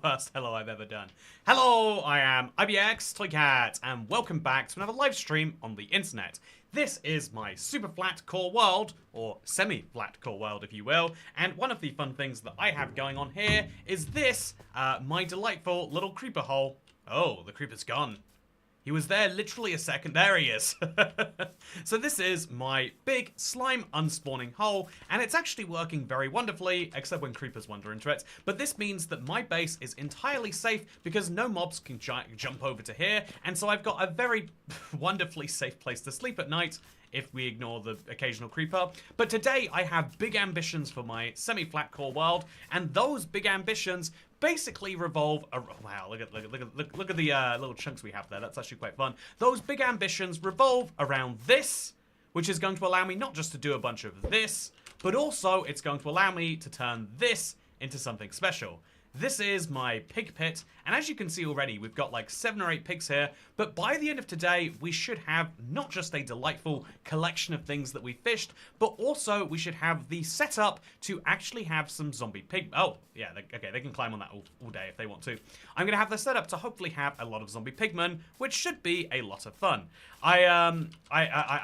Worst hello I've ever done. Hello, I am IBX Toycat, and welcome back to another live stream on the internet. This is my super flat core world, or semi-flat core world if you will, and one of the fun things that I have going on here is this, my delightful little creeper hole. Oh, the creeper's gone. He was there literally a second. There he is. So this is my big slime unspawning hole, and it's actually working very wonderfully, except when creepers wander into it. But this means that my base is entirely safe because no mobs can jump over to here, and so I've got a very wonderfully safe place to sleep at night, if we ignore the occasional creeper. But today I have big ambitions for my semi-flat core world, and those big ambitions basically revolve around, wow, look at the little chunks we have there. That's actually quite fun. Those big ambitions revolve around this, which is going to allow me not just to do a bunch of this, but also it's going to allow me to turn this into something special. This is my pig pit, and as you can see already, we've got like 7 or 8 pigs here, but by the end of today, we should have not just a delightful collection of things that we fished, but also we should have the setup to actually have some zombie pig. Oh, yeah, okay, they can climb on that all day if they want to. I'm going to have the setup to hopefully have a lot of zombie pigmen, which should be a lot of fun. I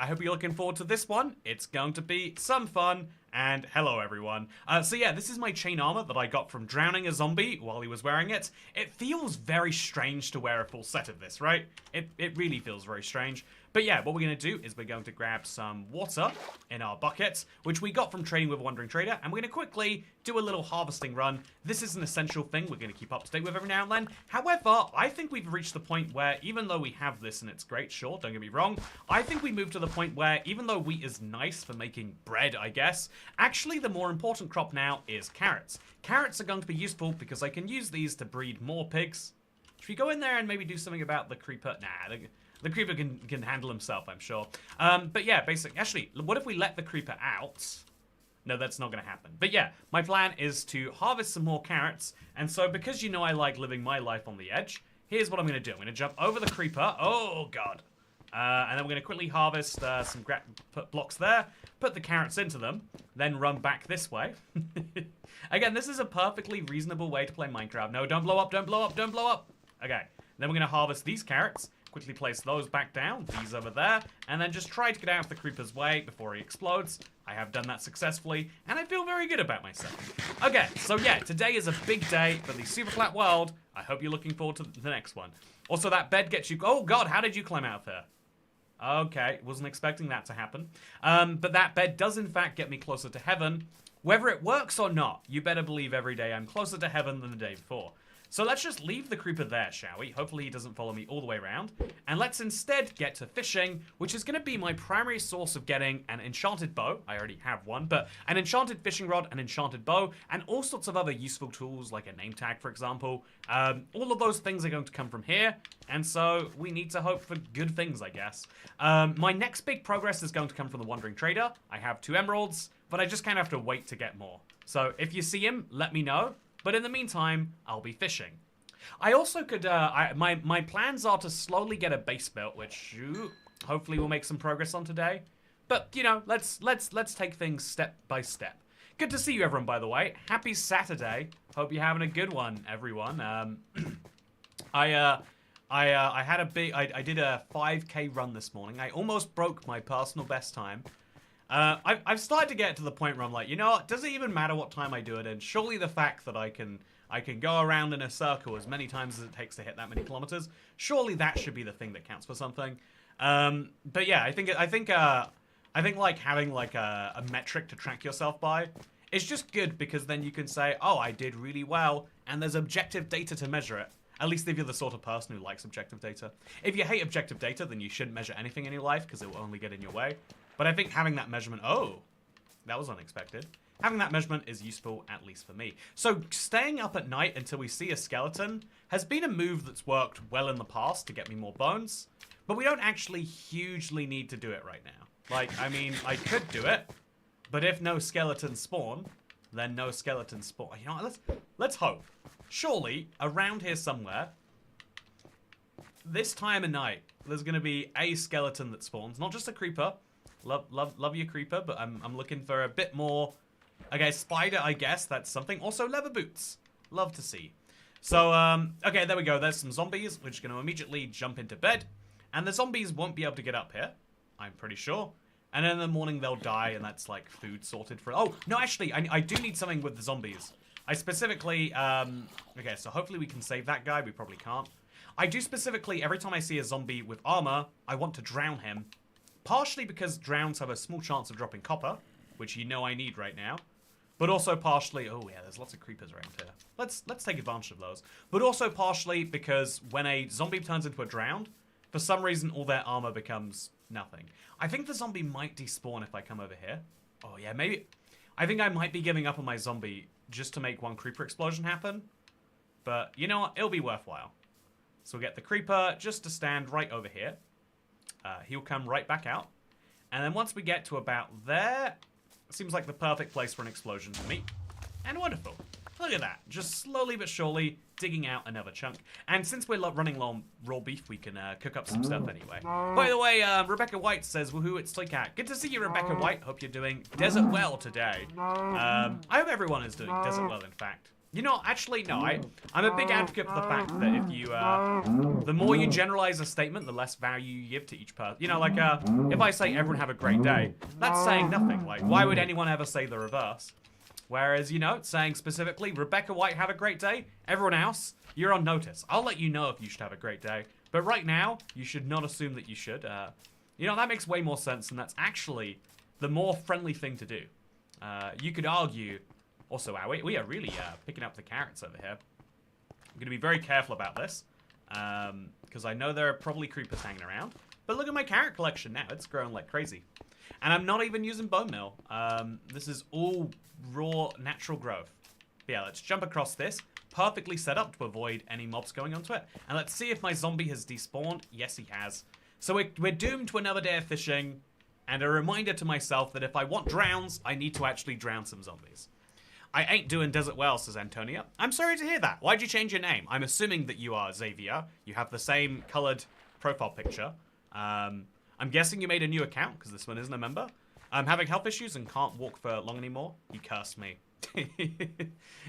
hope you're looking forward to this one. It's going to be some fun. And hello everyone. So yeah, this is my chain armor that I got from drowning a zombie while he was wearing it. It feels very strange to wear a full set of this, right? It really feels very strange. But yeah, what we're going to do is we're going to grab some water in our bucket, which we got from trading with a wandering trader, and we're going to quickly do a little harvesting run. This is an essential thing we're going to keep up to date with every now and then. However, I think we've reached the point where even though we have this and it's great, sure, don't get me wrong, I think we moved to the point where even though wheat is nice for making bread, I guess, actually the more important crop now is carrots. Carrots are going to be useful because I can use these to breed more pigs. Should we go in there and maybe do something about the creeper? Nah, the creeper can handle himself, I'm sure. But yeah, basically, actually, what if we let the creeper out? No, that's not going to happen. But yeah, my plan is to harvest some more carrots. And so because you know I like living my life on the edge, here's what I'm going to do. I'm going to jump over the creeper. Oh, God. And then we're going to quickly harvest some put blocks there, put the carrots into them, then run back this way. Again, this is a perfectly reasonable way to play Minecraft. No, don't blow up, don't blow up, don't blow up. Okay, then we're going to harvest these carrots, quickly place those back down, these over there, and then just try to get out of the creeper's way before he explodes. I have done that successfully, and I feel very good about myself. Okay, so yeah, today is a big day for the super flat world. I hope you're looking forward to the next one. Also, that bed gets you... Oh, God, how did you climb out of here? Okay, wasn't expecting that to happen. But that bed does, in fact, get me closer to heaven. Whether it works or not, you better believe every day I'm closer to heaven than the day before. So let's just leave the creeper there, shall we? Hopefully he doesn't follow me all the way around. And let's instead get to fishing, which is going to be my primary source of getting an enchanted bow. I already have one, but an enchanted fishing rod, an enchanted bow, and all sorts of other useful tools, like a name tag, for example. All of those things are going to come from here, and so we need to hope for good things, I guess. My next big progress is going to come from the Wandering Trader. I have 2 emeralds, but I just kind of have to wait to get more. So if you see him, let me know. But in the meantime, I'll be fishing. I also could, my plans are to slowly get a base built, which hopefully we'll make some progress on today. But, you know, let's take things step by step. Good to see you, everyone, by the way. Happy Saturday. Hope you're having a good one, everyone. I did a 5K run this morning. I almost broke my personal best time. I've started to get to the point where I'm like, you know what, does it even matter what time I do it in? Surely the fact that I can go around in a circle as many times as it takes to hit that many kilometers, surely that should be the thing that counts for something. But yeah, I think like having like a metric to track yourself by is just good because then you can say, oh, I did really well, and there's objective data to measure it. At least if you're the sort of person who likes objective data. If you hate objective data, then you shouldn't measure anything in your life because it will only get in your way. But I think having that measurement... Oh, that was unexpected. Having that measurement is useful, at least for me. So staying up at night until we see a skeleton has been a move that's worked well in the past to get me more bones. But we don't actually hugely need to do it right now. Like, I mean, I could do it. But if no skeletons spawn, then no skeletons spawn. You know what? Let's hope. Surely, around here somewhere, this time of night, there's going to be a skeleton that spawns. Not just a creeper. Love your creeper, but I'm looking for a bit more. Okay, spider, I guess that's something. Also, leather boots. Love to see. So, okay, there we go. There's some zombies. We're just going to immediately jump into bed. And the zombies won't be able to get up here, I'm pretty sure. And then in the morning they'll die, and that's like food sorted for... Oh, no, actually, I do need something with the zombies. I specifically... okay, so hopefully we can save that guy. We probably can't. I do specifically, every time I see a zombie with armor, I want to drown him. Partially because drowns have a small chance of dropping copper, which you know I need right now. But also partially... Oh, yeah, there's lots of creepers around here. Let's take advantage of those. But also partially because when a zombie turns into a drowned, for some reason all their armor becomes nothing. I think the zombie might despawn if I come over here. Oh, yeah, maybe... I think I might be giving up on my zombie just to make one creeper explosion happen. But you know what? It'll be worthwhile. So we'll get the creeper just to stand right over here. He'll come right back out. And then once we get to about there, seems like the perfect place for an explosion for me. And wonderful. Look at that. Just slowly but surely digging out another chunk. And since we're running low on raw beef, we can cook up some stuff anyway. By the way, Rebecca White says, woohoo, it's Toycat. Good to see you, Rebecca White. Hope you're doing desert well today. I hope everyone is doing desert well, in fact. You know, actually, no, I'm a big advocate for the fact that if you, the more you generalize a statement, the less value you give to each person. You know, like, if I say everyone have a great day, that's saying nothing. Like, why would anyone ever say the reverse? Whereas, you know, saying specifically, Rebecca White, have a great day, everyone else, you're on notice. I'll let you know if you should have a great day. But right now, you should not assume that you should. You know, that makes way more sense, and that's actually the more friendly thing to do. You could argue... Also, wow, we are really picking up the carrots over here. I'm going to be very careful about this, because I know there are probably creepers hanging around. But look at my carrot collection now. It's growing like crazy. And I'm not even using bone meal. This is all raw, natural growth. But yeah, let's jump across this. Perfectly set up to avoid any mobs going onto it. And let's see if my zombie has despawned. Yes, he has. So we're doomed to another day of fishing. And a reminder to myself that if I want drowns, I need to actually drown some zombies. I ain't doing desert well, says Antonia. I'm sorry to hear that. Why'd you change your name? I'm assuming that you are Xavier. You have the same colored profile picture. I'm guessing you made a new account, because this one isn't a member. I'm having health issues and can't walk for long anymore. He cursed me.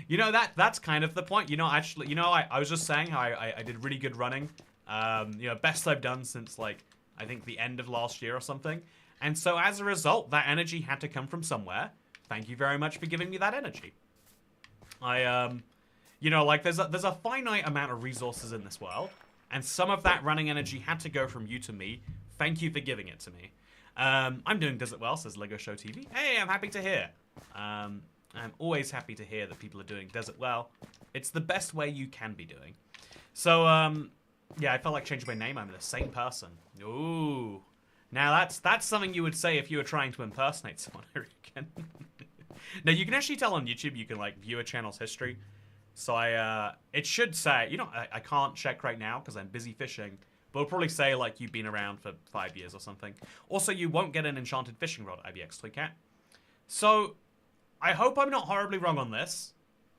You know, that's kind of the point. You know, actually, you know, I was just saying how I did really good running. You know, best I've done since, like, I think the end of last year or something. And so as a result, that energy had to come from somewhere. Thank you very much for giving me that energy. You know, like, there's a finite amount of resources in this world, and some of that running energy had to go from you to me. Thank you for giving it to me. I'm doing desert well, says Lego Show TV. Hey, I'm happy to hear. I'm always happy to hear that people are doing desert well. It's the best way you can be doing. So, yeah, I felt like changing my name. I'm the same person. Ooh. Now, that's something you would say if you were trying to impersonate someone, I reckon. Now, you can actually tell on YouTube, you can, like, view a channel's history. So it should say, you know, I can't check right now because I'm busy fishing. But it'll probably say, like, you've been around for 5 years or something. Also, you won't get an enchanted fishing rod, IBX Toycat. So, I hope I'm not horribly wrong on this.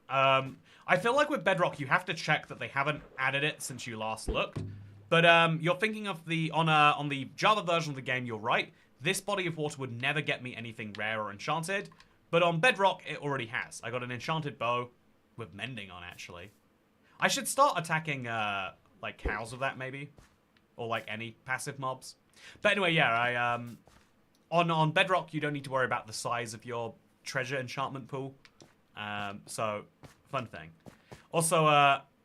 I feel like with Bedrock, you have to check that they haven't added it since you last looked. But you're thinking of on the Java version of the game, you're right. This body of water would never get me anything rare or enchanted. But on Bedrock, it already has. I got an enchanted bow with mending on, actually. I should start attacking, like, cows with that, maybe. Or, like, any passive mobs. But anyway, yeah, on Bedrock, you don't need to worry about the size of your treasure enchantment pool. So, fun thing. Also,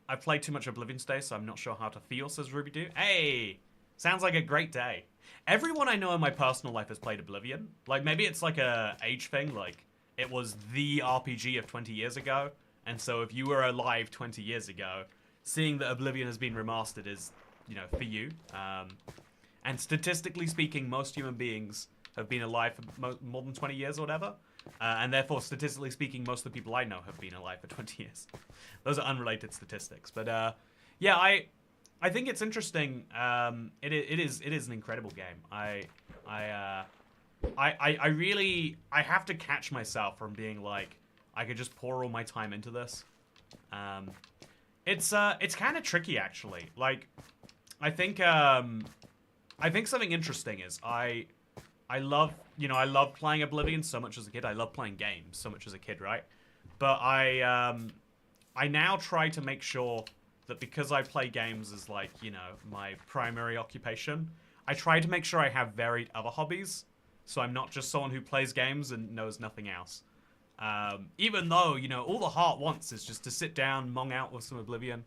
I've played too much Oblivion today, so I'm not sure how to feel, says RubyDoo. Hey! Sounds like a great day. Everyone I know in my personal life has played Oblivion. Like, maybe it's like a age thing, like, it was the RPG of 20 years ago, and so if you were alive 20 years ago, seeing that Oblivion has been remastered is, you know, for you. And statistically speaking, most human beings have been alive for more than 20 years or whatever. And therefore, statistically speaking, most of the people I know have been alive for 20 years. Those are unrelated statistics. But yeah, I think it's interesting. It is an incredible game. I have to catch myself from being like, I could just pour all my time into this. It's kind of tricky, actually. Like, I think something interesting is I love, you know, I love playing Oblivion so much as a kid. I love playing games so much as a kid, right? But I now try to make sure that because I play games as, like, you know, my primary occupation, I try to make sure I have varied other hobbies, so I'm not just someone who plays games and knows nothing else. Even though, you know, all the heart wants is just to sit down, mong out with some Oblivion.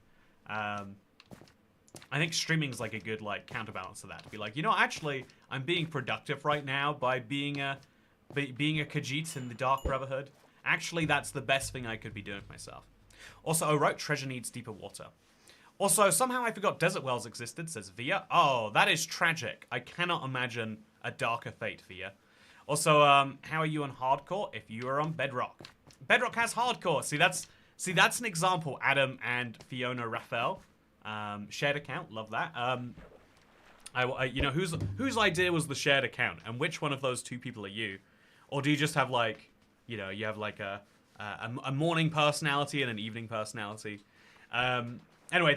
I think streaming's like a good, like, counterbalance to that. To be like, you know, actually, I'm being productive right now by being a Khajiit in the Dark Brotherhood. Actually, that's the best thing I could be doing for myself. Also, oh, right, treasure needs deeper water. Also, somehow I forgot Desert Wells existed, says Via. Oh, that is tragic. I cannot imagine a darker fate, Via. Also, how are you on hardcore if you are on Bedrock? Bedrock has hardcore. See, that's an example. Adam and Fiona Raphael. Shared account, love that. You know, whose idea was the shared account, and which one of those two people are you? Or do you just have, like, you know, you have like a morning personality and an evening personality? Anyway,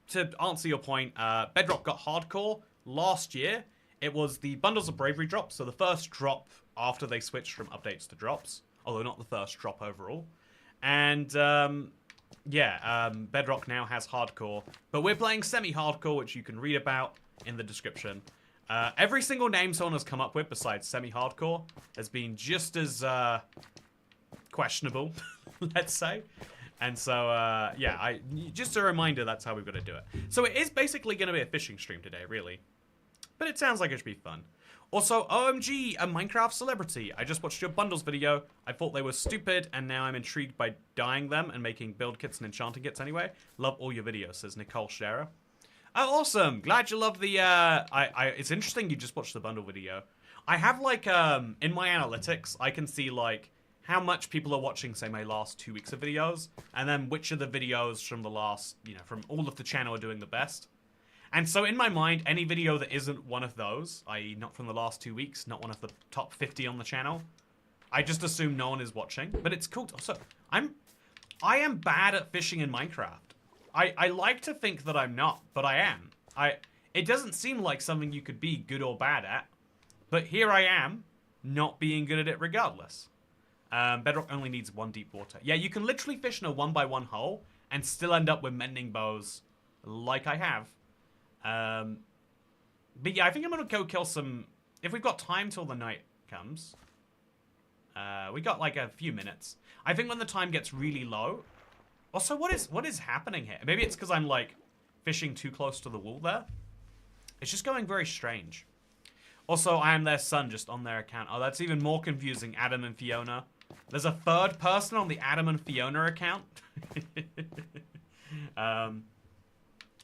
to answer your point, Bedrock got hardcore last year. It was the Bundles of Bravery drop, so the first drop after they switched from updates to drops, although not the first drop overall. And Bedrock now has hardcore, but we're playing semi-hardcore, which you can read about in the description. Every single name someone has come up with besides semi-hardcore has been just as questionable, let's say. And so, just a reminder, that's how we've got to do it. So it is basically going to be a fishing stream today, really. But it sounds like it should be fun. Also, OMG, a Minecraft celebrity. I just watched your bundles video. I thought they were stupid, and now I'm intrigued by dyeing them and making build kits and enchanting kits anyway. Love all your videos, says Nicole Scherer. Oh, awesome. Glad you love the, it's interesting you just watched the bundle video. I have, like, in my analytics, I can see, like, how much people are watching, say, my last 2 weeks of videos, and then which of the videos from the last, you know, from all of the channel are doing the best. And so in my mind, any video that isn't one of those, i.e. not from the last 2 weeks, not one of the top 50 on the channel, I just assume no one is watching. But it's cool. So I am bad at fishing in Minecraft. I like to think that I'm not, but I am. It doesn't seem like something you could be good or bad at, but here I am, not being good at it regardless. Bedrock only needs 1 deep water. Yeah, you can literally fish in a 1x1 hole and still end up with mending bows like I have. But yeah, I think I'm going to go kill some... If we've got time till the night comes. We got like a few minutes. I think when the time gets really low... Also, what is happening here? Maybe it's because I'm like fishing too close to the wall there. It's just going very strange. Also, I am their son just on their account. Oh, that's even more confusing. Adam and Fiona. There's a third person on the Adam and Fiona account.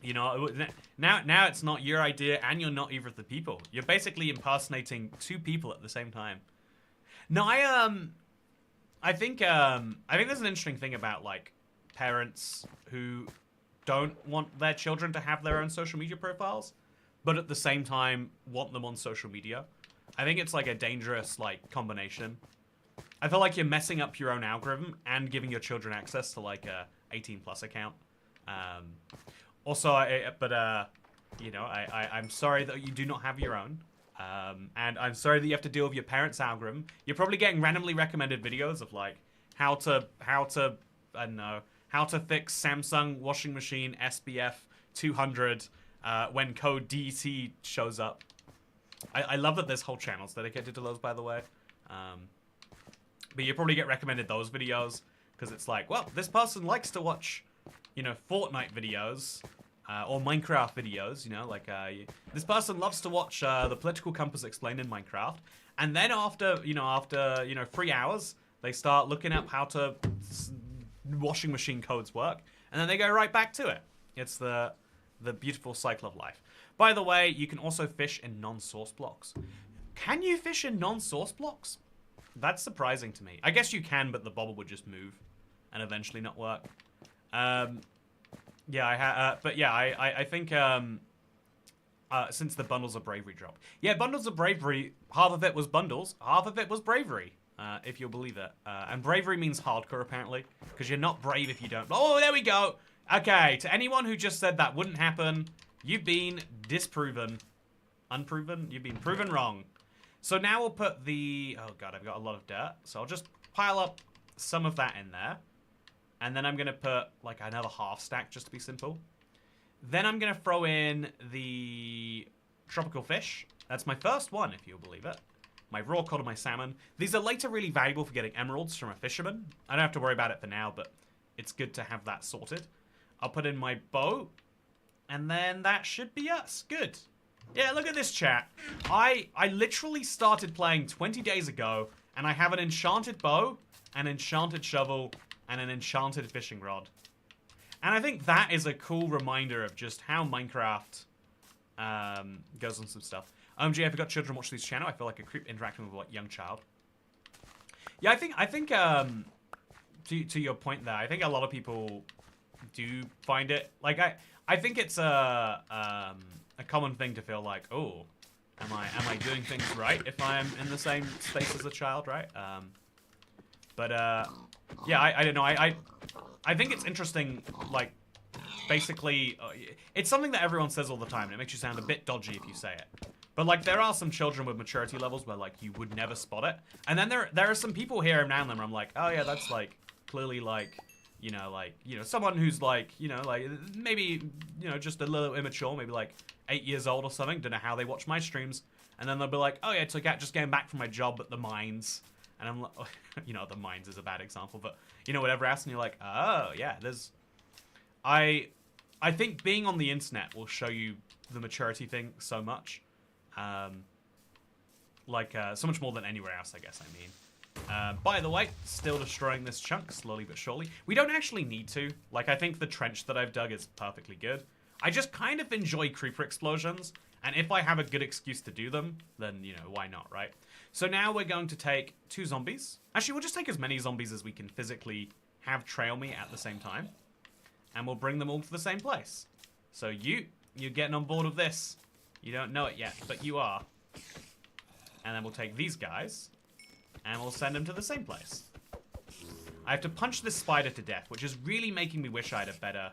You know, now it's not your idea, and you're not either of the people. You're basically impersonating 2 people at the same time. No, I think there's an interesting thing about like parents who don't want their children to have their own social media profiles, but at the same time want them on social media. I think it's like a dangerous like combination. I feel like you're messing up your own algorithm and giving your children access to like a 18+ account. Also, you know, I'm sorry that you do not have your own. And I'm sorry that you have to deal with your parents' algorithm. You're probably getting randomly recommended videos of like how to I don't know, how to fix Samsung washing machine SPF 200 when code DT shows up. I love that there's whole channels dedicated to those, by the way. But you probably get recommended those videos because it's like, well, this person likes to watch, you know, Fortnite videos or Minecraft videos, you know, like this person loves to watch the political compass explained in Minecraft, and then after 3 hours, they start looking up how to washing machine codes work, and then they go right back to it. It's the beautiful cycle of life. By the way, you can also fish in non-source blocks. Can you fish in non-source blocks? That's surprising to me. I guess you can, but the bobble would just move and eventually not work. Yeah, I think since the Bundles of Bravery drop. Yeah, Bundles of Bravery, half of it was bundles, half of it was bravery, if you'll believe it. And bravery means hardcore, apparently, because you're not brave if you don't. Oh, there we go. Okay, to anyone who just said that wouldn't happen, you've been disproven. Unproven? You've been proven wrong. So now we'll put the... Oh, God, I've got a lot of dirt. So I'll just pile up some of that in there. And then I'm going to put like another half stack just to be simple. Then I'm going to throw in the tropical fish. That's my first one, if you'll believe it. My raw cod and my salmon. These are later really valuable for getting emeralds from a fisherman. I don't have to worry about it for now, but it's good to have that sorted. I'll put in my bow. And then that should be us. Good. Yeah, look at this, chat. I literally started playing 20 days ago, and I have an enchanted bow, an enchanted shovel, and an enchanted fishing rod. And I think that is a cool reminder of just how Minecraft goes on some stuff. OMG, I forgot children watch this channel. I feel like a creep interacting with a young child. Yeah, I think to your point there, I think a lot of people do find it like I think it's a common thing to feel like, oh, am I doing things right if I'm in the same space as a child, right? Yeah, I don't know. I think it's interesting, like, basically, it's something that everyone says all the time, and it makes you sound a bit dodgy if you say it. But, like, there are some children with maturity levels where, like, you would never spot it. And then there are some people here now and then where I'm like, oh, yeah, that's, like, clearly, like, someone who's, like, maybe, just a little immature, maybe, like, 8 years old or something. Don't know how they watch my streams. And then they'll be like, oh, yeah, it's like just getting back from my job at the mines. And I'm like, the mines is a bad example, but, whatever else. And you're like, oh, yeah, I think being on the internet will show you the maturity thing so much. So much more than anywhere else, I guess, I mean. By the way, still destroying this chunk, slowly but surely. We don't actually need to. Like, I think the trench that I've dug is perfectly good. I just kind of enjoy creeper explosions, and if I have a good excuse to do them, then, why not, right? So now we're going to take 2 zombies. Actually, we'll just take as many zombies as we can physically have trail me at the same time. And we'll bring them all to the same place. So you're getting on board with this. You don't know it yet, but you are. And then we'll take these guys, and we'll send them to the same place. I have to punch this spider to death, which is really making me wish I had a better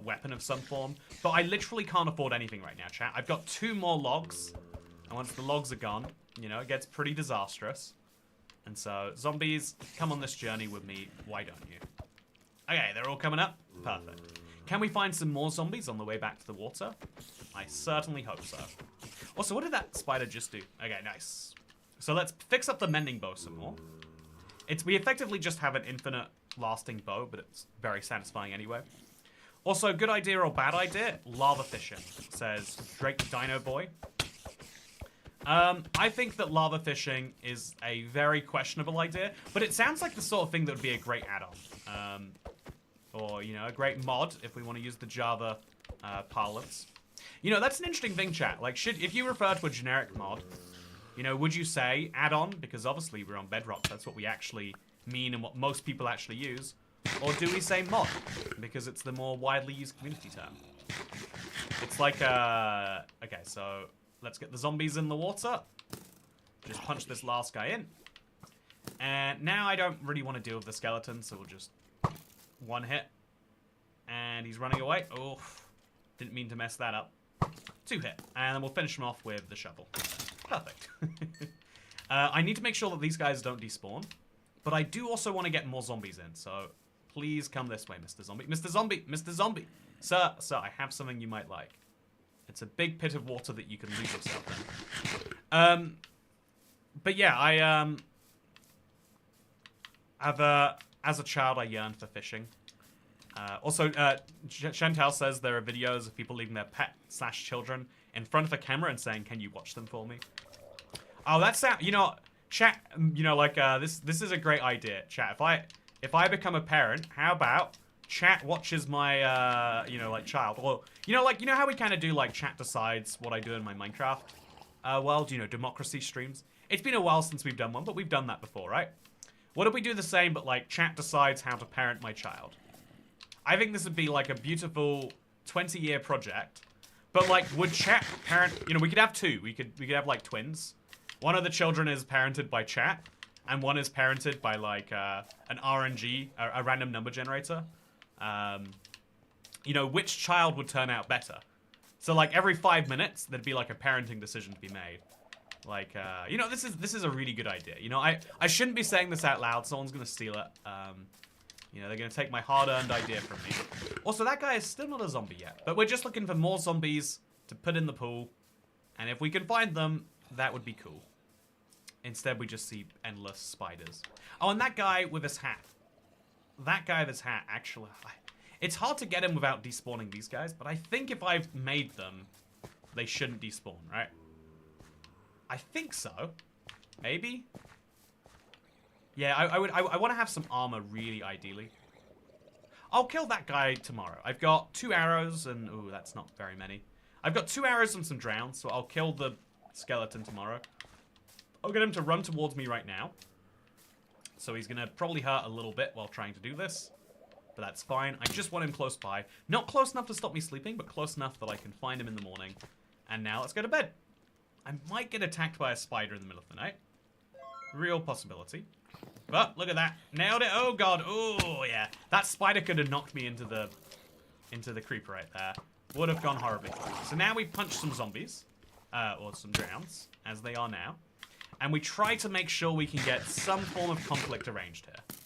weapon of some form. But I literally can't afford anything right now, chat. I've got 2 more logs, and once the logs are gone, it gets pretty disastrous. And so, zombies, come on this journey with me. Why don't you? Okay, they're all coming up. Perfect. Can we find some more zombies on the way back to the water? I certainly hope so. Also, what did that spider just do? Okay, nice. So let's fix up the mending bow some more. We effectively just have an infinite lasting bow, but it's very satisfying anyway. Also, good idea or bad idea? Lava fishing, says Drake Dino Boy. I think that lava fishing is a very questionable idea, but it sounds like the sort of thing that would be a great add-on. Or, a great mod, if we want to use the Java parlance. That's an interesting thing, chat. Like, if you refer to a generic mod, would you say add-on? Because obviously we're on Bedrock, that's what we actually mean and what most people actually use. Or do we say mod? Because it's the more widely used community term. It's like, okay, so let's get the zombies in the water. Just punch this last guy in. And now I don't really want to deal with the skeleton, so we'll just 1 hit. And he's running away. Oh, didn't mean to mess that up. 2 hit. And then we'll finish him off with the shovel. Perfect. I need to make sure that these guys don't despawn. But I do also want to get more zombies in, so please come this way, Mr. Zombie. Mr. Zombie! Mr. Zombie! Sir, I have something you might like. It's a big pit of water that you can lose yourself in. But yeah, as a child, I yearned for fishing. Also, Chantal says there are videos of people leaving their pet/children in front of a camera and saying, "Can you watch them for me?" Oh, that sound, chat, this is a great idea, chat. If I become a parent, how about chat watches my, child, or, how we kind of do, like, chat decides what I do in my Minecraft world, democracy streams. It's been a while since we've done one, but we've done that before, right? What if we do the same, but, like, chat decides how to parent my child? I think this would be, like, a beautiful 20-year project. But, like, would chat parent... we could have 2. We could have, like, twins. One of the children is parented by chat, and one is parented by, like, an RNG, a random number generator. Which child would turn out better? So, like, every 5 minutes, there'd be, like, a parenting decision to be made. Like, this is a really good idea. I shouldn't be saying this out loud. Someone's gonna steal it. You know, they're going to take my hard-earned idea from me. Also, that guy is still not a zombie yet. But we're just looking for more zombies to put in the pool. And if we can find them, that would be cool. Instead, we just see endless spiders. Oh, and that guy with his hat. That guy with his hat, actually... It's hard to get him without despawning these guys, but I think if I've made them, they shouldn't despawn, right? I think so. Maybe? Yeah, I want to have some armor, really, ideally. I'll kill that guy tomorrow. I've got 2 arrows, and... Ooh, that's not very many. I've got 2 arrows and some drowns, so I'll kill the skeleton tomorrow. I'll get him to run towards me right now. So he's going to probably hurt a little bit while trying to do this. But that's fine. I just want him close by. Not close enough to stop me sleeping, but close enough that I can find him in the morning. And now let's go to bed. I might get attacked by a spider in the middle of the night. Real possibility. But look at that. Nailed it. Oh, God. Oh, yeah. That spider could have knocked me into the creeper right there. Would have gone horribly. So now we punch some zombies. Or some drowns, as they are now. And we try to make sure we can get some form of conflict arranged here.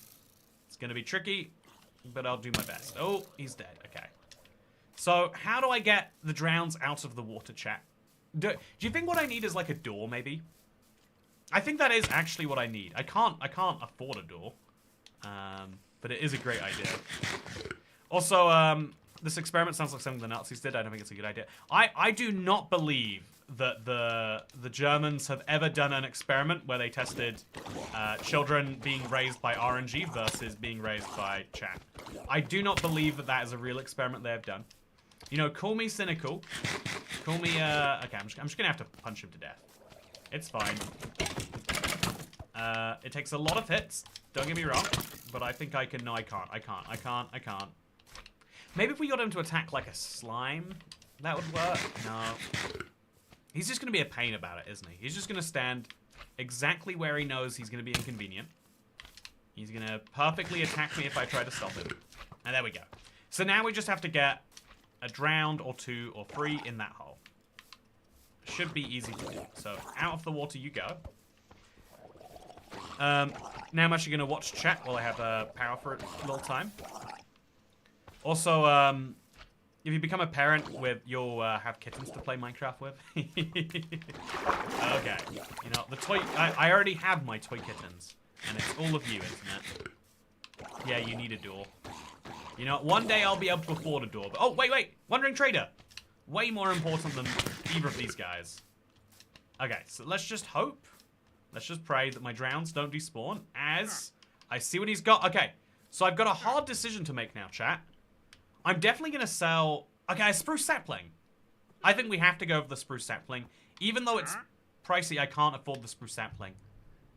It's going to be tricky, but I'll do my best. Oh, he's dead. Okay. So, how do I get the drowns out of the water, chat? Do you think what I need is like a door, maybe? I think that is actually what I need. I can't afford a door. But it is a great idea. Also, this experiment sounds like something the Nazis did. I don't think it's a good idea. I do not believe that the Germans have ever done an experiment where they tested children being raised by RNG versus being raised by chat. I do not believe that that is a real experiment they have done. You know, call me cynical. Call me, okay, I'm just gonna have to punch him to death. It's fine. It takes a lot of hits, don't get me wrong, but I think I can, no, I can't. Maybe if we got him to attack like a slime, that would work. No. He's just going to be a pain about it, isn't he? He's just going to stand exactly where he knows he's going to be inconvenient. He's going to perfectly attack me if I try to stop him. And there we go. So now we just have to get a drowned or 2 or 3 in that hole. Should be easy to do. So out of the water you go. Now I'm actually going to watch chat while I have power for a little time. Also, if you become a parent, you'll have kittens to play Minecraft with. Okay. You know, the toy... I already have my toy kittens. And it's all of you, isn't it? Yeah, you need a door. You know, one day I'll be able to afford a door. But, oh, wait! Wandering Trader! Way more important than either of these guys. Okay, so let's just hope. Let's just pray that my drowns don't despawn. As I see what he's got. Okay, so I've got a hard decision to make now, chat. I'm definitely going to sell... Okay, a spruce sapling. I think we have to go for the spruce sapling. Even though it's pricey, I can't afford the spruce sapling.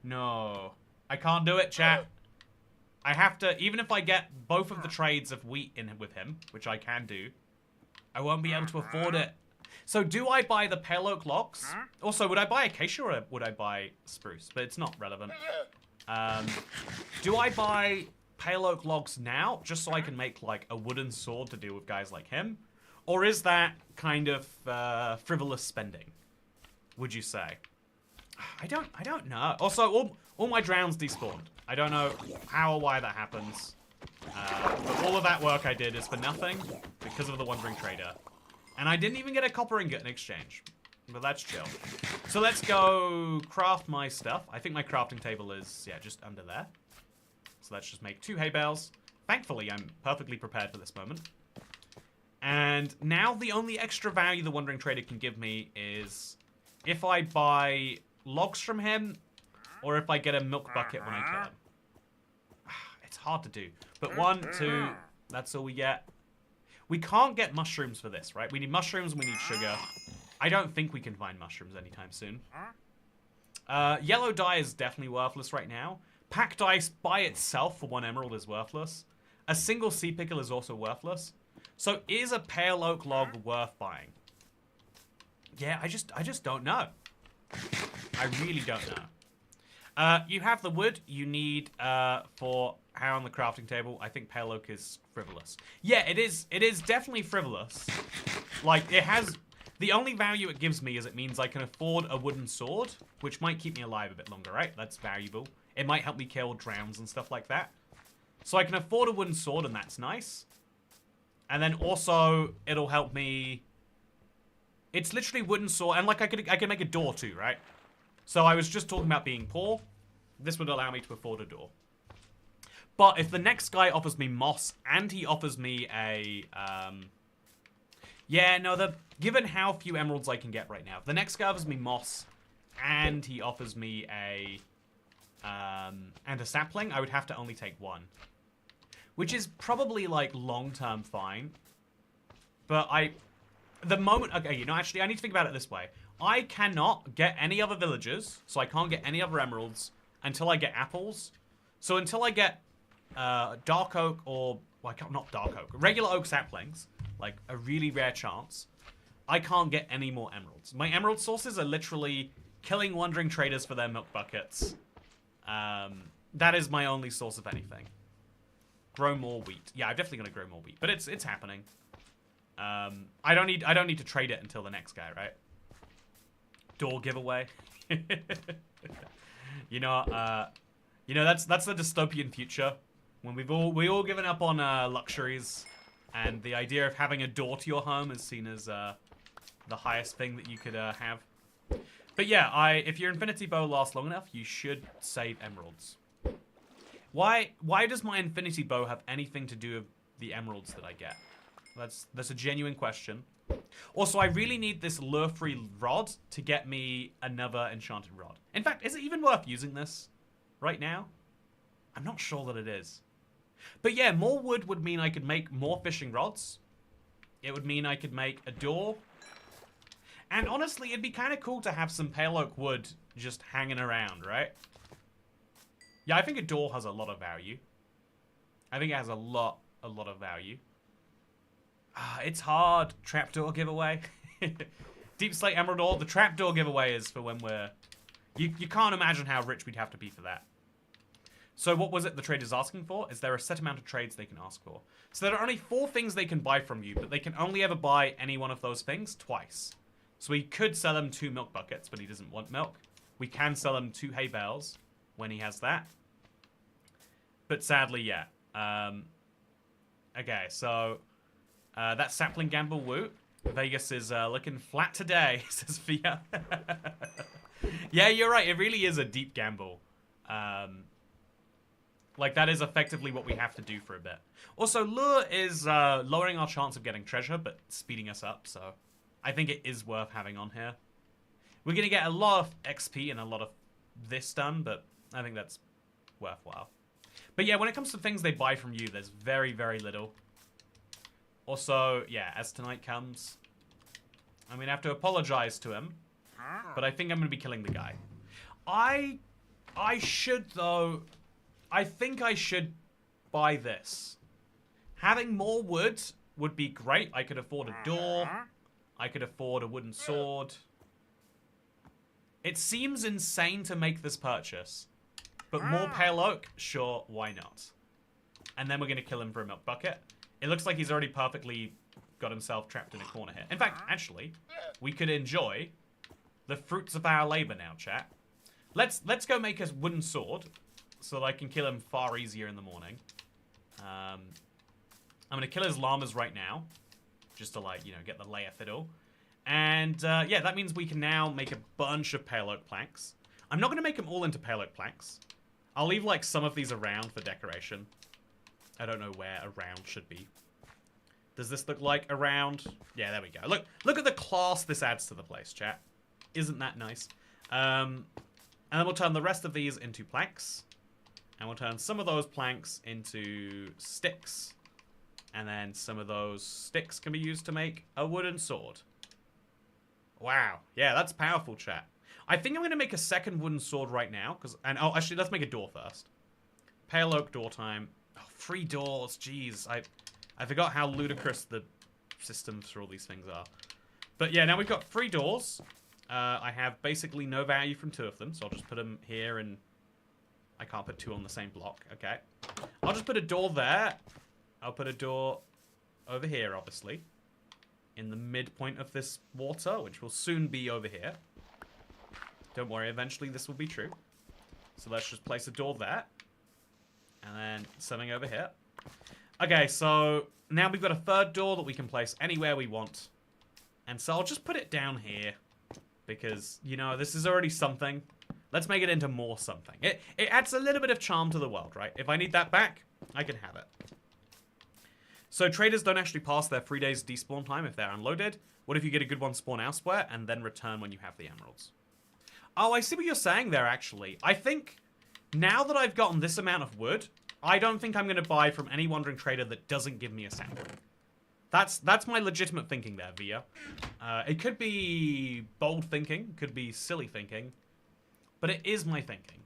No. I can't do it, chat. I have to... Even if I get both of the trades of wheat in with him, which I can do, I won't be able to afford it. So do I buy the pale oak logs? Also, would I buy acacia or would I buy spruce? But it's not relevant. Do I buy... pale oak logs now, just so I can make like a wooden sword to deal with guys like him? Or is that kind of frivolous spending, would you say? I don't know. Also, all my drowns despawned. I don't know how or why that happens. But all of that work I did is for nothing because of the Wandering Trader. And I didn't even get a copper ingot in exchange. But that's chill. So let's go craft my stuff. I think my crafting table is, yeah, just under there. So let's just make 2 hay bales. Thankfully, I'm perfectly prepared for this moment. And now the only extra value the Wandering Trader can give me is if I buy logs from him or if I get a milk bucket when I kill him. It's hard to do. But 1, 2, that's all we get. We can't get mushrooms for this, right? We need mushrooms and we need sugar. I don't think we can find mushrooms anytime soon. Yellow dye is definitely worthless right now. Packed ice by itself for 1 emerald is worthless. A single sea pickle is also worthless. So is a pale oak log worth buying? Yeah, I just don't know. I really don't know. You have the wood you need for how on the crafting table. I think pale oak is frivolous. Yeah, it is definitely frivolous. Like, it has... The only value it gives me is it means I can afford a wooden sword, which might keep me alive a bit longer, right? That's valuable. It might help me kill drowns and stuff like that. So I can afford a wooden sword, and that's nice. And then also, it'll help me... It's literally wooden sword, and like I could make a door too, right? So I was just talking about being poor. This would allow me to afford a door. But if the next guy offers me moss, and he offers me a... Yeah, no, given how few emeralds I can get right now, if the next guy offers me moss, and he offers me a... and a sapling, I would have to only take one. Which is probably, like, long-term fine. But the moment... Okay, you know, actually, I need to think about it this way. I cannot get any other villagers, so I can't get any other emeralds until I get apples. So until I get dark oak or... Well, not dark oak. Regular oak saplings, like a really rare chance, I can't get any more emeralds. My emerald sources are literally killing wandering traders for their milk buckets. That is my only source of anything. Grow more wheat. Yeah, I'm definitely gonna grow more wheat, but it's happening. I don't need to trade it until the next guy, right? Door giveaway. you know, that's the dystopian future when we all given up on luxuries, and the idea of having a door to your home is seen as the highest thing that you could have. But yeah, if your infinity bow lasts long enough, you should save emeralds. Why does my infinity bow have anything to do with the emeralds that I get? That's a genuine question. Also, I really need this lure-free rod to get me another enchanted rod. In fact, is it even worth using this right now? I'm not sure that it is. But yeah, more wood would mean I could make more fishing rods. It would mean I could make a door. And honestly, it'd be kind of cool to have some pale oak wood just hanging around, right? Yeah, I think a door has a lot of value. I think it has a lot of value. It's hard. Trapdoor giveaway. Deep Slate Emerald Ore. The trapdoor giveaway is for when we're... You can't imagine how rich we'd have to be for that. So what was it the trader's asking for? Is there a set amount of trades they can ask for? So there are only 4 things they can buy from you, but they can only ever buy any one of those things twice. So we could sell him 2 milk buckets, but he doesn't want milk. We can sell him 2 hay bales when he has that. But sadly, yeah. Okay, so that sapling gamble woot. Vegas is looking flat today, says Fia. Yeah, you're right. It really is a deep gamble. Like, that is effectively what we have to do for a bit. Also, lure is lowering our chance of getting treasure, but speeding us up, so I think it is worth having on here. We're going to get a lot of XP and a lot of this done, but I think that's worthwhile. But yeah, when it comes to things they buy from you, there's very, very little. Also, yeah, as tonight comes, I'm going to have to apologize to him, but I think I'm going to be killing the guy. I should, though... I think I should buy this. Having more wood would be great. I could afford a door. I could afford a wooden sword. It seems insane to make this purchase. But more pale oak? Sure, why not? And then we're going to kill him for a milk bucket. It looks like he's already perfectly got himself trapped in a corner here. In fact, actually, we could enjoy the fruits of our labor now, chat. Let's go make a wooden sword so that I can kill him far easier in the morning. I'm going to kill his llamas right now, just to, like, you know, get the layer fiddle. And, yeah, that means we can now make a bunch of pale oak planks. I'm not going to make them all into pale oak planks. I'll leave, like, some of these around for decoration. I don't know where around should be. Does this look like around? Yeah, there we go. Look at the class this adds to the place, chat. Isn't that nice? And then we'll turn the rest of these into planks. And we'll turn some of those planks into sticks. And then some of those sticks can be used to make a wooden sword. Wow. Yeah, that's powerful, chat. I think I'm going to make a second wooden sword right now. Oh, actually, let's make a door first. Pale oak door time. Oh, 3 doors. Jeez. I forgot how ludicrous the systems for all these things are. But yeah, now we've got 3 doors. I have basically no value from 2 of them. So I'll just put them here and... I can't put 2 on the same block. Okay. I'll just put a door there. I'll put a door over here, obviously. In the midpoint of this water, which will soon be over here. Don't worry, eventually this will be true. So let's just place a door there. And then something over here. Okay, so now we've got a third door that we can place anywhere we want. And so I'll just put it down here. Because, you know, this is already something. Let's make it into more something. It adds a little bit of charm to the world, right? If I need that back, I can have it. So traders don't actually pass their 3 days despawn time if they're unloaded. What if you get a good one spawn elsewhere and then return when you have the emeralds? Oh, I see what you're saying there, actually. I think now that I've gotten this amount of wood, I don't think I'm going to buy from any wandering trader that doesn't give me a sample. That's my legitimate thinking there, Via. It could be bold thinking, could be silly thinking, but it is my thinking.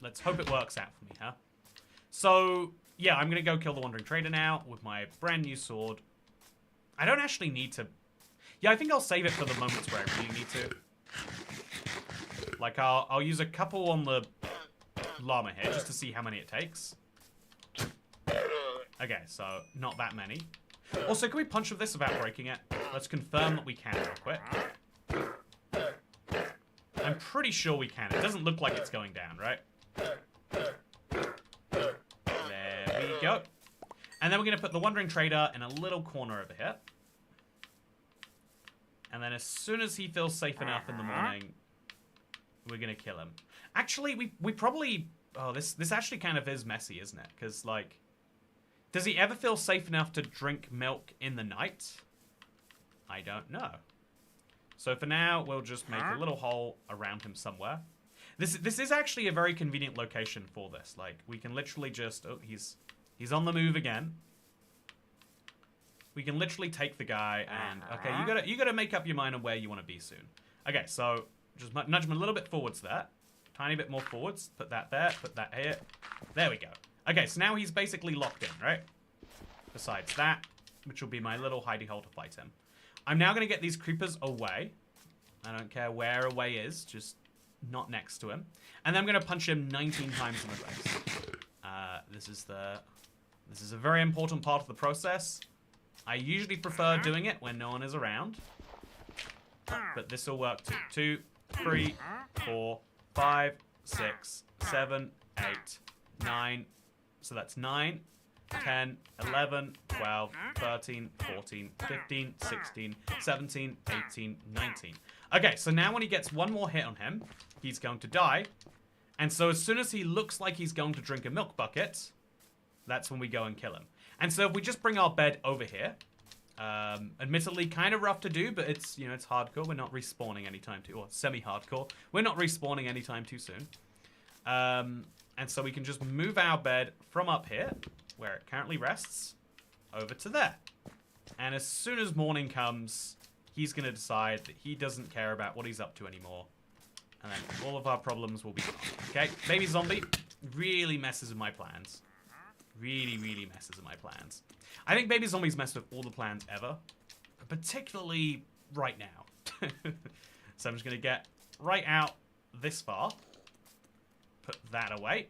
Let's hope it works out for me, huh? So, yeah, I'm going to go kill the Wandering Trader now with my brand new sword. I don't actually need to... Yeah, I think I'll save it for the moments where I really need to. Like, I'll use a couple on the llama here just to see how many it takes. Okay, so not that many. Also, can we punch with this without breaking it? Let's confirm that we can real quick. I'm pretty sure we can. It doesn't look like it's going down, right? There we go. And then we're going to put the Wandering Trader in a little corner over here. And then as soon as he feels safe enough in the morning, we're going to kill him. Actually, we probably... Oh, this actually kind of is messy, isn't it? Because, like... Does he ever feel safe enough to drink milk in the night? I don't know. So for now, we'll just make a little hole around him somewhere. This is actually a very convenient location for this. Like, we can literally just... Oh, he's on the move again. We can literally take the guy and... Okay, you gotta make up your mind on where you want to be soon. Okay, so just nudge him a little bit forwards there. Tiny bit more forwards. Put that there. Put that here. There we go. Okay, so now he's basically locked in, right? Besides that, which will be my little hidey hole to fight him. I'm now going to get these creepers away. I don't care where away is, just not next to him. And then I'm going to punch him 19 times in the face. This is a very important part of the process. I usually prefer doing it when no one is around. But this will work too. 2, 3, 4, 5, 6, 7, 8, 9... So that's 9, 10, 11, 12, 13, 14, 15, 16, 17, 18, 19. Okay, so now when he gets one more hit on him, he's going to die. And so as soon as he looks like he's going to drink a milk bucket, that's when we go and kill him. And so if we just bring our bed over here, admittedly kind of rough to do, but it's, you know, it's hardcore. We're not respawning anytime too, or semi-hardcore. We're not respawning anytime too soon. And so we can just move our bed from up here, where it currently rests, over to there. And as soon as morning comes, he's going to decide that he doesn't care about what he's up to anymore. And then all of our problems will be gone. Okay, baby zombie really messes with my plans. Really, really messes with my plans. I think baby zombies mess with all the plans ever. But particularly right now. So I'm just going to get right out this far. Put that away.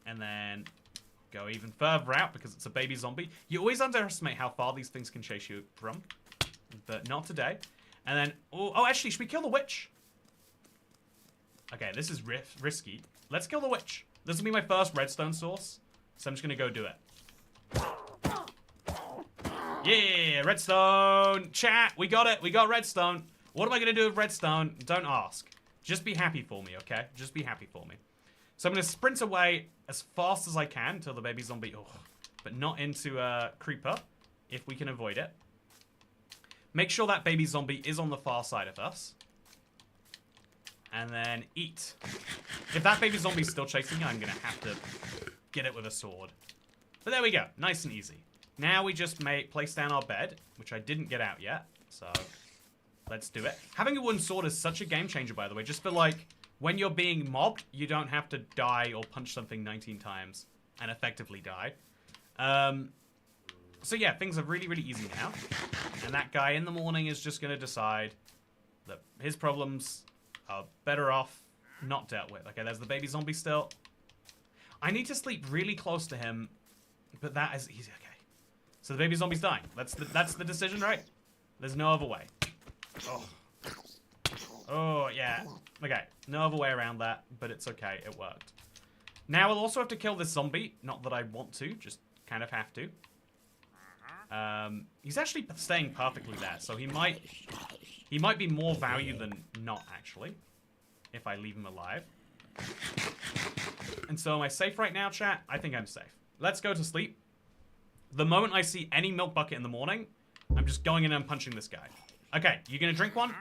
And then go even further out because it's a baby zombie. You always underestimate how far these things can chase you from. But not today. And then... Oh, actually, should we kill the witch? Okay, this is risky. Let's kill the witch. This will be my first redstone source. So I'm just going to go do it. Yeah, redstone. Chat, we got it. We got redstone. What am I going to do with redstone? Don't ask. Just be happy for me, okay? Just be happy for me. So I'm going to sprint away as fast as I can till the baby zombie... Oh, but not into a creeper, if we can avoid it. Make sure that baby zombie is on the far side of us. And then eat. If that baby zombie's still chasing me, I'm going to have to get it with a sword. But there we go. Nice and easy. Now we just place down our bed, which I didn't get out yet. So... let's do it. Having a wooden sword is such a game changer, by the way. Just for, like, when you're being mobbed, you don't have to die or punch something 19 times and effectively die. So, yeah, things are really, really easy now. And that guy in the morning is just going to decide that his problems are better off not dealt with. Okay, there's the baby zombie still. I need to sleep really close to him, but that is easy. Okay. So the baby zombie's dying. That's the decision, right? There's no other way. Oh. Oh, yeah. Okay. No other way around that, but it's okay. It worked. Now we'll also have to kill this zombie. Not that I want to, just kind of have to. He's actually staying perfectly there, so he might be more value than not, actually, if I leave him alive. And so am I safe right now, chat? I think I'm safe. Let's go to sleep. The moment I see any milk bucket in the morning, I'm just going in and punching this guy. Okay, you gonna drink one?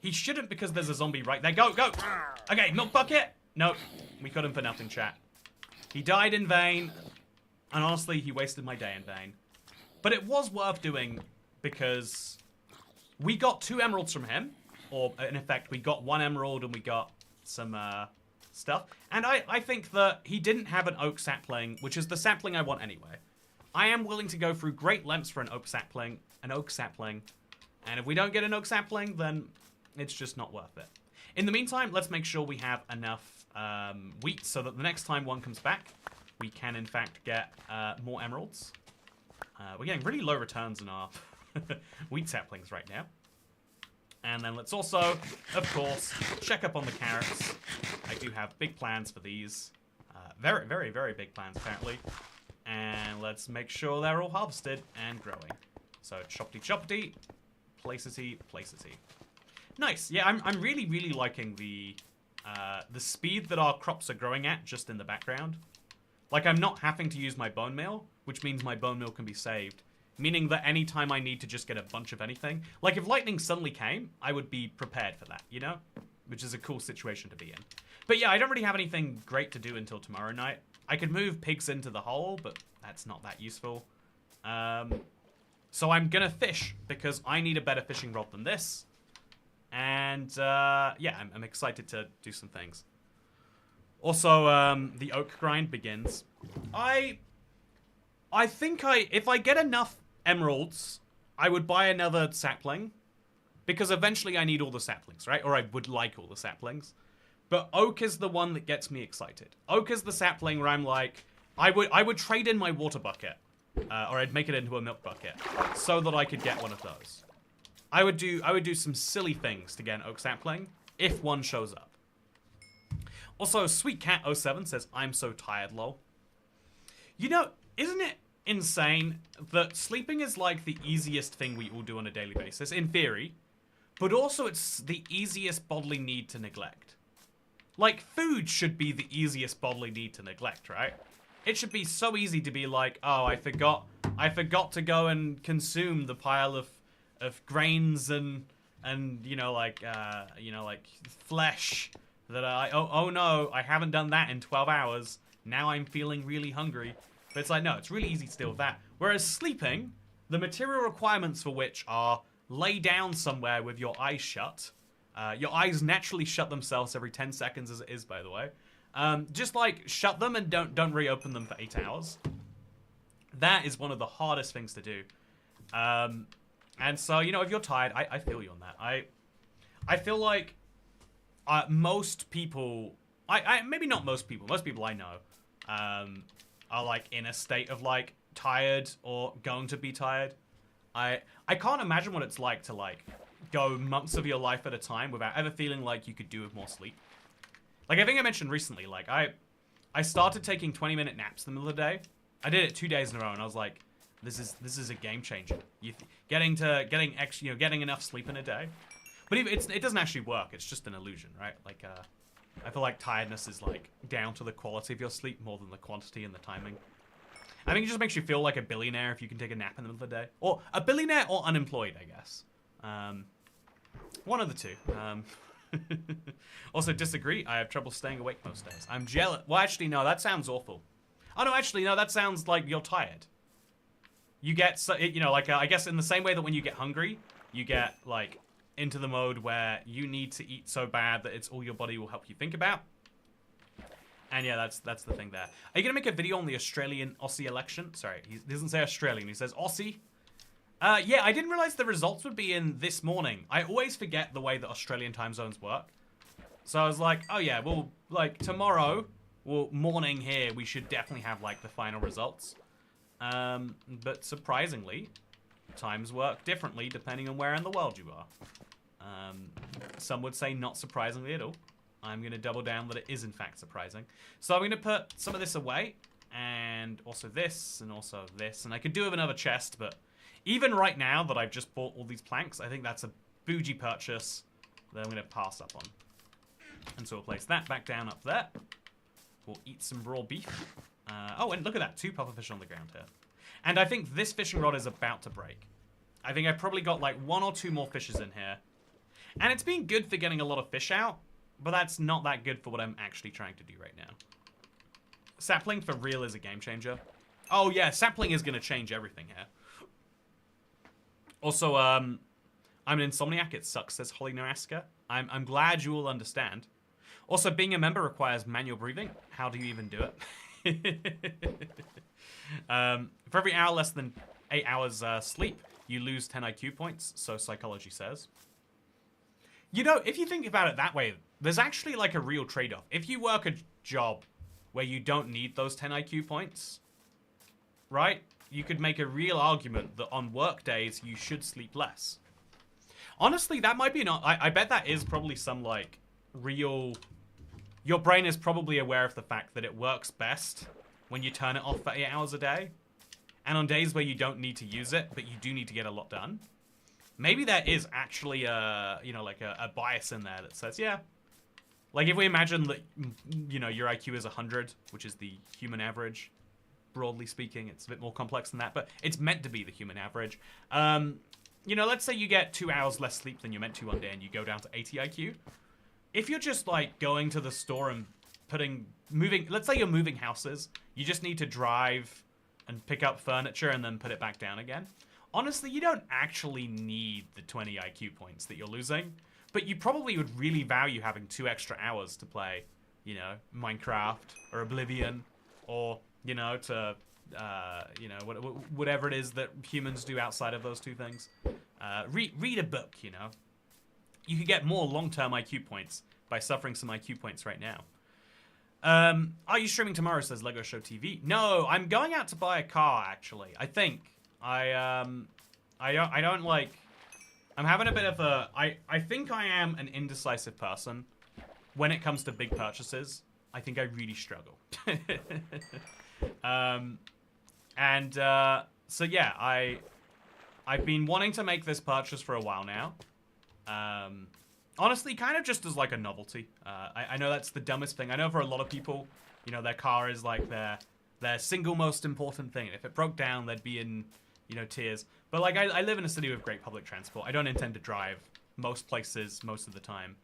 He shouldn't because there's a zombie right there. Go, go! Okay, milk bucket! Nope, we got him for nothing, chat. He died in vain, and honestly, he wasted my day in vain. But it was worth doing because we got 2 emeralds from him. Or, in effect, we got 1 emerald and we got some stuff. And I think that he didn't have an oak sapling, which is the sapling I want anyway. I am willing to go through great lengths for an oak sapling. And if we don't get an oak sapling, then it's just not worth it. In the meantime, let's make sure we have enough wheat so that the next time one comes back, we can, in fact, get more emeralds. We're getting really low returns in our wheat saplings right now. And then let's also, of course, check up on the carrots. I do have big plans for these. Very, very, very big plans, apparently. And let's make sure they're all harvested and growing. So, choppity-choppity, placity, placity. Nice. Yeah, I'm really, really liking the speed that our crops are growing at just in the background. Like, I'm not having to use my bone meal, which means my bone meal can be saved. Meaning that any time I need to just get a bunch of anything, like if lightning suddenly came, I would be prepared for that, you know? Which is a cool situation to be in. But yeah, I don't really have anything great to do until tomorrow night. I could move pigs into the hole, but that's not that useful. So I'm gonna fish, because I need a better fishing rod than this. And yeah, I'm excited to do some things. Also, the oak grind begins. I think if I get enough emeralds, I would buy another sapling. Because eventually I need all the saplings, right? Or I would like all the saplings. But oak is the one that gets me excited. Oak is the sapling where I'm like, I would trade in my water bucket. Or I'd make it into a milk bucket. So that I could get one of those. I would do some silly things to get an oak sapling. If one shows up. Also, Sweet Cat 07 says, I'm so tired, lol. You know, isn't it insane that sleeping is like the easiest thing we all do on a daily basis, in theory, but also it's the easiest bodily need to neglect. Like, food should be the easiest bodily need to neglect, right? It should be so easy to be like, oh, I forgot to go and consume the pile of grains and like flesh that oh no, I haven't done that in 12 hours. Now I'm feeling really hungry. But it's like, no, it's really easy to deal with that. Whereas sleeping, the material requirements for which are lay down somewhere with your eyes shut. Your eyes naturally shut themselves every 10 seconds as it is, by the way. Just like shut them and don't reopen them for 8 hours. That is one of the hardest things to do. And so, you know, if you're tired, I feel you on that. I feel like most people, maybe not most people I know, are like in a state of like tired or going to be tired. I can't imagine what it's like to like go months of your life at a time without ever feeling like you could do with more sleep. Like I think I mentioned recently, like I started taking 20-minute naps in the middle of the day. I did it 2 days in a row, and I was like, this is a game changer. Getting enough sleep in a day. But it doesn't actually work. It's just an illusion, right? Like I feel like tiredness is like down to the quality of your sleep more than the quantity and the timing. I think it just makes you feel like a billionaire if you can take a nap in the middle of the day. Or a billionaire or unemployed, I guess. One of the two. Also, disagree. I have trouble staying awake most days. I'm jealous. Well, actually, no, that sounds awful. Oh, no, actually, no, that sounds like you're tired. You get, like, I guess in the same way that when you get hungry, you get, like, into the mode where you need to eat so bad that it's all your body will help you think about. And yeah, that's the thing there. Are you going to make a video on the Australian Aussie election? Sorry, he doesn't say Australian, he says Aussie. Yeah, I didn't realize the results would be in this morning. I always forget the way that Australian time zones work. So I was like, oh yeah, well, like, tomorrow, well, morning here, we should definitely have, like, the final results. But surprisingly, times work differently depending on where in the world you are. Some would say not surprisingly at all. I'm going to double down that it is in fact surprising. So I'm going to put some of this away, and also this, and also this. And I could do with another chest, but even right now that I've just bought all these planks, I think that's a bougie purchase that I'm going to pass up on. And so we'll place that back down up there. We'll eat some raw beef. Oh, and look at that, 2 pufferfish on the ground here. And I think this fishing rod is about to break. I think I've probably got like 1 or 2 more fishes in here. And it's been good for getting a lot of fish out, but that's not that good for what I'm actually trying to do right now. Sapling for real is a game changer. Oh yeah, sapling is going to change everything here. Also, I'm an insomniac. It sucks, says Holly Noaska. I'm glad you will understand. Also, being a member requires manual breathing. How do you even do it? For every hour less than 8 hours sleep, you lose 10 IQ points, so psychology says. You know, if you think about it that way, there's actually like a real trade-off. If you work a job where you don't need those 10 IQ points, right? You could make a real argument that on work days, you should sleep less. Honestly, that might be not... I bet that is probably some, like, real... Your brain is probably aware of the fact that it works best when you turn it off for 8 hours a day. And on days where you don't need to use it, but you do need to get a lot done. Maybe there is actually a, you know, like a bias in there that says, yeah. Like, if we imagine that, you know, your IQ is 100, which is the human average... Broadly speaking, it's a bit more complex than that, but it's meant to be the human average. You know, let's say you get 2 hours less sleep than you're meant to one day and you go down to 80 IQ. If you're just, like, going to the store and moving, let's say you're moving houses, you just need to drive and pick up furniture and then put it back down again. Honestly, you don't actually need the 20 IQ points that you're losing, but you probably would really value having 2 extra hours to play, you know, Minecraft or Oblivion or... You know, to, you know, whatever it is that humans do outside of those 2 things. Read a book, you know. You could get more long-term IQ points by suffering some IQ points right now. Are you streaming tomorrow, says Lego Show TV? No, I'm going out to buy a car, actually. I think. I don't like... I'm having a bit of a... I think I am an indecisive person when it comes to big purchases. I think I really struggle. So yeah, I've been wanting to make this purchase for a while now. Honestly, kind of just as like a novelty. I know that's the dumbest thing. I know for a lot of people, you know, their car is like their single most important thing. If it broke down, they'd be in, you know, tears. But like, I live in a city with great public transport. I don't intend to drive most places most of the time.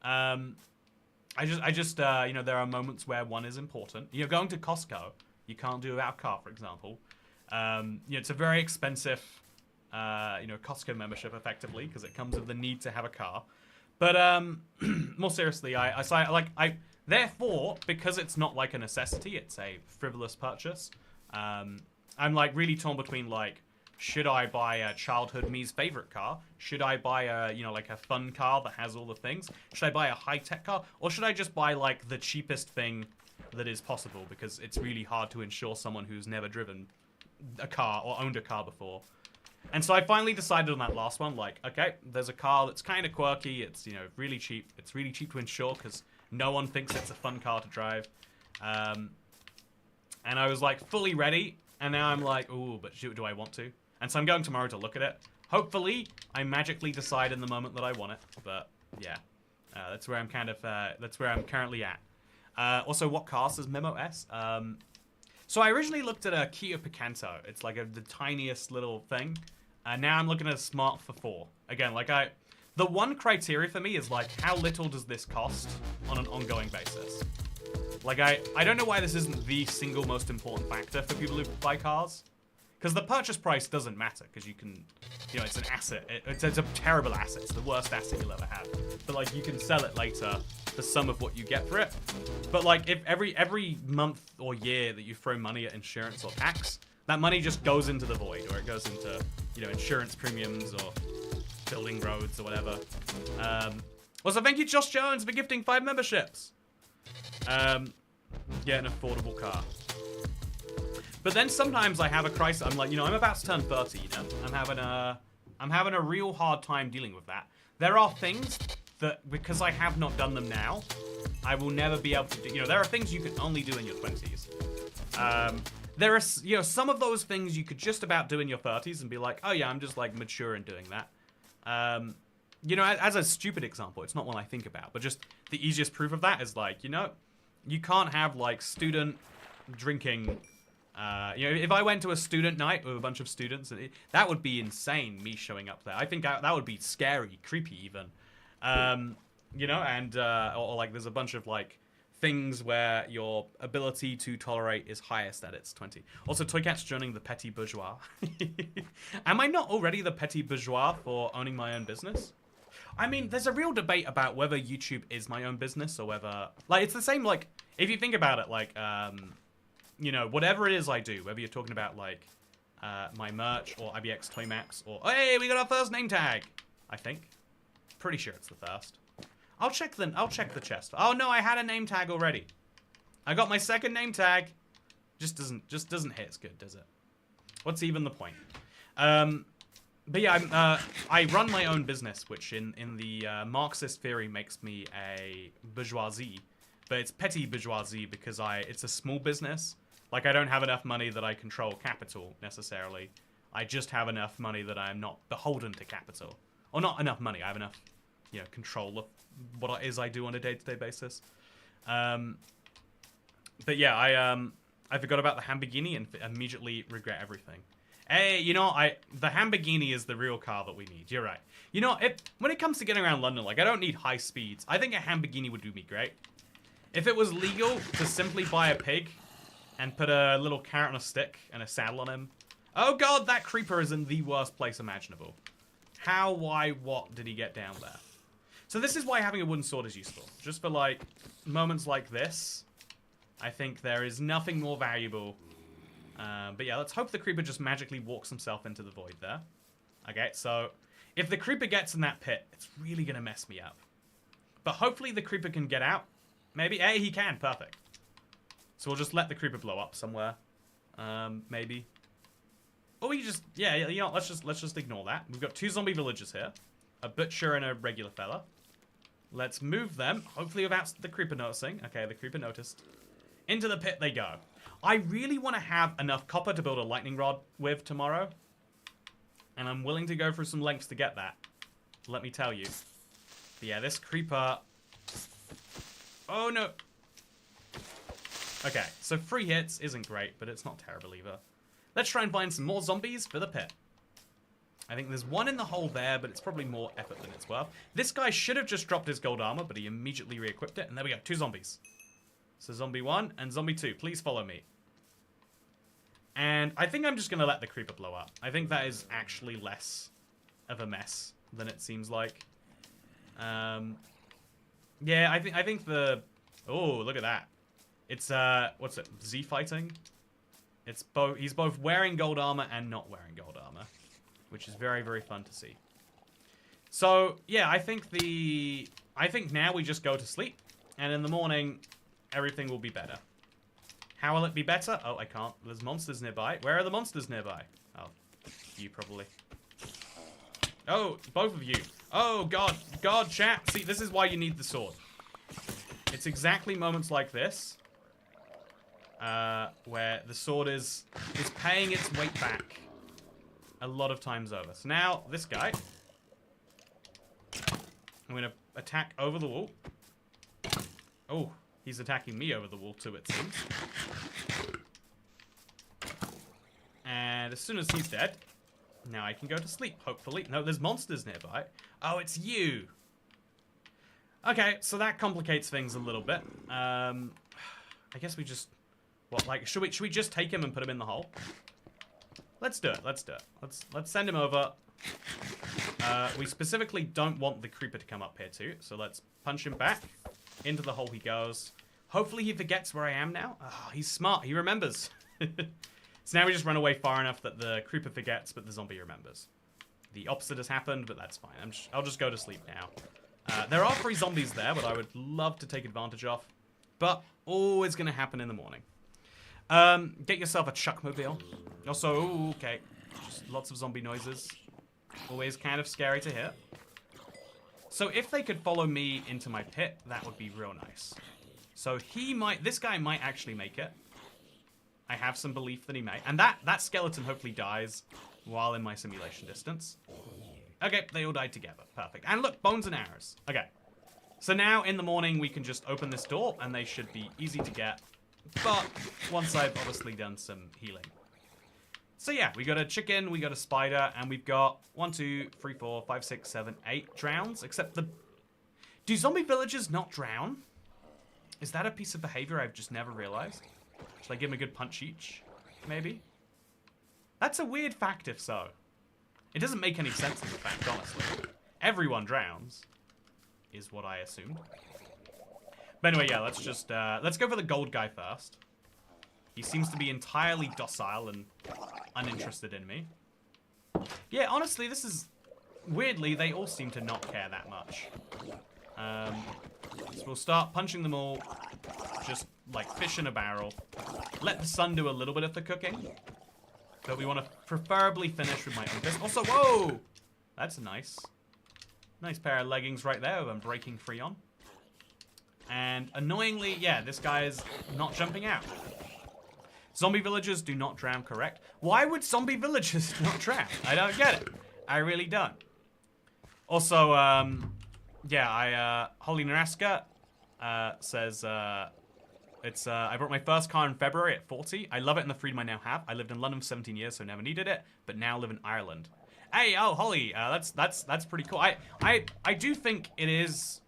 I just, you know, there are moments where one is important. You know, going to Costco, you can't do without a car, for example. You know, it's a very expensive, you know, Costco membership, effectively, because it comes with the need to have a car. But more seriously, therefore, because it's not like a necessity, it's a frivolous purchase. I'm like really torn between like, should I buy a childhood me's favorite car? Should I buy a, you know, like a fun car that has all the things? Should I buy a high-tech car? Or should I just buy like the cheapest thing that is possible? Because it's really hard to insure someone who's never driven a car or owned a car before. And so I finally decided on that last one, like, okay, there's a car that's kind of quirky. It's, you know, really cheap. It's really cheap to insure because no one thinks it's a fun car to drive. And I was like fully ready. And now I'm like, ooh, but do I want to? And so I'm going tomorrow to look at it. Hopefully, I magically decide in the moment that I want it. But yeah, that's where I'm kind of. That's where I'm currently at. Also, what car says Memo S? So I originally looked at a Kia Picanto. It's like the tiniest little thing. Now I'm looking at a Smart for 4. Again, like the one criteria for me is like, how little does this cost on an ongoing basis? Like I don't know why this isn't the single most important factor for people who buy cars. Because the purchase price doesn't matter, because you can, you know, it's an asset. It's a terrible asset. It's the worst asset you'll ever have. But, like, you can sell it later for some of what you get for it. But, like, if every month or year that you throw money at insurance or tax, that money just goes into the void, or it goes into, you know, insurance premiums or building roads or whatever. Also, thank you, Josh Jones, for gifting 5 memberships. Yeah, an affordable car. But then sometimes I have a crisis. I'm like, you know, I'm about to turn 30, you know. I'm having a real hard time dealing with that. There are things that, because I have not done them now, I will never be able to do. You know, there are things you can only do in your 20s. There are, you know, some of those things you could just about do in your 30s and be like, oh yeah, I'm just like mature in doing that. You know, as a stupid example, it's not one I think about, but just the easiest proof of that is like, you know, you can't have like student drinking. You know, if I went to a student night with a bunch of students, that would be insane, me showing up there. I think that would be scary, creepy even. You know, and, or like there's a bunch of like things where your ability to tolerate is highest at its 20. Also, Toycat's joining the petty bourgeois. Am I not already the petty bourgeois for owning my own business? I mean, there's a real debate about whether YouTube is my own business or whether... Like, it's the same, like, if you think about it, like, you know, whatever it is I do, whether you're talking about, like, my merch or IBX Toy Maps or... Oh, hey, we got our first name tag! I think. Pretty sure it's the first. I'll check the chest. Oh, no, I had a name tag already. I got my second name tag. Just doesn't hit as good, does it? What's even the point? But yeah, I run my own business, which in the Marxist theory makes me a bourgeoisie, but it's petty bourgeoisie because it's a small business. Like, I don't have enough money that I control capital necessarily. I just have enough money that I am not beholden to capital, or not enough money. I have enough, you know, control of what it is I do on a day-to-day basis. But yeah, I forgot about the Lamborghini and immediately regret everything. Hey, you know, the Lamborghini is the real car that we need. You're right. You know, when it comes to getting around London, like, I don't need high speeds. I think a Lamborghini would do me great. If it was legal to simply buy a pig and put a little carrot on a stick and a saddle on him. Oh god, that creeper is in the worst place imaginable. How, why, what did he get down there? So this is why having a wooden sword is useful. Just for, like, moments like this, I think there is nothing more valuable. But yeah, let's hope the creeper just magically walks himself into the void there. Okay, so if the creeper gets in that pit, it's really going to mess me up. But hopefully the creeper can get out. Maybe. Hey, he can. Perfect. So we'll just let the creeper blow up somewhere. Maybe. Or we just... Yeah, you know, let's just ignore that. We've got 2 zombie villagers here. A butcher and a regular fella. Let's move them. Hopefully without the creeper noticing. Okay, the creeper noticed. Into the pit they go. I really want to have enough copper to build a lightning rod with tomorrow. And I'm willing to go through some lengths to get that. Let me tell you. But yeah, this creeper... Oh, no. Okay, so 3 hits isn't great, but it's not terrible either. Let's try and find some more zombies for the pit. I think there's 1 in the hole there, but it's probably more effort than it's worth. This guy should have just dropped his gold armor, but he immediately re-equipped it. And there we go, 2 zombies. So zombie 1 and zombie 2, please follow me. And I think I'm just going to let the creeper blow up. I think that is actually less of a mess than it seems like. Yeah, I think the... Oh, look at that. It's, what's it? Z fighting? It's both... He's both wearing gold armor and not wearing gold armor. Which is very, very fun to see. So, yeah, I think now we just go to sleep. And in the morning, everything will be better. How will it be better? Oh, I can't. There's monsters nearby. Where are the monsters nearby? Oh, you probably. Oh, both of you. Oh, God. God, chat. See, this is why you need the sword. It's exactly moments like this. Where the sword is paying its weight back. A lot of times over. So now, this guy. I'm going to attack over the wall. Oh, he's attacking me over the wall too, it seems. And as soon as he's dead, now I can go to sleep, hopefully. No, there's monsters nearby. Oh, it's you. Okay, so that complicates things a little bit. I guess we just... What, like, should we just take him and put him in the hole? Let's do it. Let's do it. Let's send him over. We specifically don't want the creeper to come up here too, so let's punch him back. Into the hole he goes. Hopefully he forgets where I am now. Oh, he's smart. He remembers. So now we just run away far enough that the creeper forgets, but the zombie remembers. The opposite has happened, but that's fine. I'll just go to sleep now. There are 3 zombies there, but I would love to take advantage of. But always going to happen in the morning. Get yourself a chuckmobile. Also, ooh, okay, just lots of zombie noises. Always kind of scary to hear. So if they could follow me into my pit, that would be real nice. So this guy might actually make it. I have some belief that he may. And that skeleton hopefully dies while in my simulation distance. Okay, they all died together. Perfect. And look, bones and arrows. Okay. So now in the morning we can just open this door and they should be easy to get. But once I've obviously done some healing. So yeah, we got a chicken, we got a spider, and we've got 1, 2, 3, 4, 5, 6, 7, 8 drowns. Except do zombie villagers not drown? Is that a piece of behavior I've just never realized? Should I give them a good punch each? Maybe? That's a weird fact if so. It doesn't make any sense in the fact, honestly. Everyone drowns, is what I assumed. But anyway, yeah, let's go for the gold guy first. He seems to be entirely docile and uninterested in me. Yeah, honestly, this is... Weirdly, they all seem to not care that much. So we'll start punching them all. Just, like, fish in a barrel. Let the sun do a little bit of the cooking. But we want to preferably finish with my own fist. Also, whoa! That's a nice pair of leggings right there with I'm breaking free on. And annoyingly, yeah, this guy is not jumping out. Zombie villagers do not drown, correct? Why would zombie villagers not drown? I don't get it. I really don't. Also, yeah, Holly Naraska says, I bought my first car in February at 40. I love it and the freedom I now have. I lived in London for 17 years, so never needed it, but now live in Ireland. Hey, oh, Holly, that's pretty cool. I do think it is,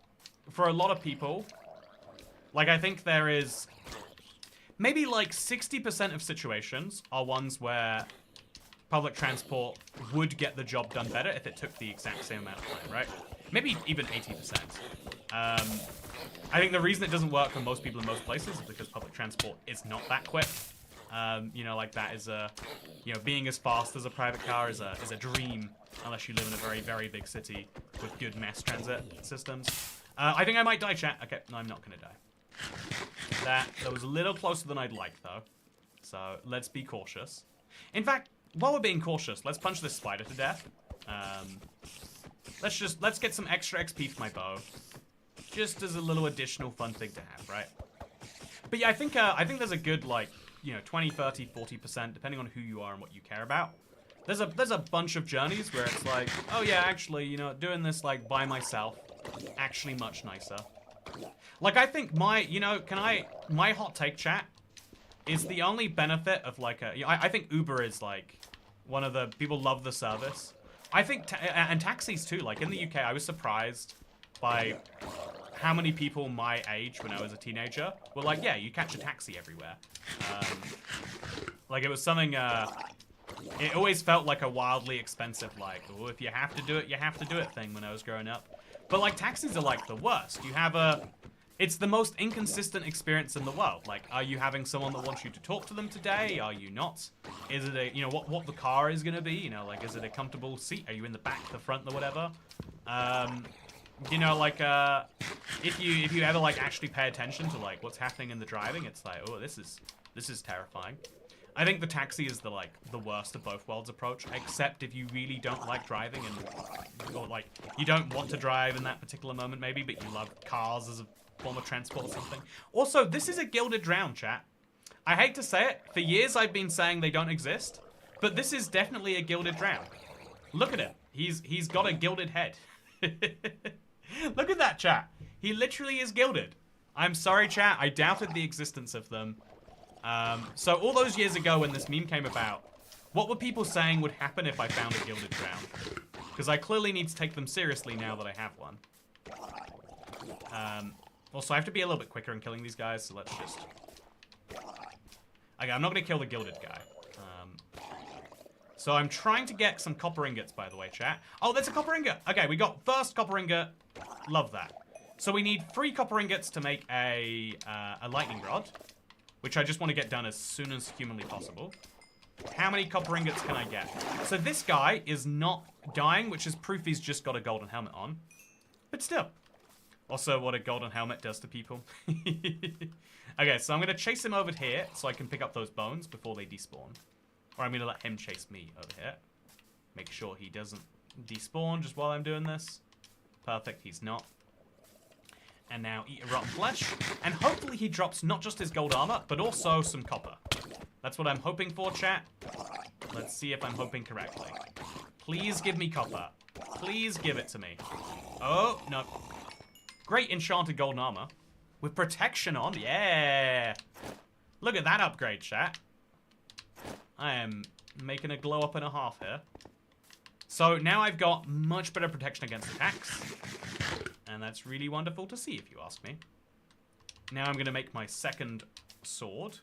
for a lot of people, like, I think there is maybe like 60% of situations are ones where public transport would get the job done better if it took the exact same amount of time, right? Maybe even 80%. I think the reason it doesn't work for most people in most places is because public transport is not that quick. You know, like that is being as fast as a private car is a dream, unless you live in a very, very big city with good mass transit systems. I think I might die, chat. Okay, no, I'm not gonna die. That was a little closer than I'd like, though. So let's be cautious. In fact, while we're being cautious, let's punch this spider to death. Let's get some extra XP for my bow, just as a little additional fun thing to have, right? But yeah, I think there's a good, like, 20, 30, 40%, depending on who you are and what you care about. There's a bunch of journeys where it's like, oh yeah, actually, doing this like by myself, actually much nicer. Like, I think my hot take, chat, is the only benefit of like I think Uber is like one of the people love the service. I think and taxis too. Like in the UK, I was surprised by how many people my age when I was a teenager were like, yeah, you catch a taxi everywhere. Like it was something. It always felt like a wildly expensive, like, oh, if you have to do it, you have to do it thing when I was growing up. But like taxis are like the worst. It's the most inconsistent experience in the world. Like, are you having someone that wants you to talk to them today? Are you not? Is it what the car is gonna be? Like, is it a comfortable seat? Are you in the back, the front, or whatever? If you ever like actually pay attention to like what's happening in the driving, it's like, oh, this is terrifying. I think the taxi is the worst of both worlds approach, except if you really don't like driving or like you don't want to drive in that particular moment maybe, but you love cars as a form of transport or something. Also, this is a gilded drown, chat. I hate to say it, for years I've been saying they don't exist, but this is definitely a gilded drown. Look at him. He's got a gilded head. Look at that, chat. He literally is gilded. I'm sorry, chat. I doubted the existence of them. So all those years ago when this meme came about, what were people saying would happen if I found a gilded drown? Because I clearly need to take them seriously now that I have one. Also, I have to be a little bit quicker in killing these guys, so let's just... Okay, I'm not going to kill the gilded guy. So I'm trying to get some copper ingots, by the way, chat. Oh, there's a copper ingot! Okay, we got first copper ingot. Love that. So we need 3 copper ingots to make a lightning rod, which I just want to get done as soon as humanly possible. How many copper ingots can I get? So this guy is not dying, which is proof he's just got a golden helmet on. But still. Also, what a golden helmet does to people. Okay, so I'm going to chase him over here so I can pick up those bones before they despawn. Or I'm going to let him chase me over here. Make sure he doesn't despawn just while I'm doing this. Perfect, he's not. And now eat a rotten flesh. And hopefully he drops not just his gold armor, but also some copper. That's what I'm hoping for, chat. Let's see if I'm hoping correctly. Please give me copper. Please give it to me. Oh, no. Great enchanted golden armor. With protection on, yeah. Look at that upgrade, chat. I am making a glow up and a half here. So now I've got much better protection against attacks. And that's really wonderful to see, if you ask me. Now I'm going to make my second sword.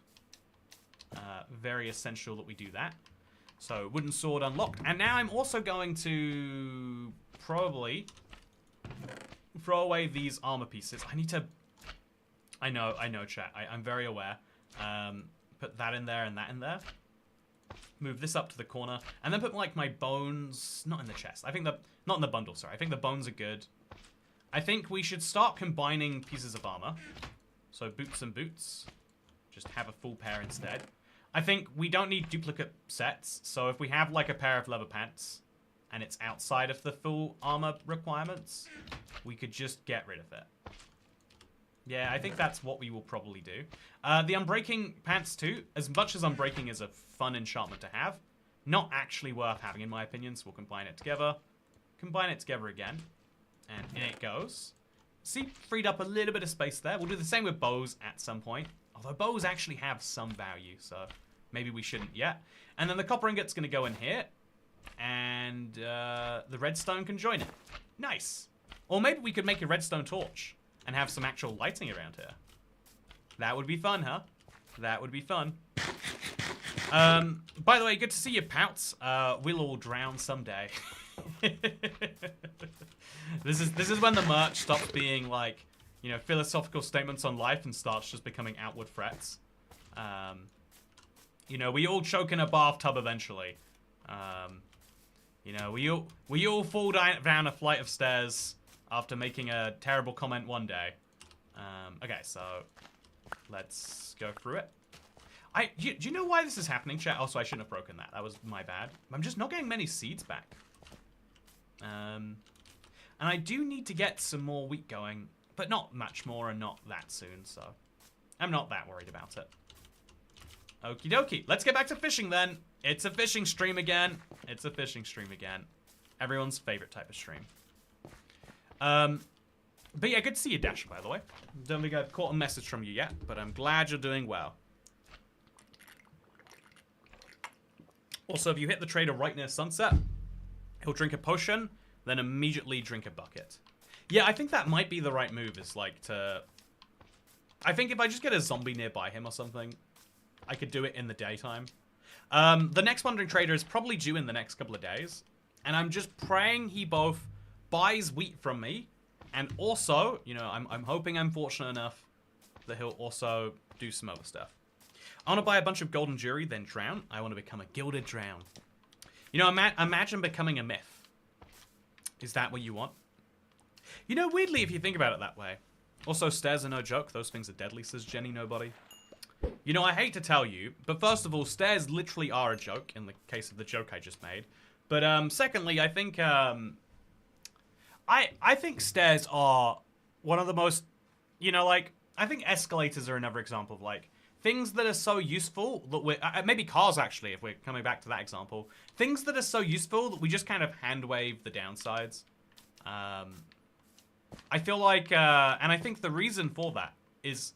Very essential that we do that. So, wooden sword unlocked. And now I'm also going to probably throw away these armor pieces. I need to... I know, chat. I'm very aware. Put that in there and that in there. Move this up to the corner. And then put, like, my bones... Not in the chest. I think the... Not in the bundle, sorry. I think the bones are good. I think we should start combining pieces of armor. So, boots and boots. Just have a full pair instead. I think we don't need duplicate sets. So, if we have, like, a pair of leather pants... and it's outside of the full armor requirements, we could just get rid of it. Yeah, I think that's what we will probably do. The Unbreaking pants too, as much as Unbreaking is a fun enchantment to have, not actually worth having in my opinion, so we'll combine it together. Combine it together again, and in it goes. See, freed up a little bit of space there. We'll do the same with bows at some point, although bows actually have some value, so maybe we shouldn't yet. And then the copper ingot's going to go in here, and the redstone can join it. Nice. Or maybe we could make a redstone torch and have some actual lighting around here. That would be fun, huh? That would be fun. By the way, good to see you, Pouts. We'll all drown someday. This is when the merch stops being like, you know, philosophical statements on life and starts just becoming outward threats. You know, we all choke in a bathtub eventually. You know, we all fall down a flight of stairs after making a terrible comment one day. Okay, so let's go through it. Do you know why this is happening, chat? Also, I shouldn't have broken that. That was my bad. I'm just not getting many seeds back. And I do need to get some more wheat going, but not much more and not that soon, so I'm not that worried about it. Okie dokie. Let's get back to fishing then. It's a fishing stream again. It's a fishing stream again. Everyone's favorite type of stream. But yeah, good to see you, Dash, by the way. Don't think I've caught a message from you yet, but I'm glad you're doing well. Also, if you hit the trader right near sunset, he'll drink a potion, then immediately drink a bucket. Yeah, I think that might be the right move, is like to... I think if I just get a zombie nearby him or something, I could do it in the daytime. The next Wandering Trader is probably due in the next couple of days. And I'm just praying he both buys wheat from me, and also, you know, I'm hoping I'm fortunate enough that he'll also do some other stuff. I want to buy a bunch of golden jewelry, then drown. I want to become a gilded drown. You know, imagine becoming a myth. Is that what you want? You know, weirdly, if you think about it that way. Also, stairs are no joke. Those things are deadly, says Jenny Nobody. You know, I hate to tell you, but first of all, stairs literally are a joke in the case of the joke I just made. But secondly, I think I think stairs are one of the most, you know, like, I think escalators are another example of like things that are so useful that we're maybe cars actually, if we're coming back to that example, things that are so useful that we just kind of hand wave the downsides. I feel like, and I think the reason for that is,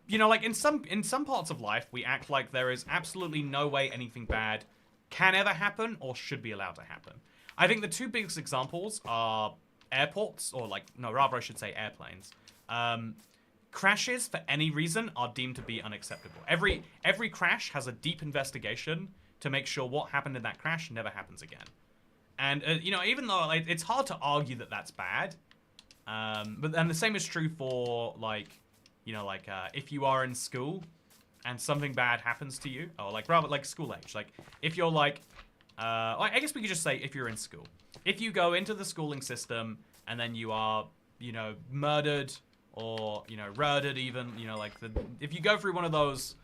you know, like in some parts of life, we act like there is absolutely no way anything bad can ever happen or should be allowed to happen. I think the two biggest examples are airports, or like, no, rather I should say airplanes. Crashes for any reason are deemed to be unacceptable. Every crash has a deep investigation to make sure what happened in that crash never happens again. And, you know, even though like, it's hard to argue that that's bad, but and the same is true for, like, you know, like, if you are in school and something bad happens to you, or like, rather, like, school age. Like, if you're, like, I guess we could just say if you're in school. If you go into the schooling system and then you are, you know, murdered or, you know, murdered even, you know, like, if you go through one of those,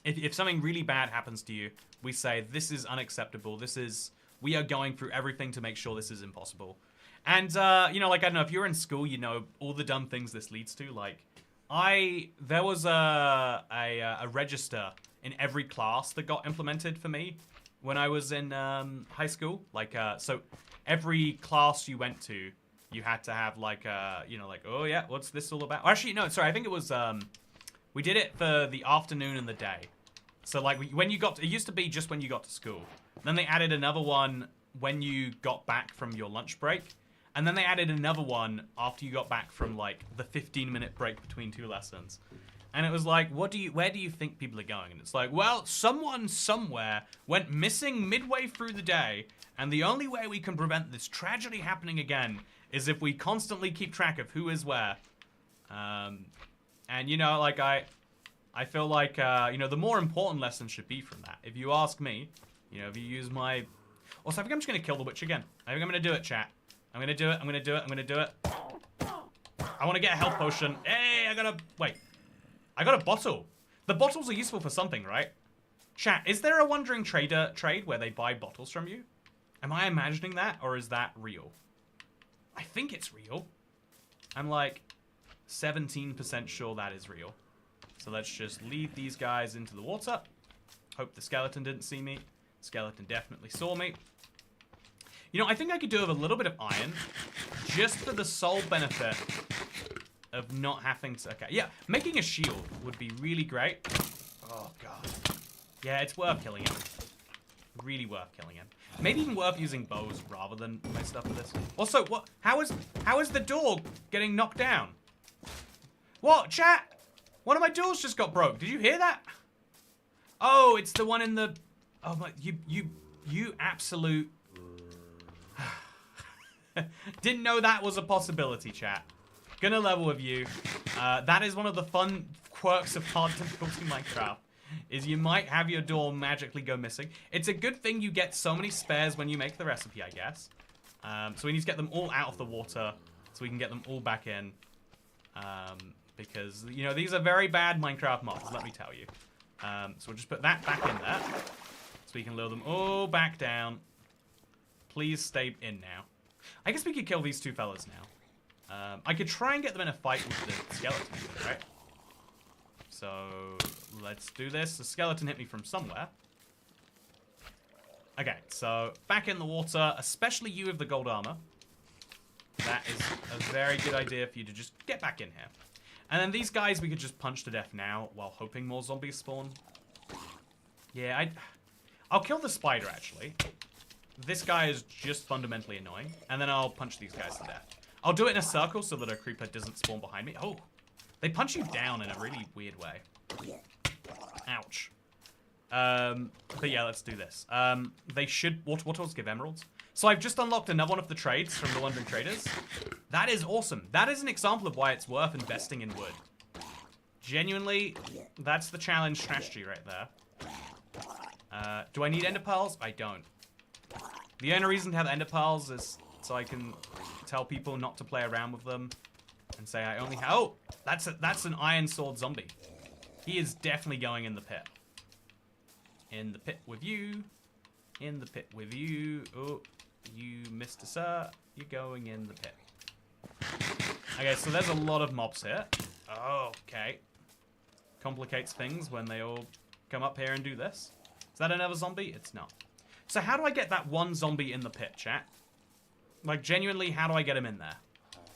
if something really bad happens to you, we say, this is unacceptable, we are going through everything to make sure this is impossible. And, you know, like, I don't know, if you're in school, you know, all the dumb things this leads to. Like, there was a register in every class that got implemented for me when I was in high school. Like, so every class you went to, you had to have, like, you know, like, oh, yeah, what's this all about? Or actually, no, sorry, I think it was, we did it for the afternoon and the day. So, like, when you got to, it used to be just when you got to school. Then they added another one when you got back from your lunch break. And then they added another one after you got back from, like, the 15-minute break between two lessons. And it was like, where do you think people are going? And it's like, well, someone somewhere went missing midway through the day, and the only way we can prevent this tragedy happening again is if we constantly keep track of who is where. And, you know, like, I feel like, you know, the more important lesson should be from that. If you ask me, you know, if you use my... Also, I think I'm just going to kill the witch again. I think I'm going to do it, chat. I'm gonna do it, I'm gonna do it, I'm gonna do it. I wanna get a health potion. Hey, wait. I got a bottle. The bottles are useful for something, right? Chat, is there a wandering trader trade where they buy bottles from you? Am I imagining that, or is that real? I think it's real. I'm like 17% sure that is real. So let's just lead these guys into the water. Hope the skeleton didn't see me. Skeleton definitely saw me. You know, I think I could do with a little bit of iron, just for the sole benefit of not having to... Okay, yeah, making a shield would be really great. Oh, God. Yeah, it's worth killing him. Really worth killing him. Maybe even worth using bows rather than my stuff for this. Also, what? How is the door getting knocked down? What, chat? One of my doors just got broke. Did you hear that? Oh, it's the one in the... Oh, my... You absolute... Didn't know that was a possibility, chat. Gonna level with you. That is one of the fun quirks of hard difficulty Minecraft, is you might have your door magically go missing. It's a good thing you get so many spares when you make the recipe, I guess. So we need to get them all out of the water so we can get them all back in. Because, you know, these are very bad Minecraft mods, let me tell you. So we'll just put that back in there so we can lure them all back down. Please stay in now. I guess we could kill these two fellas now. I could try and get them in a fight with the skeleton, right? So, let's do this. The skeleton hit me from somewhere. Okay, so back in the water, especially you with the gold armor. That is a very good idea for you to just get back in here. And then these guys we could just punch to death now while hoping more zombies spawn. Yeah, I'll kill the spider, actually. This guy is just fundamentally annoying. And then I'll punch these guys to death. I'll do it in a circle so that a creeper doesn't spawn behind me. Oh, they punch you down in a really weird way. Ouch. But yeah, let's do this. They should... What else give emeralds? So I've just unlocked another one of the trades from the Wandering Traders. That is awesome. That is an example of why it's worth investing in wood. Genuinely, that's the challenge strategy right there. Do I need ender pearls? I don't. The only reason to have ender pearls is so I can tell people not to play around with them and say I only have... Oh, that's an iron sword zombie. He is definitely going in the pit. In the pit with you. In the pit with you. Oh, you, Mr. Sir, you're going in the pit. Okay, so there's a lot of mobs here. Oh, okay. Complicates things when they all come up here and do this. Is that another zombie? It's not. So how do I get that one zombie in the pit, chat? Like, genuinely, how do I get him in there?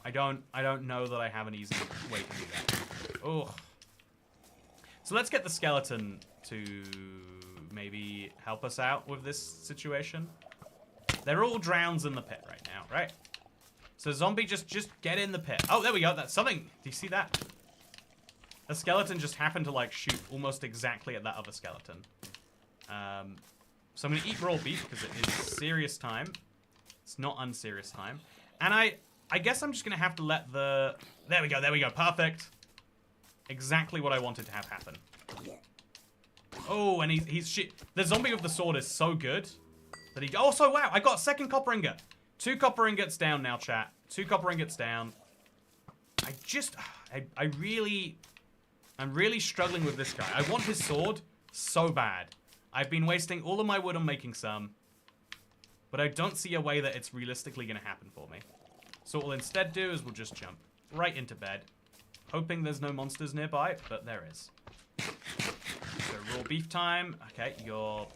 I don't know that I have an easy way to do that. Oh. So let's get the skeleton to maybe help us out with this situation. They're all drowns in the pit right now, right? So zombie, just get in the pit. Oh, there we go. That's something. Do you see that? A skeleton just happened to, like, shoot almost exactly at that other skeleton. So I'm going to eat raw beef because it is serious time. It's not unserious time. And I guess I'm just going to have to let the... There we go, perfect. Exactly what I wanted to have happen. Oh, and he's shit. The zombie with the sword is so good that he... Also, wow, I got a second copper ingot. 2 copper ingots down now, chat. 2 copper ingots down. I'm really struggling with this guy. I want his sword so bad. I've been wasting all of my wood on making some, but I don't see a way that it's realistically going to happen for me. So what we'll instead do is we'll just jump right into bed, hoping there's no monsters nearby, but there is. So raw beef time. Okay, you're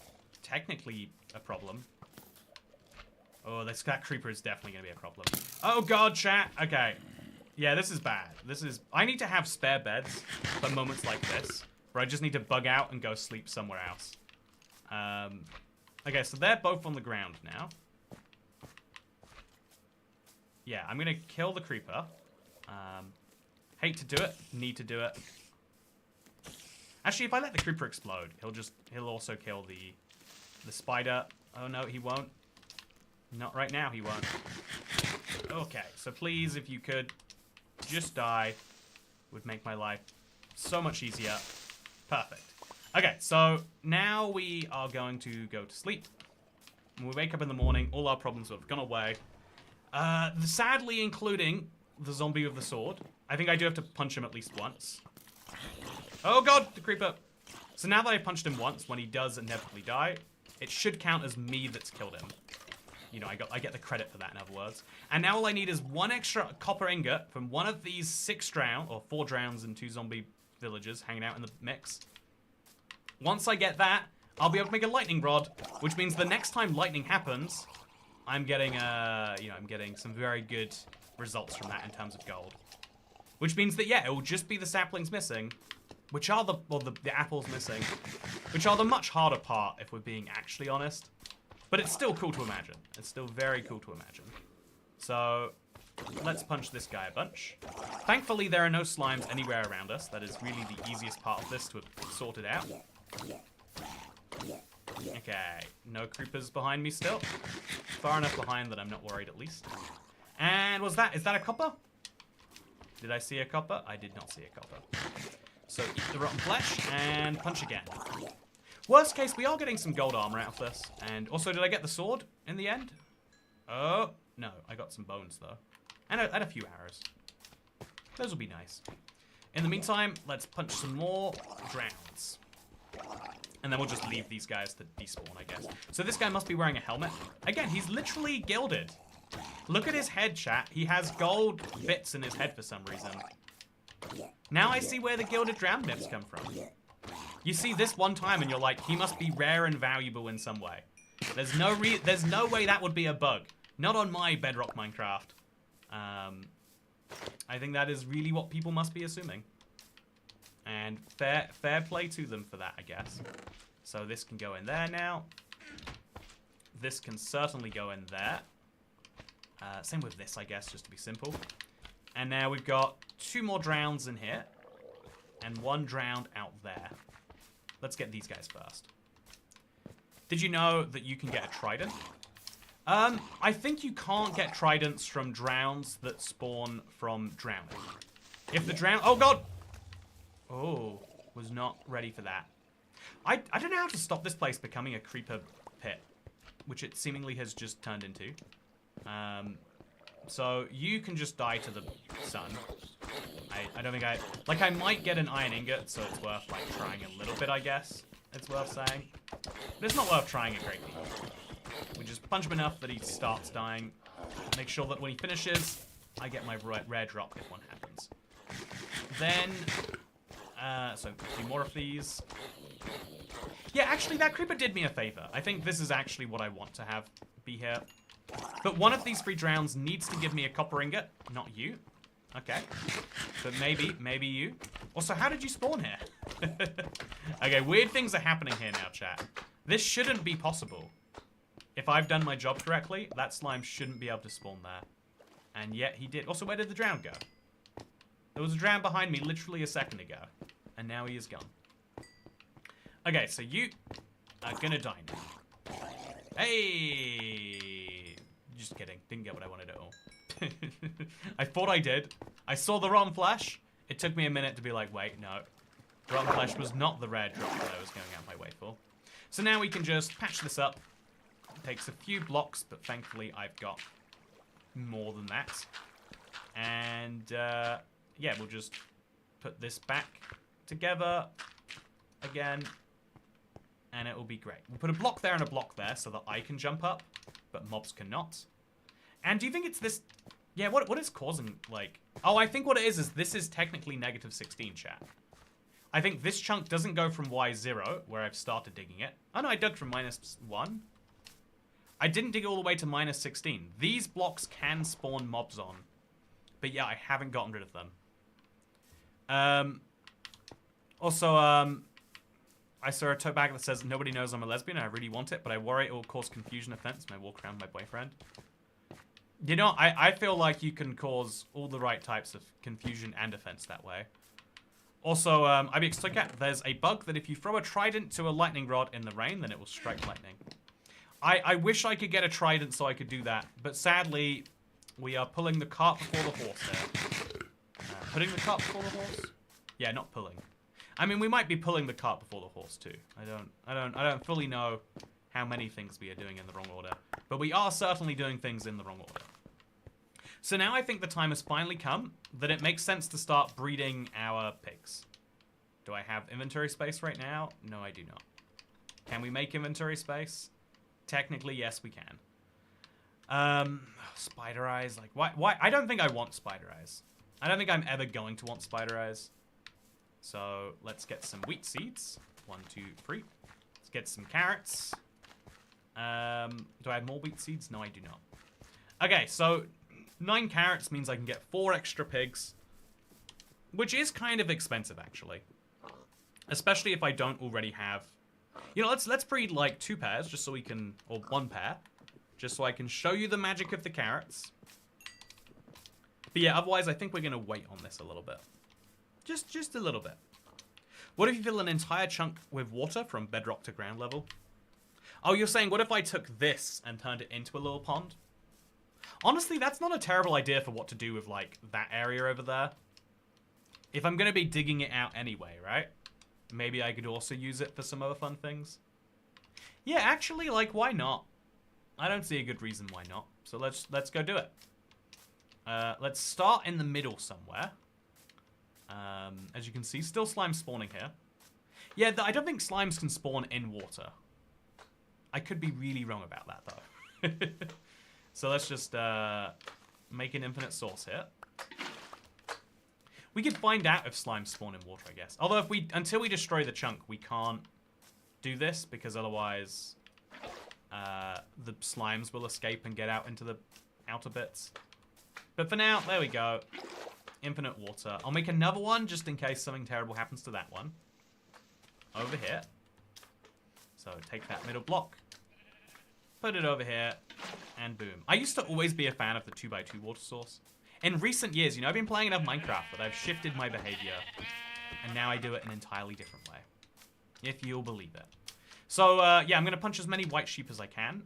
technically a problem. Oh, that creeper is definitely going to be a problem. Oh god, chat. Okay. Yeah, this is bad. I need to have spare beds for moments like this, where I just need to bug out and go sleep somewhere else. Okay, so they're both on the ground now. Yeah, I'm going to kill the creeper. Hate to do it. Need to do it. Actually, if I let the creeper explode, he'll also kill the spider. Oh no, he won't. Not right now, he won't. Okay, so please, if you could, just die. Would make my life so much easier. Perfect. Okay, so now we are going to go to sleep. When we wake up in the morning, all our problems have gone away. Sadly, including the zombie with the sword. I think I do have to punch him at least once. Oh god, the creeper. So now that I punched him once, when he does inevitably die, it should count as me that's killed him. You know, I get the credit for that, in other words. And now all I need is one extra copper ingot from one of these 4 drowns and 2 zombie villagers hanging out in the mix. Once I get that, I'll be able to make a lightning rod, which means the next time lightning happens, I'm getting, I'm getting some very good results from that in terms of gold. Which means that, yeah, it will just be the saplings missing, which are the apples missing, which are the much harder part, if we're being actually honest. But it's still cool to imagine. It's still very cool to imagine. So, let's punch this guy a bunch. Thankfully, there are no slimes anywhere around us. That is really the easiest part of this to have sorted out. Okay, no creepers behind me still. Far enough behind that I'm not worried at least. And is that a copper? Did I see a copper? I did not see a copper. So eat the rotten flesh and punch again. Worst case, we are getting some gold armor out of this. And also, did I get the sword in the end? Oh, no. I got some bones, though. And a few arrows. Those will be nice. In the meantime, let's punch some more drowns. And then we'll just leave these guys to despawn, I guess. So this guy must be wearing a helmet. Again, he's literally gilded. Look at his head, chat. He has gold bits in his head for some reason. Now I see where the gilded drown bits come from. You see this one time and you're like, he must be rare and valuable in some way. There's no way that would be a bug. Not on my Bedrock Minecraft. I think that is really what people must be assuming. And fair play to them for that, I guess. So this can go in there now. This can certainly go in there. Same with this, I guess, just to be simple. And now we've got 2 more drowns in here. And 1 drowned out there. Let's get these guys first. Did you know that you can get a trident? I think you can't get tridents from drowns that spawn from drowning. If the drown... Oh, God! Oh, was not ready for that. I don't know how to stop this place becoming a creeper pit, which it seemingly has just turned into. So you can just die to the sun. I don't think I might get an iron ingot, so it's worth, like, trying a little bit, I guess. It's worth saying. But it's not worth trying a great deal. We just punch him enough that he starts dying. Make sure that when he finishes, I get my rare drop if one happens. Then, so a few more of these. Yeah, actually, that creeper did me a favor. I think this is actually what I want to have be here. But one of these 3 drowns needs to give me a copper ingot, not you. Okay. But maybe you. Also, how did you spawn here? Okay, weird things are happening here now, chat. This shouldn't be possible. If I've done my job correctly, that slime shouldn't be able to spawn there. And yet he did. Also, where did the drown go? There was a drown behind me literally a second ago. And now he is gone. Okay, so you are gonna die now. Hey! Just kidding. Didn't get what I wanted at all. I thought I did. I saw the rotten flesh. It took me a minute to be like, wait, no. Rotten flesh was not the rare drop that I was going out my way for. So now we can just patch this up. It takes a few blocks, but thankfully I've got more than that. And, yeah, we'll just put this back together again. And it will be great. We'll put a block there and a block there so that I can jump up, but mobs cannot. And do you think it's this Yeah, what is causing, like... Oh, I think what it is this is technically negative 16, chat. I think this chunk doesn't go from Y0, where I've started digging it. Oh, no, I dug from -1. I didn't dig all the way to -16. These blocks can spawn mobs on. But yeah, I haven't gotten rid of them. Also, I saw a tote bag that says, nobody knows I'm a lesbian, and I really want it, but I worry it will cause confusion offense when I walk around with my boyfriend. You know, I feel like you can cause all the right types of confusion and offense that way. Also, IBX Toycat, there's a bug that if you throw a trident to a lightning rod in the rain, then it will strike lightning. I wish I could get a trident so I could do that, but sadly, we are pulling the cart before the horse there. Putting the cart before the horse? Yeah, not pulling. I mean, we might be pulling the cart before the horse too. I don't fully know how many things we are doing in the wrong order, but we are certainly doing things in the wrong order. So now I think the time has finally come that it makes sense to start breeding our pigs. Do I have inventory space right now? No, I do not. Can we make inventory space? Technically, yes, we can. Spider eyes, like, why? I don't think I want spider eyes. I don't think I'm ever going to want spider eyes. So let's get some wheat seeds. 1, 2, 3. Let's get some carrots. Do I have more wheat seeds? No, I do not. Okay, so 9 carrots means I can get 4 extra pigs, which is kind of expensive, actually. Especially if I don't already have... You know, let's breed, like, 2 pairs, just so we can... Or 1 pair. Just so I can show you the magic of the carrots. But yeah, otherwise I think we're going to wait on this a little bit. Just a little bit. What if you fill an entire chunk with water from bedrock to ground level? Oh, you're saying, what if I took this and turned it into a little pond? Honestly, that's not a terrible idea for what to do with, like, that area over there. If I'm going to be digging it out anyway, right? Maybe I could also use it for some other fun things. Yeah, actually, like, why not? I don't see a good reason why not. So let's go do it. Let's start in the middle somewhere. As you can see, still slime spawning here. Yeah, I don't think slimes can spawn in water. I could be really wrong about that, though. So let's just make an infinite source here. We could find out if slimes spawn in water, I guess. Although until we destroy the chunk, we can't do this, because otherwise the slimes will escape and get out into the outer bits. But for now, there we go. Infinite water. I'll make another one just in case something terrible happens to that one. Over here. So take that middle block. Put it over here. And boom. I used to always be a fan of the 2x2 water source. In recent years, you know, I've been playing enough Minecraft that I've shifted my behavior. And now I do it an entirely different way. If you'll believe it. So, yeah, I'm going to punch as many white sheep as I can.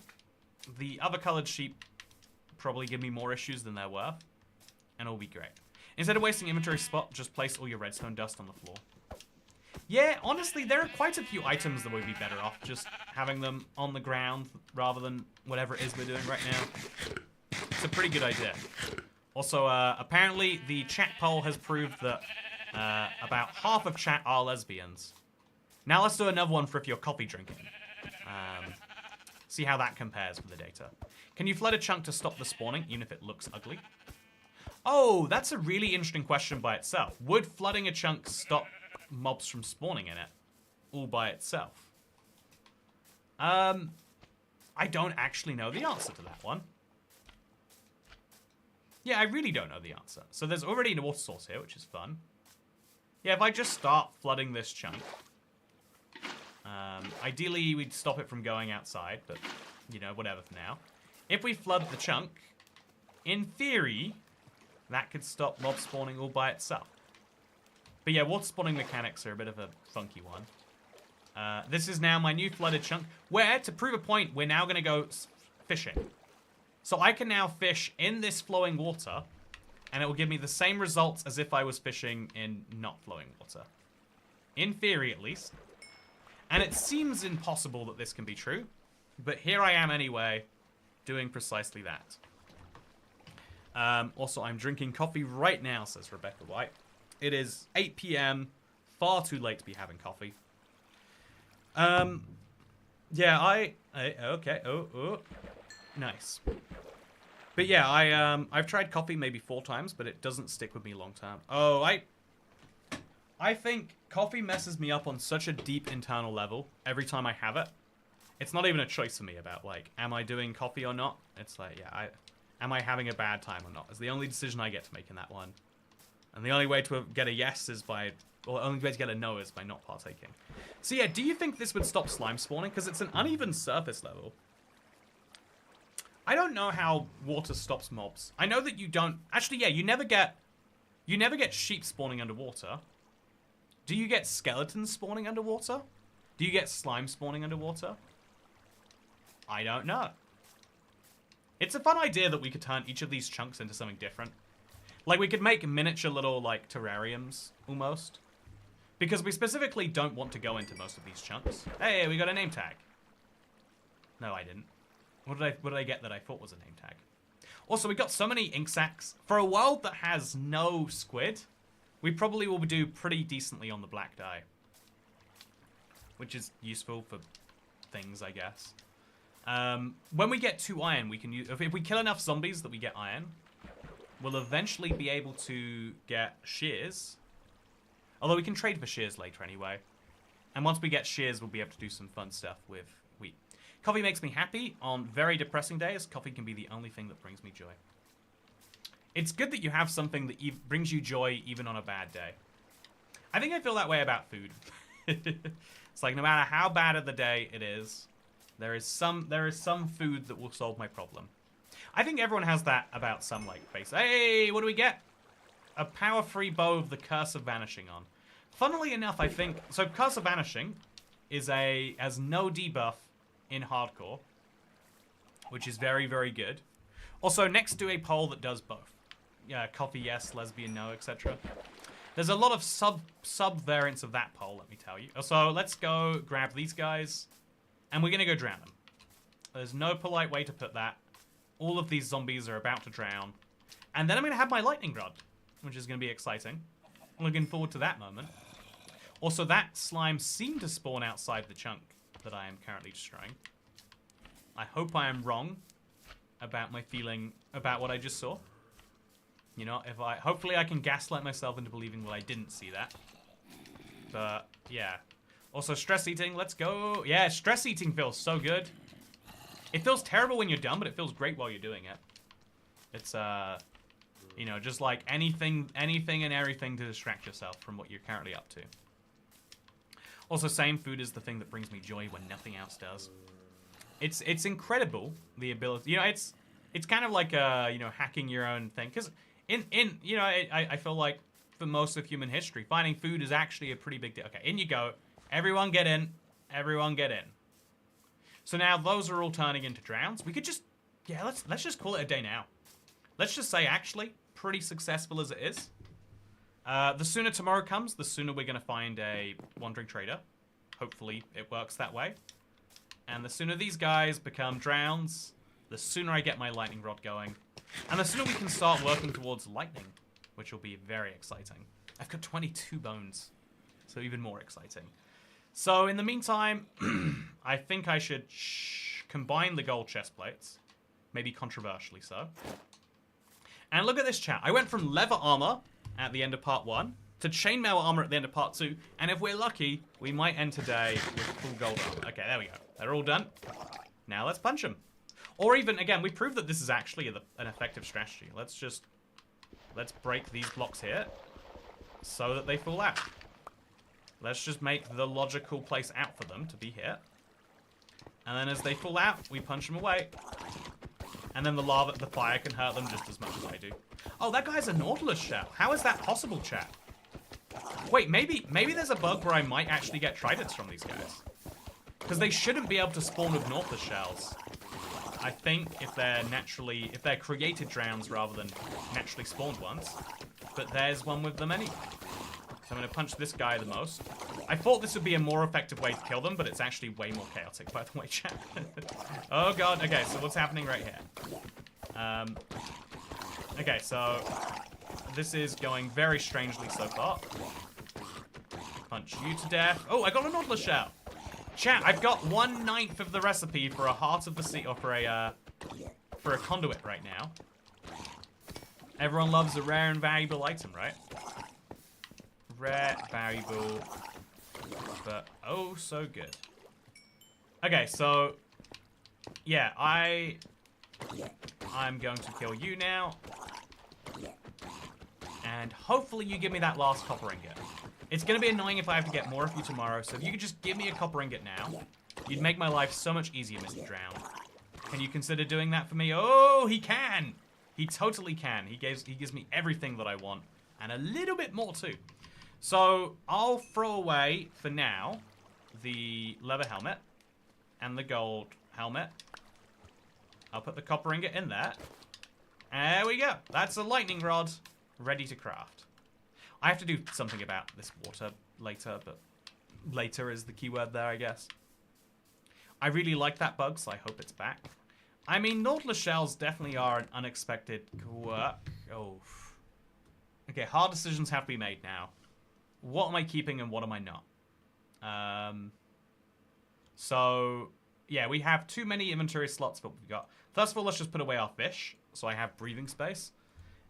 The other colored sheep probably give me more issues than they're worth. And it'll be great. Instead of wasting inventory spot, just place all your redstone dust on the floor. Yeah, honestly, there are quite a few items that would be better off just having them on the ground rather than whatever it is we're doing right now. It's a pretty good idea. Also, apparently the chat poll has proved that about half of chat are lesbians. Now let's do another one for if you're coffee drinking. See how that compares with the data. Can you flood a chunk to stop the spawning, even if it looks ugly? Oh, that's a really interesting question by itself. Would flooding a chunk stop mobs from spawning in it all by itself? I don't actually know the answer to that one. Yeah, I really don't know the answer. So there's already a water source here, which is fun. Yeah, if I just start flooding this chunk, ideally we'd stop it from going outside, but, you know, whatever for now. If we flood the chunk, in theory, that could stop mob spawning all by itself. But yeah, water spawning mechanics are a bit of a funky one. This is now my new flooded chunk, where, to prove a point, we're now going to go fishing. So I can now fish in this flowing water, and it will give me the same results as if I was fishing in not flowing water. In theory, at least. And it seems impossible that this can be true, but here I am anyway, doing precisely that. Also, I'm drinking coffee right now, says Rebecca White. It is 8 PM, far too late to be having coffee. Yeah, okay, oh, nice. But But yeah, I've tried coffee maybe 4 times, but it doesn't stick with me long term. Oh, I think coffee messes me up on such a deep internal level every time I have it. It's not even a choice for me about, like, am I doing coffee or not? It's like, yeah, am I having a bad time or not? It's the only decision I get to make in that one. And the only way to get a yes is by, or the only way to get a no is by not partaking. So yeah, do you think this would stop slime spawning? Because it's an uneven surface level. I don't know how water stops mobs. I know that you don't, actually, yeah, you never get sheep spawning underwater. Do you get skeletons spawning underwater? Do you get slime spawning underwater? I don't know. It's a fun idea that we could turn each of these chunks into something different. Like, we could make miniature little, like, terrariums, almost. Because we specifically don't want to go into most of these chunks. Hey, we got a name tag. No, I didn't. What did I get that I thought was a name tag? Also, we got so many ink sacs. For a world that has no squid, we probably will do pretty decently on the black dye. Which is useful for things, I guess. When we get 2 iron, we can use... If we kill enough zombies that we get iron, we'll eventually be able to get shears. Although we can trade for shears later anyway. And once we get shears, we'll be able to do some fun stuff with wheat. Coffee makes me happy. On very depressing days, coffee can be the only thing that brings me joy. It's good that you have something that brings you joy even on a bad day. I think I feel that way about food. It's like no matter how bad of the day it is, there is some food that will solve my problem. I think everyone has that about some, like, base. Hey, what do we get? A power-free bow of the Curse of Vanishing on. Funnily enough, I think... So, Curse of Vanishing has no debuff in hardcore, which is very, very good. Also, next to a poll that does both. Yeah, coffee, yes, lesbian, no, etc. There's a lot of sub-variants of that poll, let me tell you. So, let's go grab these guys, and we're going to go drown them. There's no polite way to put that. All of these zombies are about to drown. And then I'm going to have my lightning rod, which is going to be exciting. I'm looking forward to that moment. Also, that slime seemed to spawn outside the chunk that I am currently destroying. I hope I am wrong about my feeling about what I just saw. You know, hopefully I can gaslight myself into believing that I didn't see that. But, yeah. Also, stress eating, let's go. Yeah, stress eating feels so good. It feels terrible when you're done, but it feels great while you're doing it. It's, you know, just like anything and everything to distract yourself from what you're currently up to. Also, same food is the thing that brings me joy when nothing else does. It's incredible, the ability. You know, it's kind of like, you know, hacking your own thing. Because, you know, I feel like for most of human history, finding food is actually a pretty big deal. Okay, in you go. Everyone get in. Everyone get in. So now those are all turning into drowns. We could just, yeah, let's just call it a day now. Let's just say, actually, pretty successful as it is. The sooner tomorrow comes, the sooner we're going to find a wandering trader. Hopefully it works that way. And the sooner these guys become drowns, the sooner I get my lightning rod going. And the sooner we can start working towards lightning, which will be very exciting. I've got 22 bones, so even more exciting. So in the meantime, I think I should combine the gold chest plates. Maybe controversially so. And look at this chat. I went from leather armor at the end of part 1 to chainmail armor at the end of part 2. And if we're lucky, we might end today with full gold armor. Okay, there we go. They're all done. Now let's punch them. Or even, again, we proved that this is actually an effective strategy. Let's break these blocks here so that they fall out. Let's just make the logical place out for them to be here. And then as they fall out, we punch them away. And then the fire can hurt them just as much as I do. Oh, that guy's a Nautilus shell. How is that possible, chat? Wait, maybe there's a bug where I might actually get tridents from these guys. Because they shouldn't be able to spawn with Nautilus shells. I think if they're created drowns rather than naturally spawned ones. But there's one with them anyway. So I'm going to punch this guy the most. I thought this would be a more effective way to kill them, but it's actually way more chaotic, by the way, chat. Oh, God. Okay, so what's happening right here? Okay, so this is going very strangely so far. Punch you to death. Oh, I got a Nautilus shell. Chat, I've got 1/9 of the recipe for a Heart of the Sea, or for for a conduit right now. Everyone loves a rare and valuable item, right? Rare, valuable, but oh so good. Okay, so yeah, I'm going to kill you now. And hopefully you give me that last copper ingot. It's going to be annoying if I have to get more of you tomorrow, so if you could just give me a copper ingot now, you'd make my life so much easier, Mr. Drown. Can you consider doing that for me? Oh, he can! He totally can. He gives me everything that I want, and a little bit more too. So, I'll throw away, for now, the leather helmet and the gold helmet. I'll put the copper ingot in there. There we go. That's a lightning rod ready to craft. I have to do something about this water later, but later is the keyword there, I guess. I really like that bug, so I hope it's back. I mean, Nautilus shells definitely are an unexpected quirk. Oh. Okay, hard decisions have to be made now. What am I keeping and what am I not? So, yeah, we have too many inventory slots for what we've got. First of all, let's just put away our fish, so I have breathing space.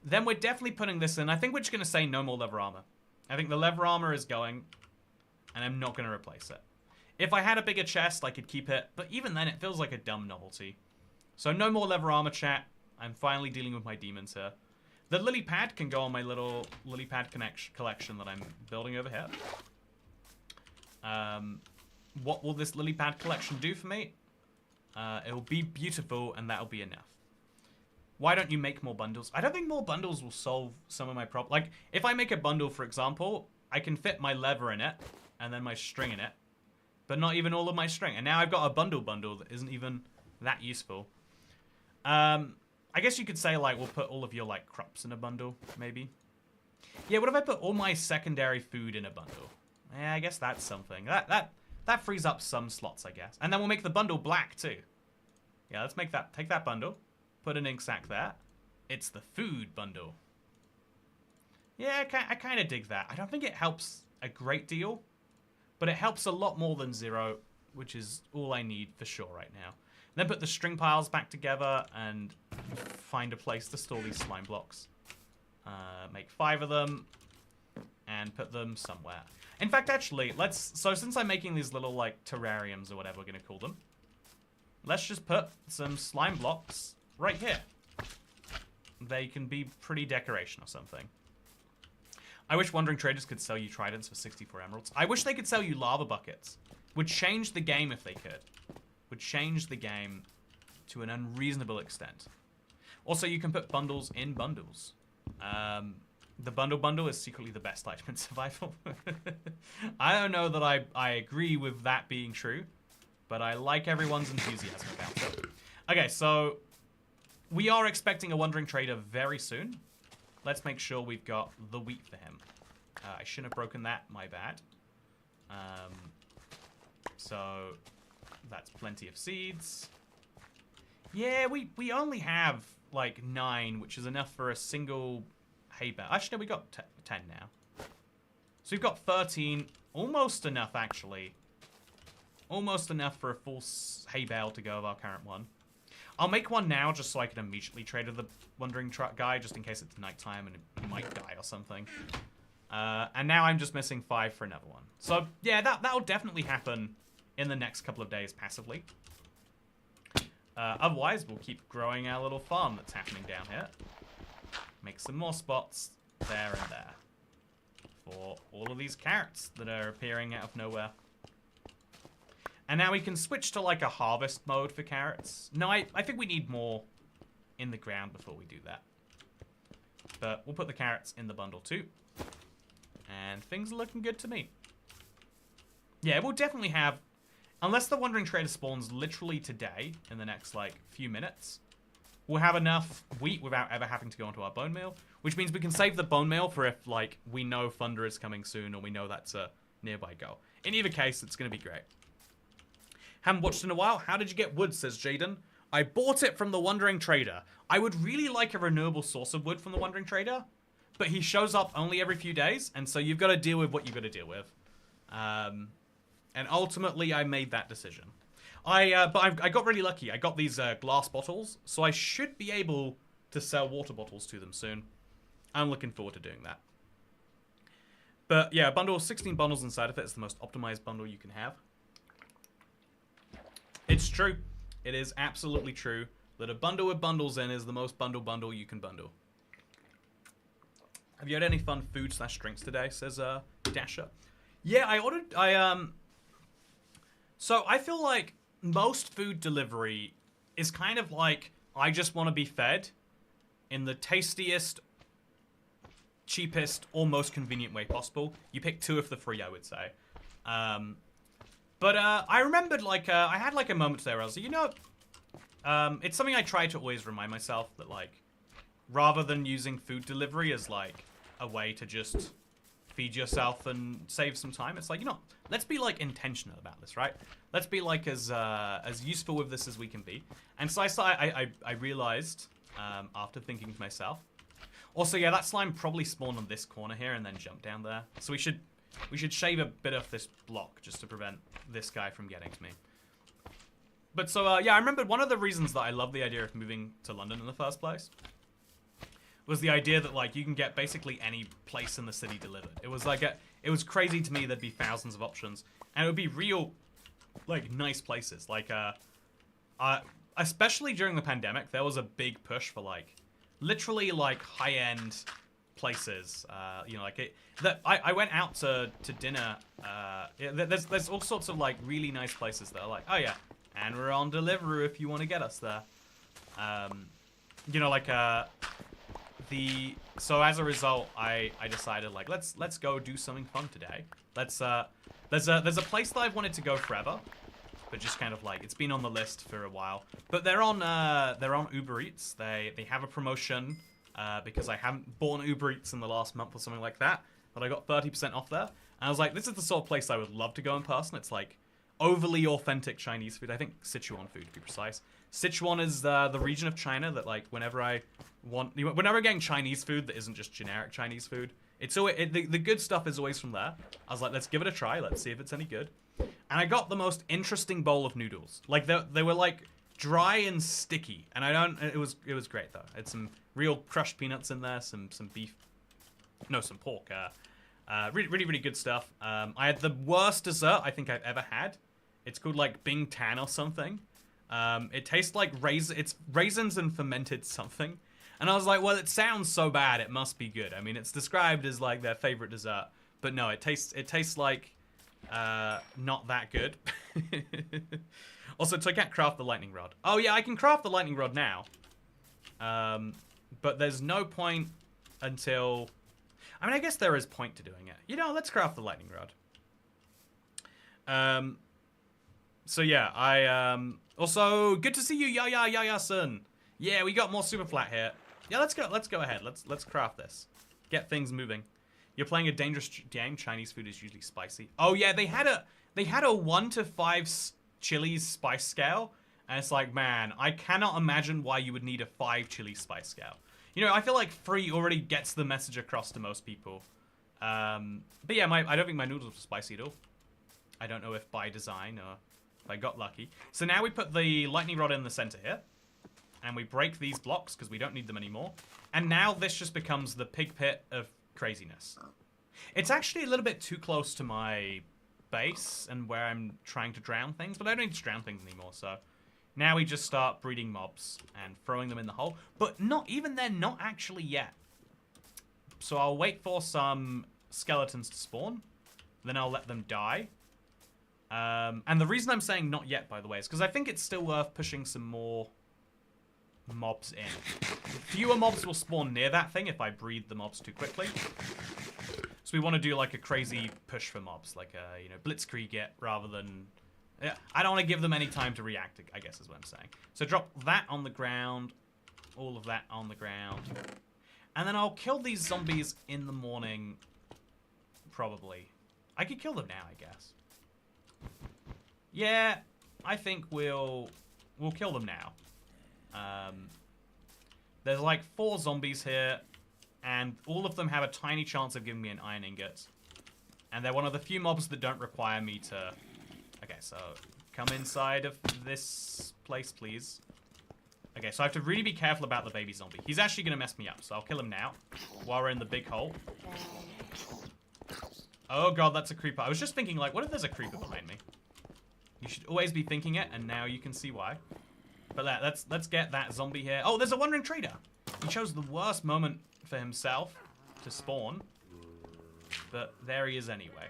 Then we're definitely putting this in. I think we're just going to say no more leather armor. I think the leather armor is going, and I'm not going to replace it. If I had a bigger chest, I could keep it, but even then, it feels like a dumb novelty. So no more leather armor, chat. I'm finally dealing with my demons here. The lily pad can go on my little lily pad collection that I'm building over here. What will this lily pad collection do for me? It'll be beautiful, and that'll be enough. Why don't you make more bundles? I don't think more bundles will solve some of my problems. Like, if I make a bundle, for example, I can fit my leather in it, and then my string in it, but not even all of my string. And now I've got a bundle that isn't even that useful. I guess you could say, like, we'll put all of your, like, crops in a bundle, maybe. Yeah, what if I put all my secondary food in a bundle? Yeah, I guess that's something. That frees up some slots, I guess. And then we'll make the bundle black, too. Yeah, let's make that. Take that bundle. Put an ink sac there. It's the food bundle. Yeah, I kind of dig that. I don't think it helps a great deal, but it helps a lot more than 0, which is all I need for sure right now. Then put the string piles back together and find a place to store these slime blocks. Make 5 of them and put them somewhere. In fact, actually, so since I'm making these little, like, terrariums or whatever we're going to call them, let's just put some slime blocks right here. They can be pretty decoration or something. I wish Wandering Traders could sell you tridents for 64 emeralds. I wish they could sell you lava buckets. Would change the game if they could. Would change the game to an unreasonable extent. Also, you can put bundles in bundles. The bundle is secretly the best item in survival. I don't know that I agree with that being true, but I like everyone's enthusiasm about it. Okay, so we are expecting a Wandering Trader very soon. Let's make sure we've got the wheat for him. I shouldn't have broken that, my bad. So that's plenty of seeds. Yeah, we only have like 9, which is enough for a single hay bale. Actually, no, we got 10 now. So we've got 13, almost enough actually. Almost enough for a full hay bale to go of our current one. I'll make one now just so I can immediately trade with the Wandering guy, just in case it's nighttime and it might die or something. And now I'm just missing 5 for another one. So yeah, that'll definitely happen in the next couple of days passively. Otherwise, we'll keep growing our little farm that's happening down here. Make some more spots there and there for all of these carrots that are appearing out of nowhere. And now we can switch to like a harvest mode for carrots. No, I think we need more in the ground before we do that. But we'll put the carrots in the bundle too. And things are looking good to me. Yeah, we'll definitely have, unless the Wandering Trader spawns literally today in the next like few minutes, we'll have enough wheat without ever having to go into our bone meal, which means we can save the bone meal for if like we know thunder is coming soon or we know that's a nearby goal. In either case, it's going to be great. Haven't watched in a while. How did you get wood, says Jaden. I bought it from the Wandering Trader. I would really like a renewable source of wood from the Wandering Trader, but he shows up only every few days, and so you've got to deal with what you've got to deal with. And ultimately, I made that decision. I got really lucky. I got these glass bottles, so I should be able to sell water bottles to them soon. I'm looking forward to doing that. But yeah, a bundle of 16 bundles inside of it is the most optimized bundle you can have. It's true. It is absolutely true that a bundle with bundles in is the most bundle you can bundle. Have you had any fun food / drinks today? Says Dasher. Yeah, I ordered. So I feel like most food delivery is kind of like I just want to be fed in the tastiest, cheapest, or most convenient way possible. You pick 2 of the 3, I would say. But I remembered like I had like a moment there where I was like, you know, it's something I try to always remind myself that like rather than using food delivery as like a way to just feed yourself and save some time, it's like, you know, let's be like intentional about this, right? Let's be like as useful with this as we can be. And so I realized after thinking to myself, also yeah, that slime probably spawned on this corner here and then jumped down there. So we should shave a bit off this block just to prevent this guy from getting to me. But so yeah, I remembered one of the reasons that I love the idea of moving to London in the first place was the idea that like you can get basically any place in the city delivered. It was like it was crazy to me there'd be thousands of options, and it would be real like nice places. Like especially during the pandemic, there was a big push for like literally like high-end places. You know, like I went out to dinner. Yeah, there's all sorts of like really nice places that are like, oh yeah, and we're on Deliveroo if you want to get us there. You know, like so as a result, I decided like let's go do something fun today. There's a place that I've wanted to go forever, but just kind of like it's been on the list for a while. But they're on Uber Eats. They have a promotion because I haven't bought Uber Eats in the last month or something like that. But I got 30% off there, and I was like, this is the sort of place I would love to go in person. It's like overly authentic Chinese food. I think Sichuan food to be precise. Sichuan is the region of China that like whenever I'm getting Chinese food that isn't just generic Chinese food, it's always the good stuff is always from there. I was like, let's give it a try. Let's see if it's any good. And I got the most interesting bowl of noodles. Like they were like dry and sticky, and it was great though. It's some real crushed peanuts in there, some beef, no, some pork. Really good stuff. I had the worst dessert I think I've ever had. It's called like Bing Tan or something. It tastes like it's raisins and fermented something. And I was like, well, it sounds so bad, it must be good. I mean, it's described as like their favorite dessert, but no, it tastes like not that good. Also, so I can't craft the lightning rod. Oh yeah, I can craft the lightning rod now. But there's no point until, I mean, I guess there is point to doing it. You know, let's craft the lightning rod. So yeah, also good to see you, Yaya-san. Yeah, we got more Superflat here. Yeah, let's go ahead. Let's craft this. Get things moving. You're playing a dangerous game. Chinese food is usually spicy. Oh yeah, they had a 1 to 5 chilies spice scale, and it's like, man, I cannot imagine why you would need a 5 chili spice scale. You know, I feel like 3 already gets the message across to most people. But yeah, I don't think my noodles were spicy at all. I don't know if by design or if I got lucky. So now we put the lightning rod in the center here, and we break these blocks because we don't need them anymore. And now this just becomes the pig pit of craziness. It's actually a little bit too close to my base and where I'm trying to drown things, but I don't need to drown things anymore, so now we just start breeding mobs and throwing them in the hole. But not even then, not actually yet. So I'll wait for some skeletons to spawn, then I'll let them die. And the reason I'm saying not yet, by the way, is because I think it's still worth pushing some more mobs in. Fewer mobs will spawn near that thing if I breed the mobs too quickly. So we want to do like a crazy push for mobs, like a, you know, blitzkrieg it rather than, yeah, I don't want to give them any time to react, I guess is what I'm saying. So drop that on the ground, all of that on the ground, and then I'll kill these zombies in the morning, probably. I could kill them now, I guess. Yeah, I think we'll kill them now. There's like 4 zombies here, and all of them have a tiny chance of giving me an iron ingot. And they're one of the few mobs that don't require me to... Okay, so Come inside of this place, please. Okay, so I have to really be careful about the baby zombie. He's actually going to mess me up, so I'll kill him now while we're in the big hole. Oh god, that's a creeper. I was just thinking, like, what if there's a creeper behind me? You should always be thinking it, and now you can see why. But let's get that zombie here. Oh, there's a wandering trader. He chose the worst moment for himself to spawn. But there he is anyway.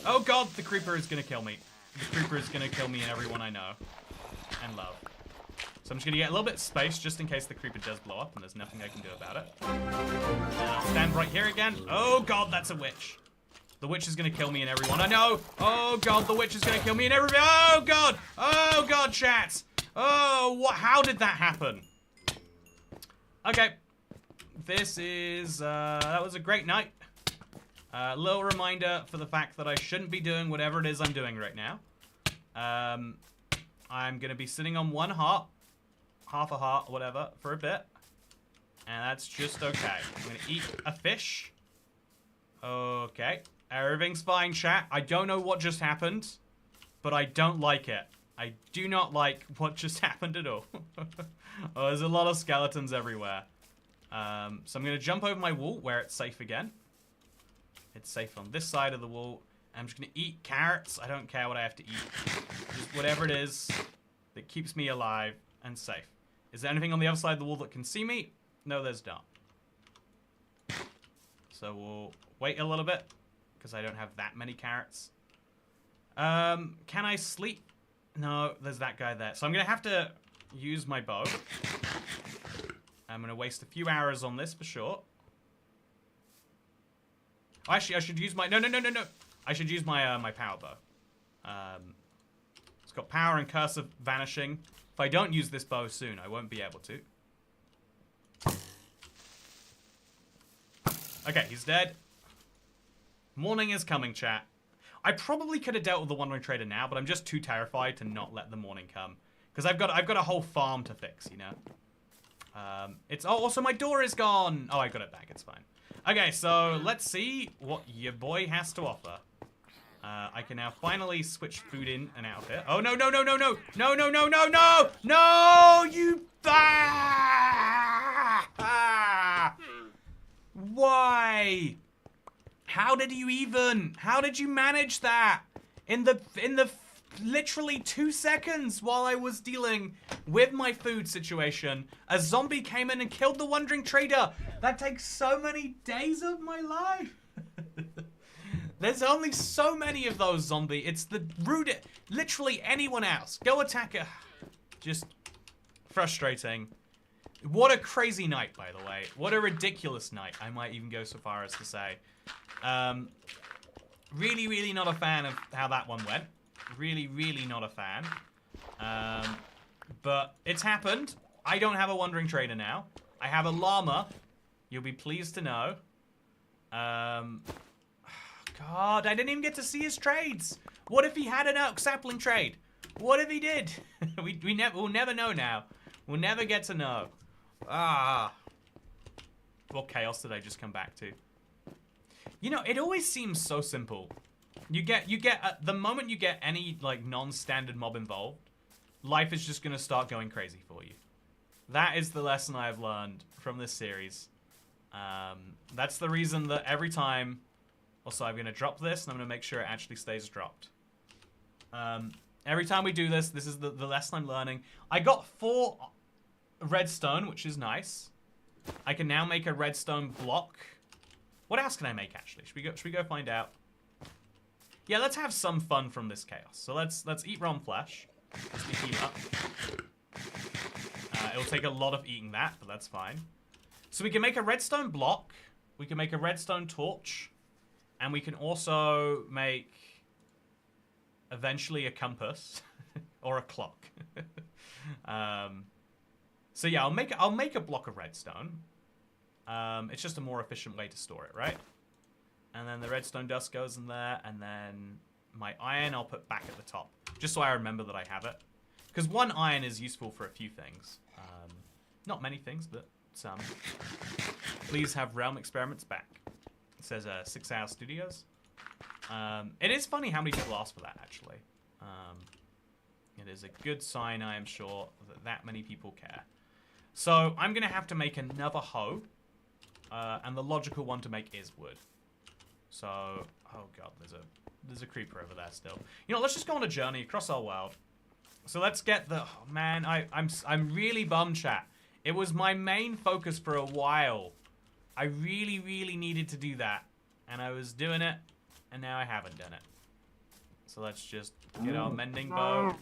Oh god, the creeper is going to kill me. The creeper is going to kill me and everyone I know and love. So I'm just going to get a little bit of space just in case the creeper does blow up and there's nothing I can do about it. And I'll stand right here again. Oh god, that's a witch. The witch is going to kill me and everyone I know. Oh god, the witch is going to kill me and everyone. Oh god. Oh god, chat. Oh, what? How did that happen? Okay. This is, that was a great night. Little reminder for the fact that I shouldn't be doing whatever it is I'm doing right now. I'm going to be sitting on one heart, half a heart, whatever, for a bit. And that's just okay. I'm going to eat a fish. Okay. Everything's fine, chat. I don't know what just happened, but I don't like it. I do not like what just happened at all. Oh, there's a lot of skeletons everywhere. So I'm going to jump over my wall where it's safe again. It's safe on this side of the wall. I'm just going to eat carrots. I don't care what I have to eat. Just whatever it is that keeps me alive and safe. Is there anything on the other side of the wall that can see me? No, there's not. So we'll wait a little bit because I don't have that many carrots. Can I sleep? No, there's that guy there. So I'm going to have to use my bow. I'm going to waste a few hours on this for sure. Actually, I should use my... No. I should use my my power bow. It's got power and curse of vanishing. If I don't use this bow soon, I won't be able to. Okay, he's dead. Morning is coming, chat. I probably could have dealt with the wandering trader now, but I'm just too terrified to not let the morning come. Because I've got a whole farm to fix, you know? It's... Oh, also my door is gone! Oh, I got it back. It's fine. Okay, so let's see what your boy has to offer. I can now finally switch food in and out of here. Oh, no! No, you... Ah! Why? How did you manage that? In the literally 2 seconds while I was dealing with my food situation, a zombie came in and killed the wandering trader. That takes so many days of my life. There's only so many of those zombies. It's the rude. Literally anyone else. Go attack her. Just frustrating. What a crazy night, by the way. What a ridiculous night. I might even go so far as to say. Really not a fan of how that one went. Really not a fan. But it's happened. I don't have a wandering trader now. I have a llama. You'll be pleased to know. God, I didn't even get to see his trades. What if he had an oak sapling trade? What if he did? We'll never know now. We'll never get to know. Ah. What chaos did I just come back to? You know, it always seems so simple. You get the moment you get any like non-standard mob involved, life is just gonna start going crazy for you. That is the lesson I've learned from this series. That's the reason that every time. Also, I'm gonna drop this, and I'm gonna make sure it actually stays dropped. Every time we do this, this is the lesson I'm learning. I got 4 redstone, which is nice. I can now make a redstone block. What else can I make actually? Should we go find out? Yeah, let's have some fun from this chaos. So let's eat raw flesh. Just to heat up. It'll take a lot of eating that, but that's fine. So we can make a redstone block. We can make a redstone torch. And we can also make eventually a compass or a clock. So yeah, I'll make a block of redstone. It's just a more efficient way to store it, right? And then the redstone dust goes in there, and then my iron I'll put back at the top, just so I remember that I have it. Because 1 iron is useful for a few things. Not many things, but some. Please have Realm Experiments back. It says 6 Hour Studios. It is funny how many people ask for that, actually. It is a good sign, I am sure, that many people care. So I'm going to have to make another hoe. And the logical one to make is wood. So, oh god, there's a creeper over there still. You know, let's just go on a journey across our world. So let's get the... Oh, man, I'm really bummed, chat. It was my main focus for a while. I really, really needed to do that. And I was doing it, and now I haven't done it. So let's just get our mending bow,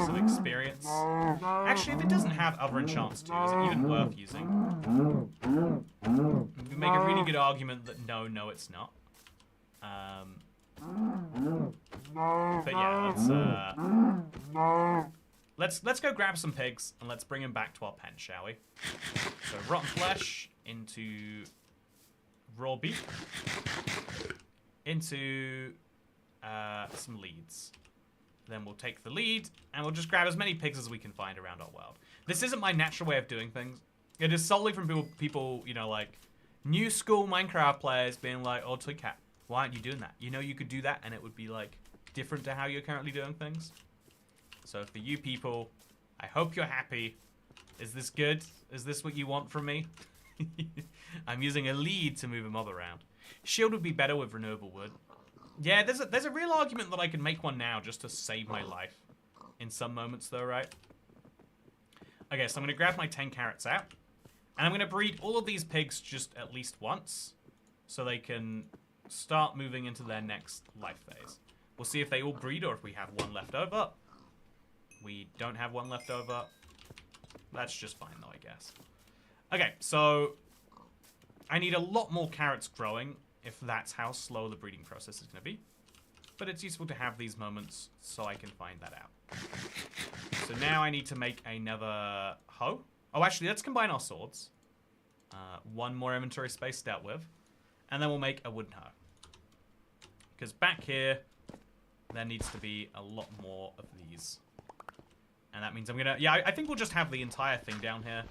some experience. Actually, if it doesn't have other enchants too, is it even worth using? We make a really good argument that no, it's not. But yeah, let's go grab some pigs and let's bring them back to our pen, shall we? So rotten flesh into raw beef into some leads. Then we'll take the lead and we'll just grab as many pigs as we can find around our world. This isn't my natural way of doing things. It is solely from people, you know, like new school Minecraft players being like, "Oh, Toy Cat, why aren't you doing that? You know you could do that and it would be like different to how you're currently doing things." So for you people, I hope you're happy. Is this good? Is this what you want from me? I'm using a lead to move a mob around. Shield would be better with renewable wood. Yeah, there's a real argument that I can make one now just to save my life. In some moments though, right? Okay, so I'm going to grab my 10 carrots out. And I'm going to breed all of these pigs just at least once. So they can start moving into their next life phase. We'll see if they all breed or if we have one left over. We don't have one left over. That's just fine though, I guess. Okay, so I need a lot more carrots growing if that's how slow the breeding process is going to be. But it's useful to have these moments so I can find that out. So now I need to make another hoe. Oh, actually, let's combine our swords. One more inventory space dealt with. And then we'll make a wooden hoe. Because back here, there needs to be a lot more of these. And that means I'm going to... Yeah, I think we'll just have the entire thing down here.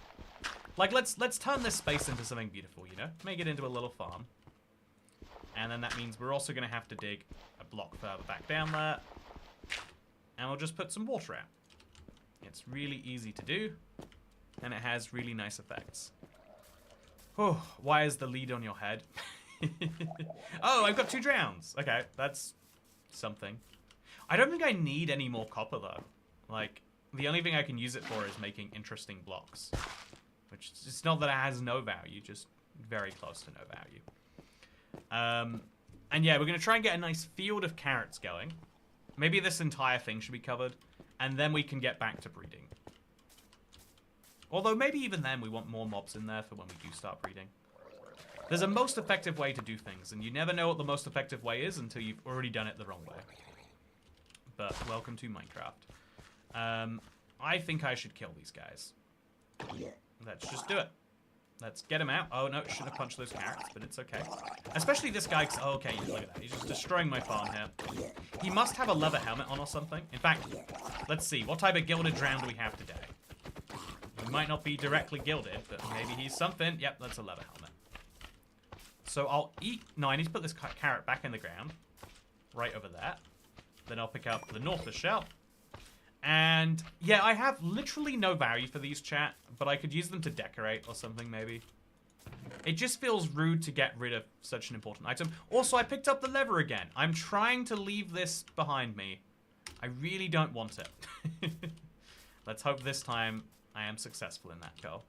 Like, let's turn this space into something beautiful, you know? Make it into a little farm. And then that means we're also going to have to dig a block further back down there. And we'll just put some water out. It's really easy to do. And it has really nice effects. Oh, why is the lead on your head? Oh, I've got 2 drowns. Okay, that's something. I don't think I need any more copper, though. Like, the only thing I can use it for is making interesting blocks. Which, it's not that it has no value, just very close to no value. And yeah, we're going to try and get a nice field of carrots going. Maybe this entire thing should be covered. And then we can get back to breeding. Although maybe even then we want more mobs in there for when we do start breeding. There's a most effective way to do things. And you never know what the most effective way is until you've already done it the wrong way. But welcome to Minecraft. I think I should kill these guys. Let's just do it. Let's get him out. Oh, no, shouldn't have punched those carrots, but it's okay. Especially this guy, oh, okay, look at that. He's just destroying my farm here. He must have a leather helmet on or something. In fact, let's see. What type of gilded drown do we have today? He might not be directly gilded, but maybe he's something. Yep, that's a leather helmet. So I'll eat... No, I need to put this carrot back in the ground. Right over there. Then I'll pick up the northern shell. And, yeah, I have literally no value for these, chat, but I could use them to decorate or something, maybe. It just feels rude to get rid of such an important item. Also, I picked up the lever again. I'm trying to leave this behind me. I really don't want it. Let's hope this time I am successful in that goal.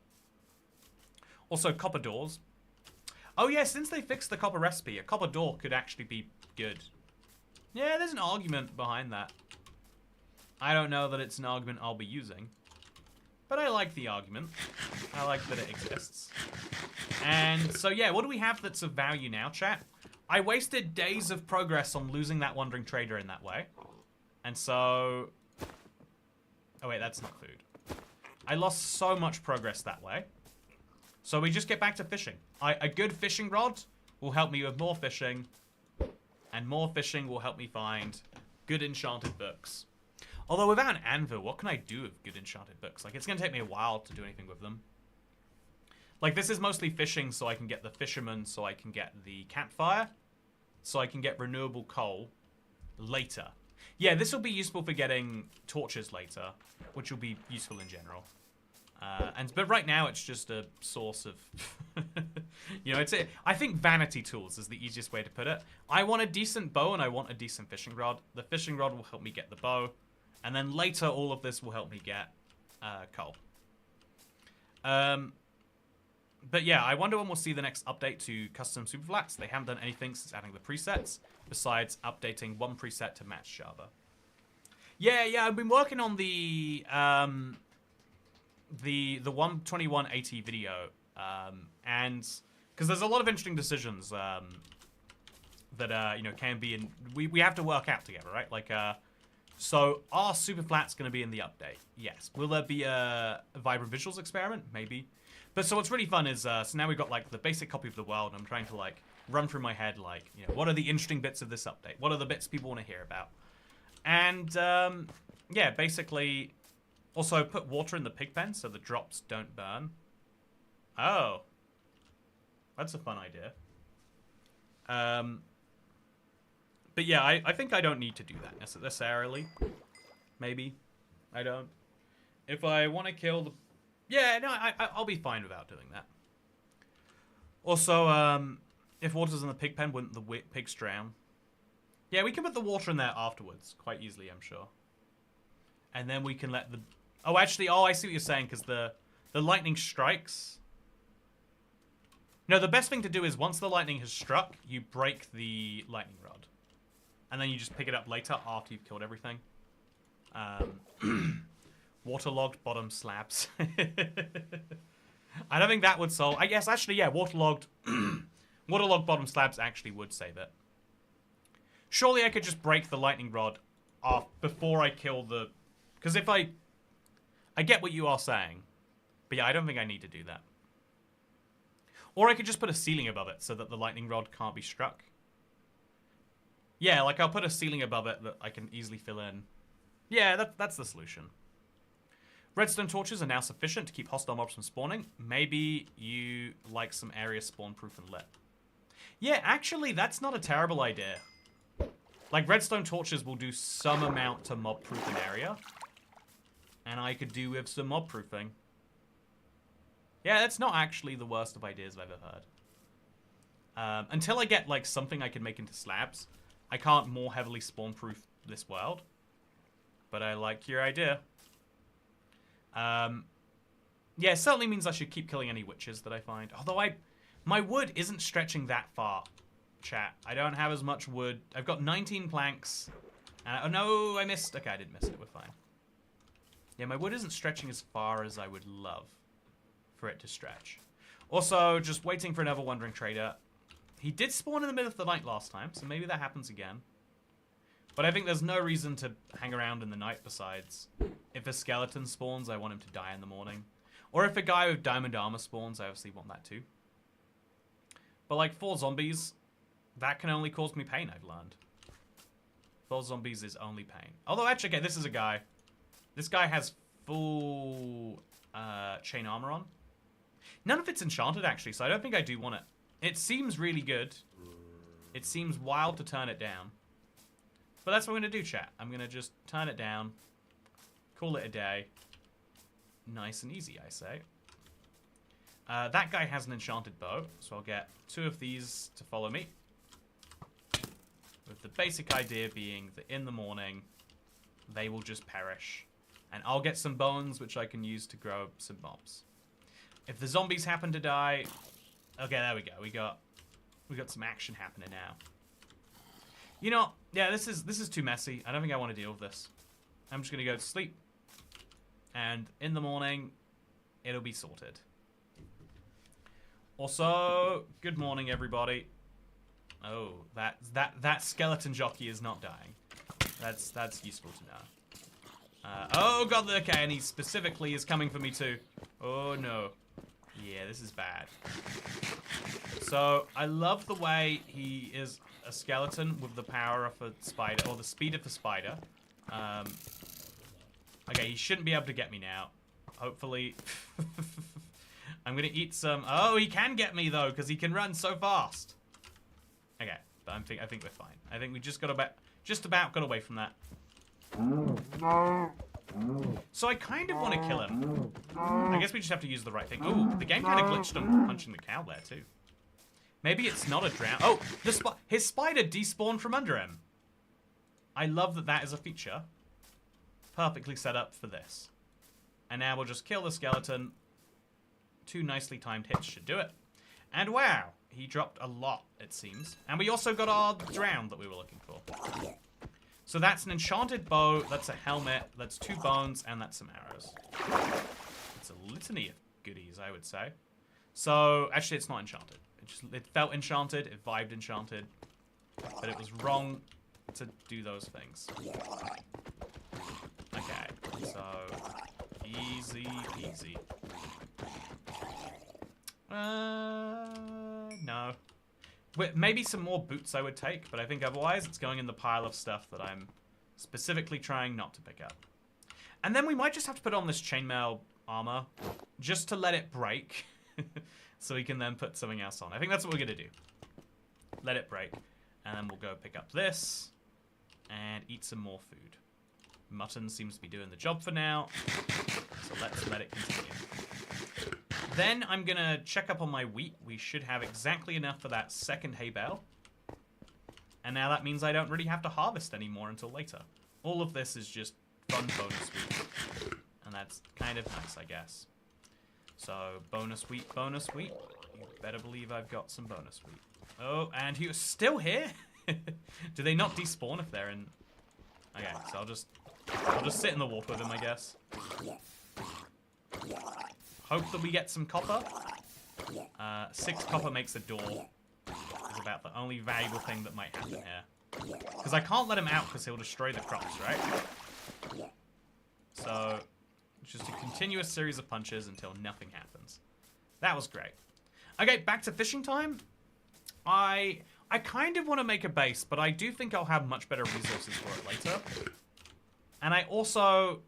Also, copper doors. Oh, yeah, since they fixed the copper recipe, a copper door could actually be good. Yeah, there's an argument behind that. I don't know that it's an argument I'll be using. But I like the argument. I like that it exists. And so, yeah, what do we have that's of value now, chat? I wasted days of progress on losing that wandering trader in that way. And so... Oh, wait, that's not food. I lost so much progress that way. So we just get back to fishing. A good fishing rod will help me with more fishing. And more fishing will help me find good enchanted books. Although without an anvil, what can I do with good enchanted books? Like, it's going to take me a while to do anything with them. Like, this is mostly fishing so I can get the fisherman, so I can get the campfire, so I can get renewable coal later. Yeah, this will be useful for getting torches later, which will be useful in general. But right now it's just a source of, you know, I think vanity tools is the easiest way to put it. I want a decent bow and I want a decent fishing rod. The fishing rod will help me get the bow, and then later all of this will help me get coal. But yeah, I wonder when we'll see the next update to custom Superflats. They haven't done anything since adding the presets, besides updating one preset to match Java. Yeah, I've been working on the 12180 video, and because there's a lot of interesting decisions that you know, can be in. We have to work out together, right? Like, so are Superflats going to be in the update? Yes. Will there be a vibrant visuals experiment? Maybe. But so what's really fun is so now we've got like the basic copy of the world. And I'm trying to like run through my head like, you know, what are the interesting bits of this update? What are the bits people want to hear about? And yeah, basically. Also, put water in the pig pen so the drops don't burn. Oh. That's a fun idea. But yeah, I think I don't need to do that necessarily. Maybe. I don't. If I want to kill the... Yeah, no, I'll be fine without doing that. Also, if water's in the pig pen, wouldn't the pigs drown? Yeah, we can put the water in there afterwards. Quite easily, I'm sure. And then we can let the... Oh, actually, I see what you're saying, because the lightning strikes. No, the best thing to do is once the lightning has struck, you break the lightning rod. And then you just pick it up later after you've killed everything. Waterlogged bottom slabs. I don't think that would solve... I guess, actually, yeah, waterlogged bottom slabs actually would save it. Surely I could just break the lightning rod off before I kill the... Because if I get what you are saying. But yeah, I don't think I need to do that. Or I could just put a ceiling above it so that the lightning rod can't be struck. Yeah, like I'll put a ceiling above it that I can easily fill in. Yeah, that's the solution. Redstone torches are now sufficient to keep hostile mobs from spawning. Maybe you like some area spawn-proof and lit. Yeah, actually, that's not a terrible idea. Like, redstone torches will do some amount to mob-proof an area. And I could do with some mob-proofing. Yeah, that's not actually the worst of ideas I've ever heard. Until I get, like, something I can make into slabs, I can't more heavily spawn-proof this world. But I like your idea. Yeah, it certainly means I should keep killing any witches that I find. Although my wood isn't stretching that far, chat. I don't have as much wood. I've got 19 planks. Oh, no, I missed. Okay, I didn't miss it. We're fine. Yeah, my wood isn't stretching as far as I would love for it to stretch. Also, just waiting for another wandering trader. He did spawn in the middle of the night last time, so maybe that happens again. But I think there's no reason to hang around in the night besides. If a skeleton spawns, I want him to die in the morning. Or if a guy with diamond armor spawns, I obviously want that too. But like 4 zombies, that can only cause me pain, I've learned. 4 zombies is only pain. Although actually, okay, this is a guy. This guy has full chain armor on. None of it's enchanted actually, so I don't think I do want it. It seems really good. It seems wild to turn it down. But that's what I'm going to do, chat. I'm going to just turn it down. Call it a day. Nice and easy, I say. That guy has an enchanted bow, so I'll get 2 of these to follow me. With the basic idea being that in the morning, they will just perish. And I'll get some bones, which I can use to grow some mobs. If the zombies happen to die... Okay, there we go. We got some action happening now. You know, yeah, this is too messy. I don't think I want to deal with this. I'm just going to go to sleep. And in the morning, it'll be sorted. Also, good morning, everybody. Oh, that skeleton jockey is not dying. That's useful to know. Oh god, okay, and he specifically is coming for me too. Oh no. Yeah, this is bad. So, I love the way he is a skeleton with the power of a spider, or the speed of the spider. Okay, he shouldn't be able to get me now. Hopefully. I'm gonna eat some... Oh, he can get me though, because he can run so fast. Okay, but I think we're fine. I think we just gotta Just about got away from that. So I kind of want to kill him. I guess we just have to use the right thing. Ooh, the game kind of glitched on punching the cow there, too. Maybe it's not a drown. Oh, his spider despawned from under him. I love that that is a feature. Perfectly set up for this. And now we'll just kill the skeleton. 2 nicely timed hits should do it. And wow, he dropped a lot, it seems. And we also got our drown that we were looking for. So that's an enchanted bow, that's a helmet, that's 2 bones, and that's some arrows. It's a litany of goodies, I would say. So, actually it's not enchanted. It felt enchanted, it vibed enchanted, but it was wrong to do those things. Okay, so easy peasy. No. Maybe some more boots I would take, but I think otherwise it's going in the pile of stuff that I'm specifically trying not to pick up. And then we might just have to put on this chainmail armor just to let it break so we can then put something else on. I think that's what we're going to do. Let it break. And then we'll go pick up this and eat some more food. Mutton seems to be doing the job for now, so let's let it continue. Then I'm going to check up on my wheat. We should have exactly enough for that second hay bale. And now that means I don't really have to harvest anymore until later. All of this is just fun bonus wheat. And that's kind of nice, I guess. So, bonus wheat, bonus wheat. You better believe I've got some bonus wheat. Oh, and he was still here? Do they not despawn if they're in... Okay, so I'll just sit in the water with him, I guess. Hope that we get some copper. 6 copper makes a door. Is about the only valuable thing that might happen here. Because I can't let him out because he'll destroy the crops, right? So, just a continuous series of punches until nothing happens. That was great. Okay, back to fishing time. I kind of want to make a base, but I do think I'll have much better resources for it later. And I also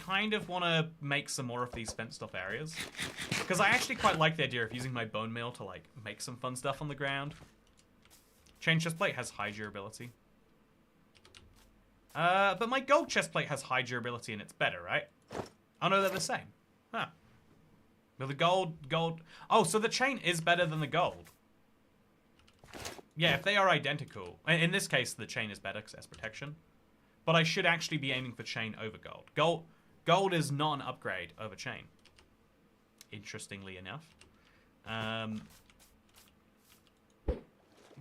kind of want to make some more of these fenced off areas. Because I actually quite like the idea of using my bone meal to, like, make some fun stuff on the ground. Chain chestplate has high durability. But my gold chestplate has high durability and it's better, right? Oh no, they're the same. Huh. But the gold... Oh, so the chain is better than the gold. Yeah, if they are identical. In this case, the chain is better because it has protection. But I should actually be aiming for chain over gold. Gold is not an upgrade over chain. Interestingly enough.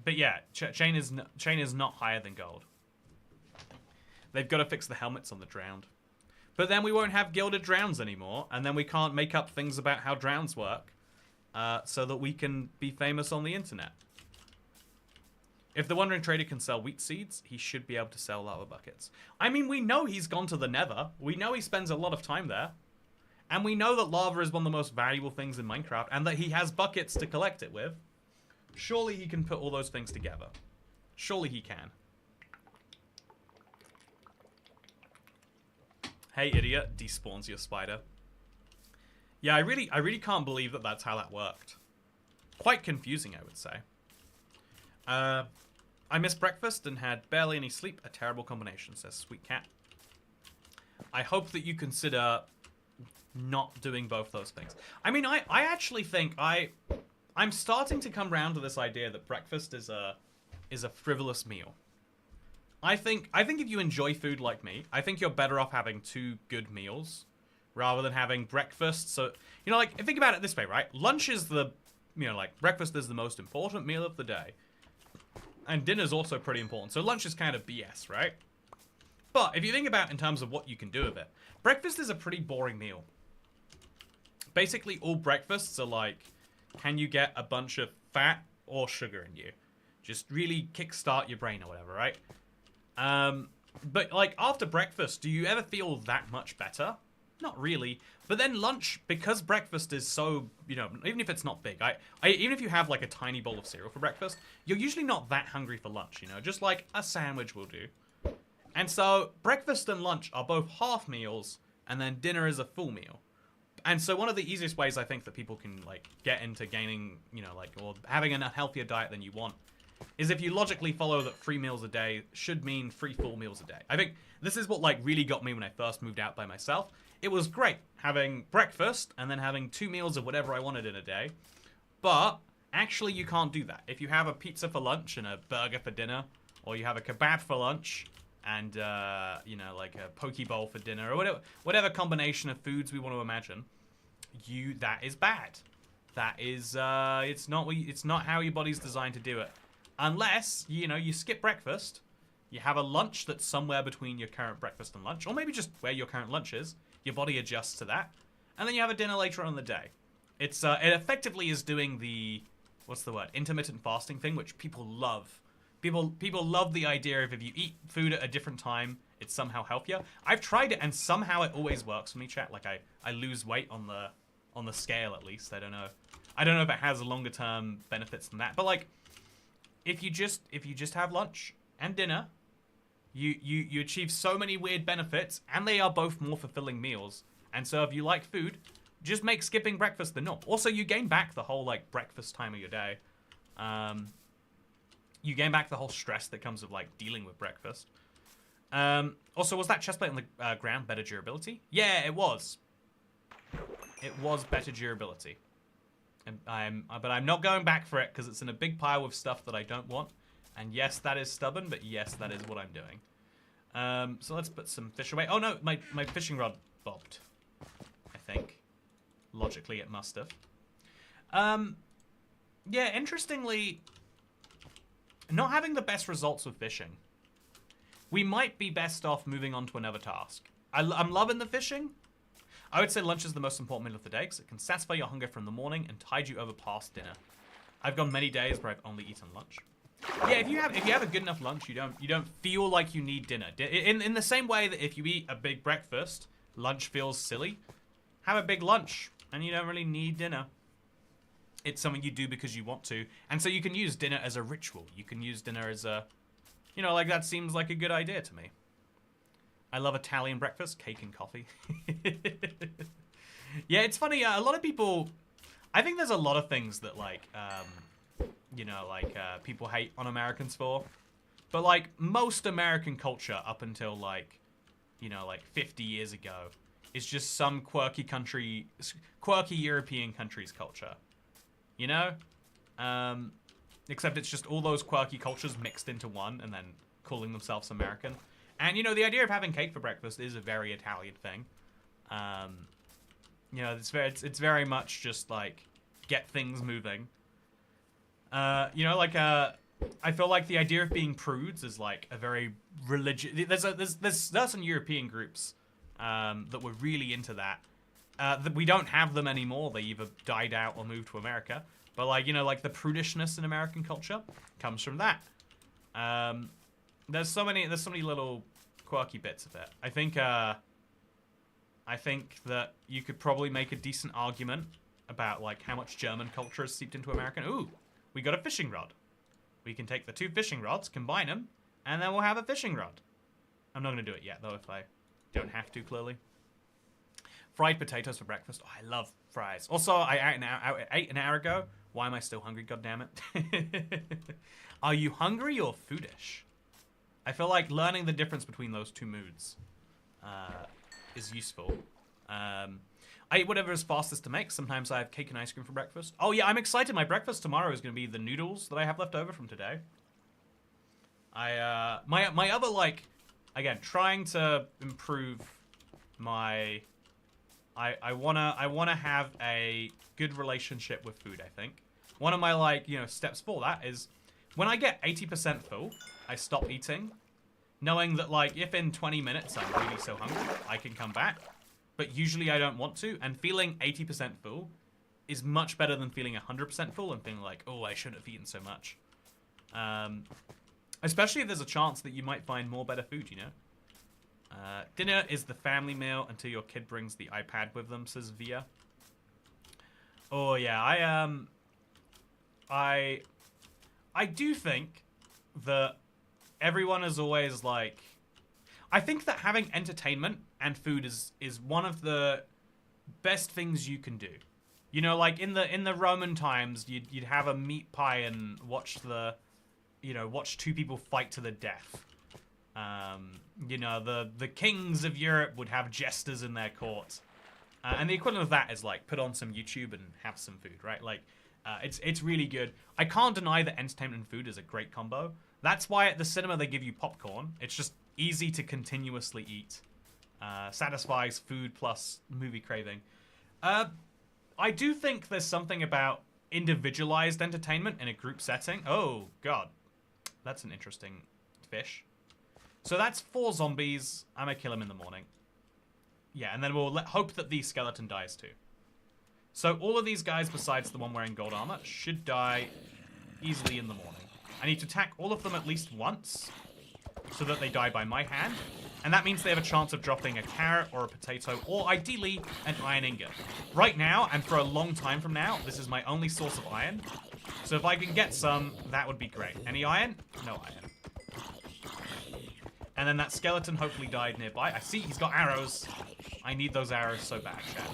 But yeah, chain is not higher than gold. They've got to fix the helmets on the drowned. But then we won't have gilded drowns anymore, and then we can't make up things about how drowns work, so that we can be famous on the internet. If the Wandering Trader can sell wheat seeds, he should be able to sell lava buckets. I mean, we know he's gone to the Nether. We know he spends a lot of time there. And we know that lava is one of the most valuable things in Minecraft, and that he has buckets to collect it with. Surely he can put all those things together. Surely he can. Hey, idiot, despawns your spider. Yeah, I really can't believe that that's how that worked. Quite confusing, I would say. I missed breakfast and had barely any sleep. A terrible combination, says Sweet Cat. I hope that you consider not doing both those things. I mean, I actually think I'm starting to come around to this idea that breakfast is a frivolous meal. I think if you enjoy food like me, I think you're better off having 2 good meals rather than having breakfast. So, you know, like, think about it this way, right? Lunch is breakfast is the most important meal of the day. And dinner's also pretty important. So lunch is kind of BS, right? But if you think about it in terms of what you can do with it, breakfast is a pretty boring meal. Basically, all breakfasts are like, can you get a bunch of fat or sugar in you? Just really kickstart your brain or whatever, right? But like after breakfast, do you ever feel that much better? Not really. But then lunch, because breakfast is so, you know, even if it's not big, even if you have like a tiny bowl of cereal for breakfast, you're usually not that hungry for lunch, you know, just like a sandwich will do. And so breakfast and lunch are both half meals, and then dinner is a full meal. And so one of the easiest ways I think that people can like get into gaining, you know, like, or having a healthier diet than you want is if you logically follow that 3 meals a day should mean 3 full meals a day. I think this is what like really got me when I first moved out by myself. It was great having breakfast and then having 2 meals of whatever I wanted in a day. But actually you can't do that. If you have a pizza for lunch and a burger for dinner, or you have a kebab for lunch and you know, like a poke bowl for dinner, or whatever combination of foods we want to imagine, that is bad. That is it's not how your body's designed to do it. Unless, you know, you skip breakfast, you have a lunch that's somewhere between your current breakfast and lunch, or maybe just where your current lunch is. Your body adjusts to that, and then you have a dinner later on in the day. It effectively is doing the, what's the word, intermittent fasting thing, which people love. People love the idea of if you eat food at a different time, it's somehow healthier. I've tried it, and somehow it always works for me, chat. Like I lose weight on the scale at least. I don't know if it has longer term benefits than that, but like if you just have lunch and dinner, you achieve so many weird benefits, and they are both more fulfilling meals. And so if you like food, just make skipping breakfast the norm. Also, you gain back the whole like breakfast time of your day. You gain back the whole stress that comes with like dealing with breakfast. Also, was that chestplate on the ground better durability? Yeah, it was. It was better durability. But I'm not going back for it because it's in a big pile of stuff that I don't want. And yes, that is stubborn, but yes, that is what I'm doing. So let's put some fish away. Oh no, my fishing rod bobbed. I think. Logically, it must have. Yeah, interestingly, not having the best results with fishing. We might be best off moving on to another task. I'm loving the fishing. I would say lunch is the most important meal of the day because it can satisfy your hunger from the morning and tide you over past dinner. I've gone many days where I've only eaten lunch. Yeah, if you have a good enough lunch, you don't feel like you need dinner. In the same way that if you eat a big breakfast, lunch feels silly. Have a big lunch and you don't really need dinner. It's something you do because you want to, and so you can use dinner as a ritual. You can use dinner as a, you know, like that seems like a good idea to me. I love Italian breakfast, cake and coffee. Yeah, it's funny. A lot of people, I think there's a lot of things that like, you know, like people hate on Americans for, but like most American culture up until like, you know, like 50 years ago, is just some quirky European country's culture. You know, except it's just all those quirky cultures mixed into one, and then calling themselves American. And you know, the idea of having cake for breakfast is a very Italian thing. You know, it's very much just like get things moving. You know, like I feel like the idea of being prudes is like a very religious. There's certain European groups that were really into that. That we don't have them anymore. They either died out or moved to America. But like, you know, like the prudishness in American culture comes from that. There's so many little quirky bits of it. I think that you could probably make a decent argument about like how much German culture is seeped into American. Ooh, we got a fishing rod. We can take the 2 fishing rods, combine them, and then we'll have a fishing rod. I'm not going to do it yet, though, if I don't have to, clearly. Fried potatoes for breakfast. Oh, I love fries. Also, I ate an hour ago. Why am I still hungry, goddammit? Are you hungry or foodish? I feel like learning the difference between those two moods is useful. I eat whatever is fastest to make. Sometimes I have cake and ice cream for breakfast. Oh yeah, I'm excited. My breakfast tomorrow is going to be the noodles that I have left over from today. My other, like, again, trying to improve my... I wanna have a good relationship with food, I think. One of my, like, you know, steps for that is when I get 80% full, I stop eating, knowing that, like, if in 20 minutes I'm really so hungry, I can come back. But usually I don't want to, and feeling 80% full is much better than feeling 100% full and feeling like, oh, I shouldn't have eaten so much. Especially if there's a chance that you might find more better food, you know? Dinner is the family meal until your kid brings the iPad with them, says Via. Oh yeah, I do think that everyone is always like... I think that having entertainment and food is one of the best things you can do. You know, like in the Roman times, you'd have a meat pie and watch the you know, watch two people fight to the death. You know, the kings of Europe would have jesters in their court. And the equivalent of that is, like, put on some YouTube and have some food, right? Like, it's really good. I can't deny that entertainment and food is a great combo. That's why at the cinema they give you popcorn. It's just easy to continuously eat. Satisfies food plus movie craving. I do think there's something about individualized entertainment in a group setting. Oh, God. That's an interesting fish. So that's 4 zombies. I'm gonna kill him in the morning. Yeah, and then we'll hope that the skeleton dies too. So all of these guys, besides the one wearing gold armor, should die easily in the morning. I need to attack all of them at least once, so that they die by my hand. And that means they have a chance of dropping a carrot or a potato, or ideally, an iron ingot. Right now, and for a long time from now, this is my only source of iron. So if I can get some, that would be great. Any iron? No iron. And then that skeleton hopefully died nearby. I see he's got arrows. I need those arrows so bad, chat.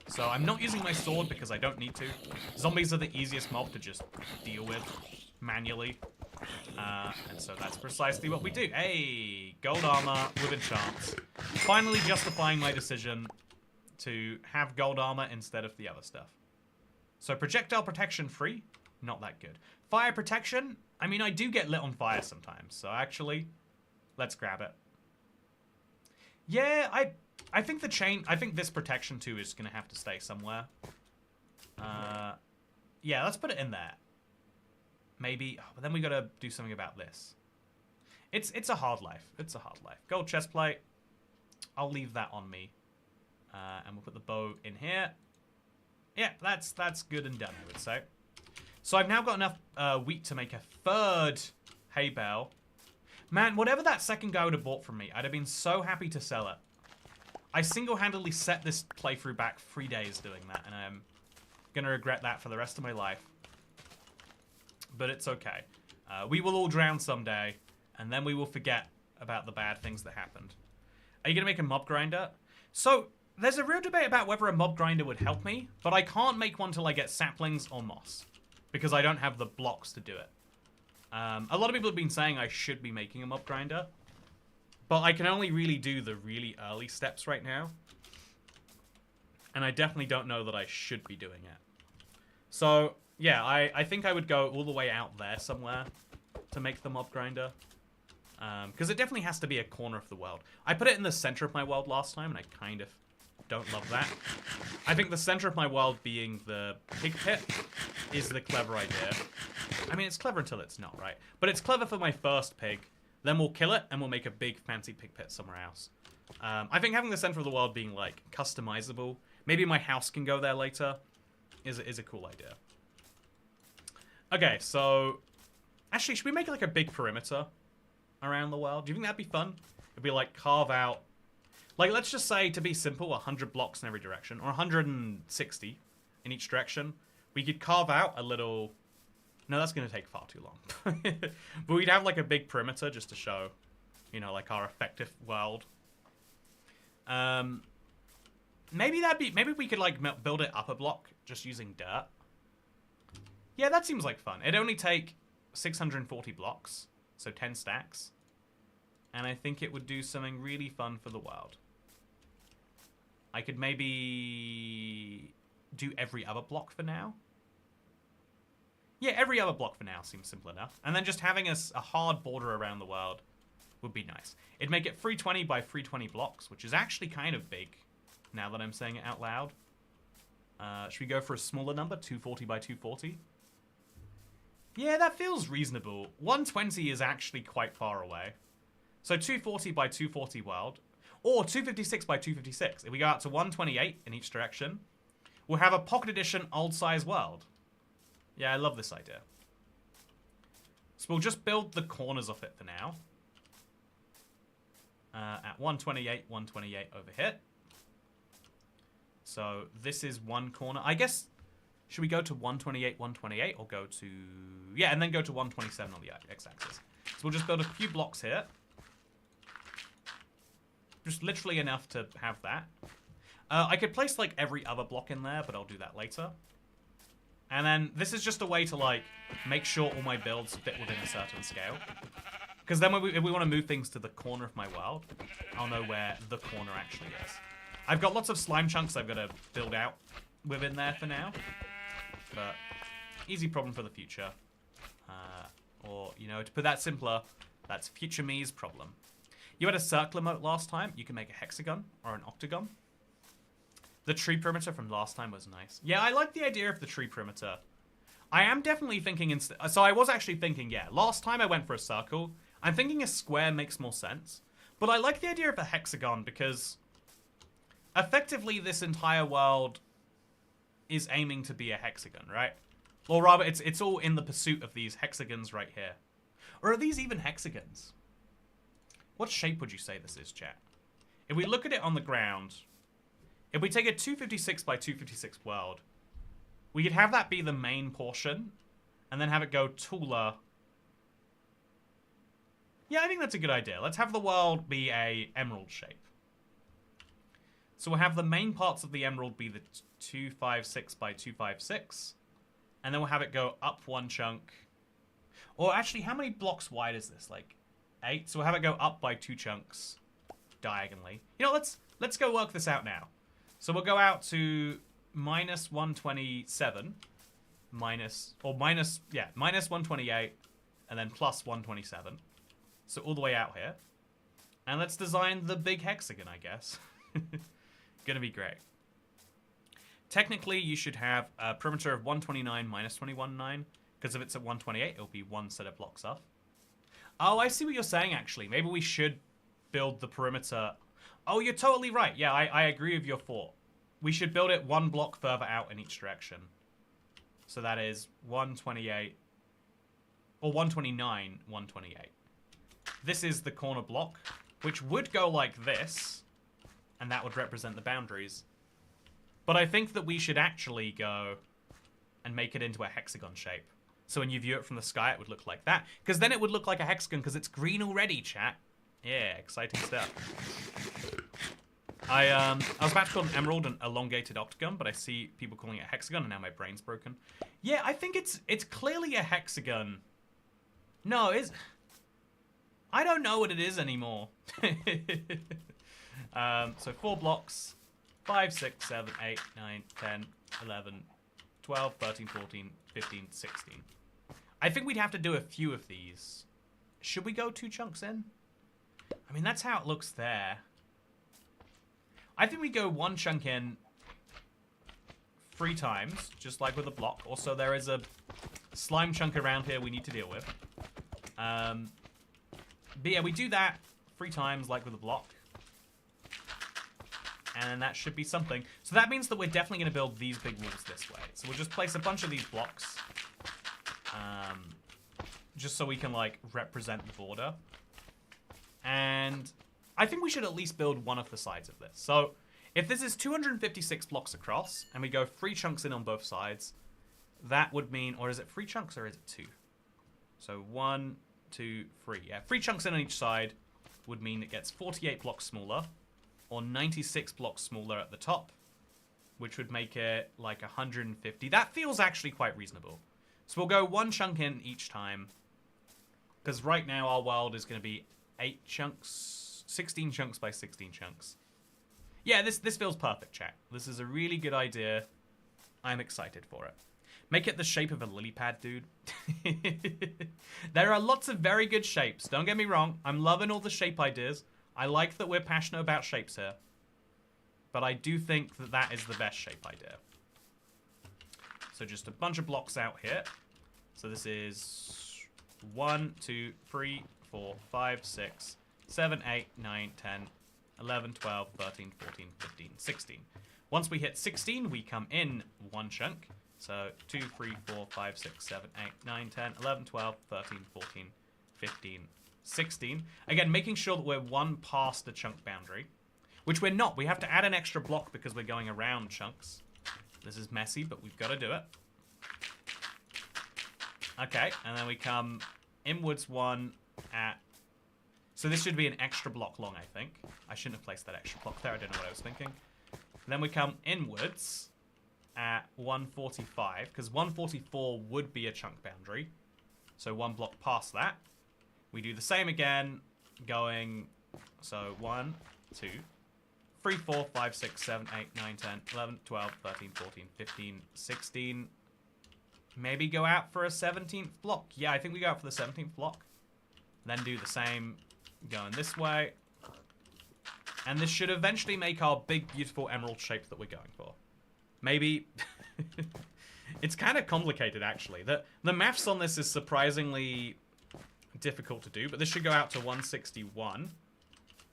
So I'm not using my sword because I don't need to. Zombies are the easiest mob to just deal with manually. And so that's precisely what we do. Hey, gold armor with enchants. Finally justifying my decision to have gold armor instead of the other stuff. So projectile protection free, not that good. Fire protection, I mean, I do get lit on fire sometimes. So actually, let's grab it. Yeah, I think the chain, I think this protection too is going to have to stay somewhere. Yeah, let's put it in there. Maybe, but then we got to do something about this. It's a hard life. It's a hard life. Gold chest plate. I'll leave that on me. And we'll put the bow in here. Yeah, that's good and done, I would say. So I've now got enough wheat to make a 3rd hay bale. Man, whatever that second guy would have bought from me, I'd have been so happy to sell it. I single-handedly set this playthrough back 3 days doing that, and I'm gonna regret that for the rest of my life. But it's okay. We will all drown someday, and then we will forget about the bad things that happened. Are you gonna make a mob grinder? So, there's a real debate about whether a mob grinder would help me, but I can't make one till I get saplings or moss, because I don't have the blocks to do it. A lot of people have been saying I should be making a mob grinder, but I can only really do the really early steps right now. And I definitely don't know that I should be doing it. So, yeah, I think I would go all the way out there somewhere to make the mob grinder. Because it definitely has to be a corner of the world. I put it in the center of my world last time, and I kind of don't love that. I think the center of my world being the pig pit is the clever idea. I mean, it's clever until it's not, right? But it's clever for my first pig. Then we'll kill it, and we'll make a big fancy pig pit somewhere else. I think having the center of the world being, like, customizable, maybe my house can go there later, is a cool idea. Okay, so... Actually, should we make, like, a big perimeter around the world? Do you think that'd be fun? It'd be, like, carve out... Like, let's just say, to be simple, 100 blocks in every direction, or 160 in each direction. We could carve out a little... No, that's going to take far too long. But we'd have, like, a big perimeter just to show, you know, like, our effective world. Maybe that'd be... Maybe we could, like, build it up a block just using dirt. Yeah, that seems like fun. It'd only take 640 blocks, so 10 stacks. And I think it would do something really fun for the world. I could maybe do every other block for now. Yeah, every other block for now seems simple enough. And then just having a hard border around the world would be nice. It'd make it 320 by 320 blocks, which is actually kind of big, now that I'm saying it out loud. Should we go for a smaller number, 240 by 240? Yeah, that feels reasonable. 120 is actually quite far away. So 240 by 240 world, or 256 by 256. If we go out to 128 in each direction, we'll have a pocket edition old size world. Yeah, I love this idea. So we'll just build the corners of it for now. At 128, 128 over here. So this is one corner. I guess, should we go to 128, 128, or go to... Yeah, and then go to 127 on the x-axis. So we'll just build a few blocks here. Just literally enough to have that. I could place, like, every other block in there, but I'll do that later. And then this is just a way to, like, make sure all my builds fit within a certain scale. Because then if we want to move things to the corner of my world, I'll know where the corner actually is. I've got lots of slime chunks I've got to build out within there for now. But easy problem for the future. Or, you know, to put that simpler, that's future me's problem. You had a circular moat last time. You can make a hexagon or an octagon. The tree perimeter from last time was nice. Yeah, I like the idea of the tree perimeter. I am definitely thinking... So I was actually thinking, yeah, last time I went for a circle. I'm thinking a square makes more sense. But I like the idea of a hexagon because... effectively, this entire world is aiming to be a hexagon, right? Or rather, it's all in the pursuit of these hexagons right here. Or are these even hexagons? What shape would you say this is, chat? If we look at it on the ground, if we take a 256 by 256 world, we could have that be the main portion, and then have it go taller. Yeah, I think that's a good idea. Let's have the world be a emerald shape. So we'll have the main parts of the emerald be the 256 by 256. And then we'll have it go up one chunk. Or actually, how many blocks wide is this? Like 8? So we'll have it go up by 2 chunks diagonally. You know, let's go work this out now. So we'll go out to minus 127. Minus 128. And then plus 127. So all the way out here. And let's design the big hexagon, I guess. Gonna be great. Technically, you should have a perimeter of 129 minus 21.9, because if it's at 128, it'll be one set of blocks off. Oh, I see what you're saying, actually. Maybe we should build the perimeter. Oh, you're totally right. Yeah, I agree with your thought. We should build it one block further out in each direction. So that is 128, or 129, 128. This is the corner block, which would go like this, and that would represent the boundaries. But I think that we should actually go and make it into a hexagon shape. So when you view it from the sky, it would look like that. Because then it would look like a hexagon, because it's green already, chat. Yeah, exciting stuff. I was about to call an emerald an elongated octagon, but I see people calling it a hexagon, and now my brain's broken. Yeah, I think it's clearly a hexagon. No, I don't know what it is anymore. So 4 blocks. 5, 6, 7, 8, 9, 10, 11, 12, 13, 14, 15, 16. I think we'd have to do a few of these. Should we go 2 chunks in? I mean, that's how it looks there. I think we go 1 chunk in 3 times, just like with a block. Also, there is a slime chunk around here we need to deal with. But yeah, we do that 3 times, like with a block. And that should be something. So that means that we're definitely going to build these big walls this way. So we'll just place a bunch of these blocks. Just so we can, like, represent the border. And I think we should at least build one of the sides of this. So if this is 256 blocks across, and we go 3 chunks in on both sides, that would mean... Or is it 3 chunks or is it 2? So 1, 2, 3. Yeah, 3 chunks in on each side would mean it gets 48 blocks smaller. Or 96 blocks smaller at the top, which would make it like 150. That feels actually quite reasonable. So we'll go 1 chunk in each time, because right now our world is going to be 8 chunks, 16 chunks by 16 chunks. Yeah, this feels perfect, chat. This is a really good idea. I'm excited for it. Make it the shape of a lily pad, dude. There are lots of very good shapes. Don't get me wrong. I'm loving all the shape ideas. I like that we're passionate about shapes here. But I do think that that is the best shape idea. So just a bunch of blocks out here. So this is 1, 2, 3, 4, 5, 6, 7, 8, 9, 10, 11, 12, 13, 14, 15, 16. Once we hit 16, we come in 1 chunk. So 2, 3, 4, 5, 6, 7, 8, 9, 10, 11, 12, 13, 14, 15, 16. Again, making sure that we're 1 past the chunk boundary. Which we're not. We have to add an extra block because we're going around chunks. This is messy, but we've got to do it. Okay, and then we come inwards 1 at... So this should be an extra block long, I think. I shouldn't have placed that extra block there. I don't know what I was thinking. And then we come inwards at 145, because 144 would be a chunk boundary. So 1 block past that. We do the same again, going, so 1, 2, 3, 4, 5, 6, 7, 8, 9, 10, 11, 12, 13, 14, 15, 16. Maybe go out for a 17th block. Yeah, I think we go out for the 17th block. Then do the same going this way. And this should eventually make our big, beautiful emerald shape that we're going for. Maybe... It's kind of complicated, actually. The maths on this is surprisingly difficult to do, but this should go out to 161.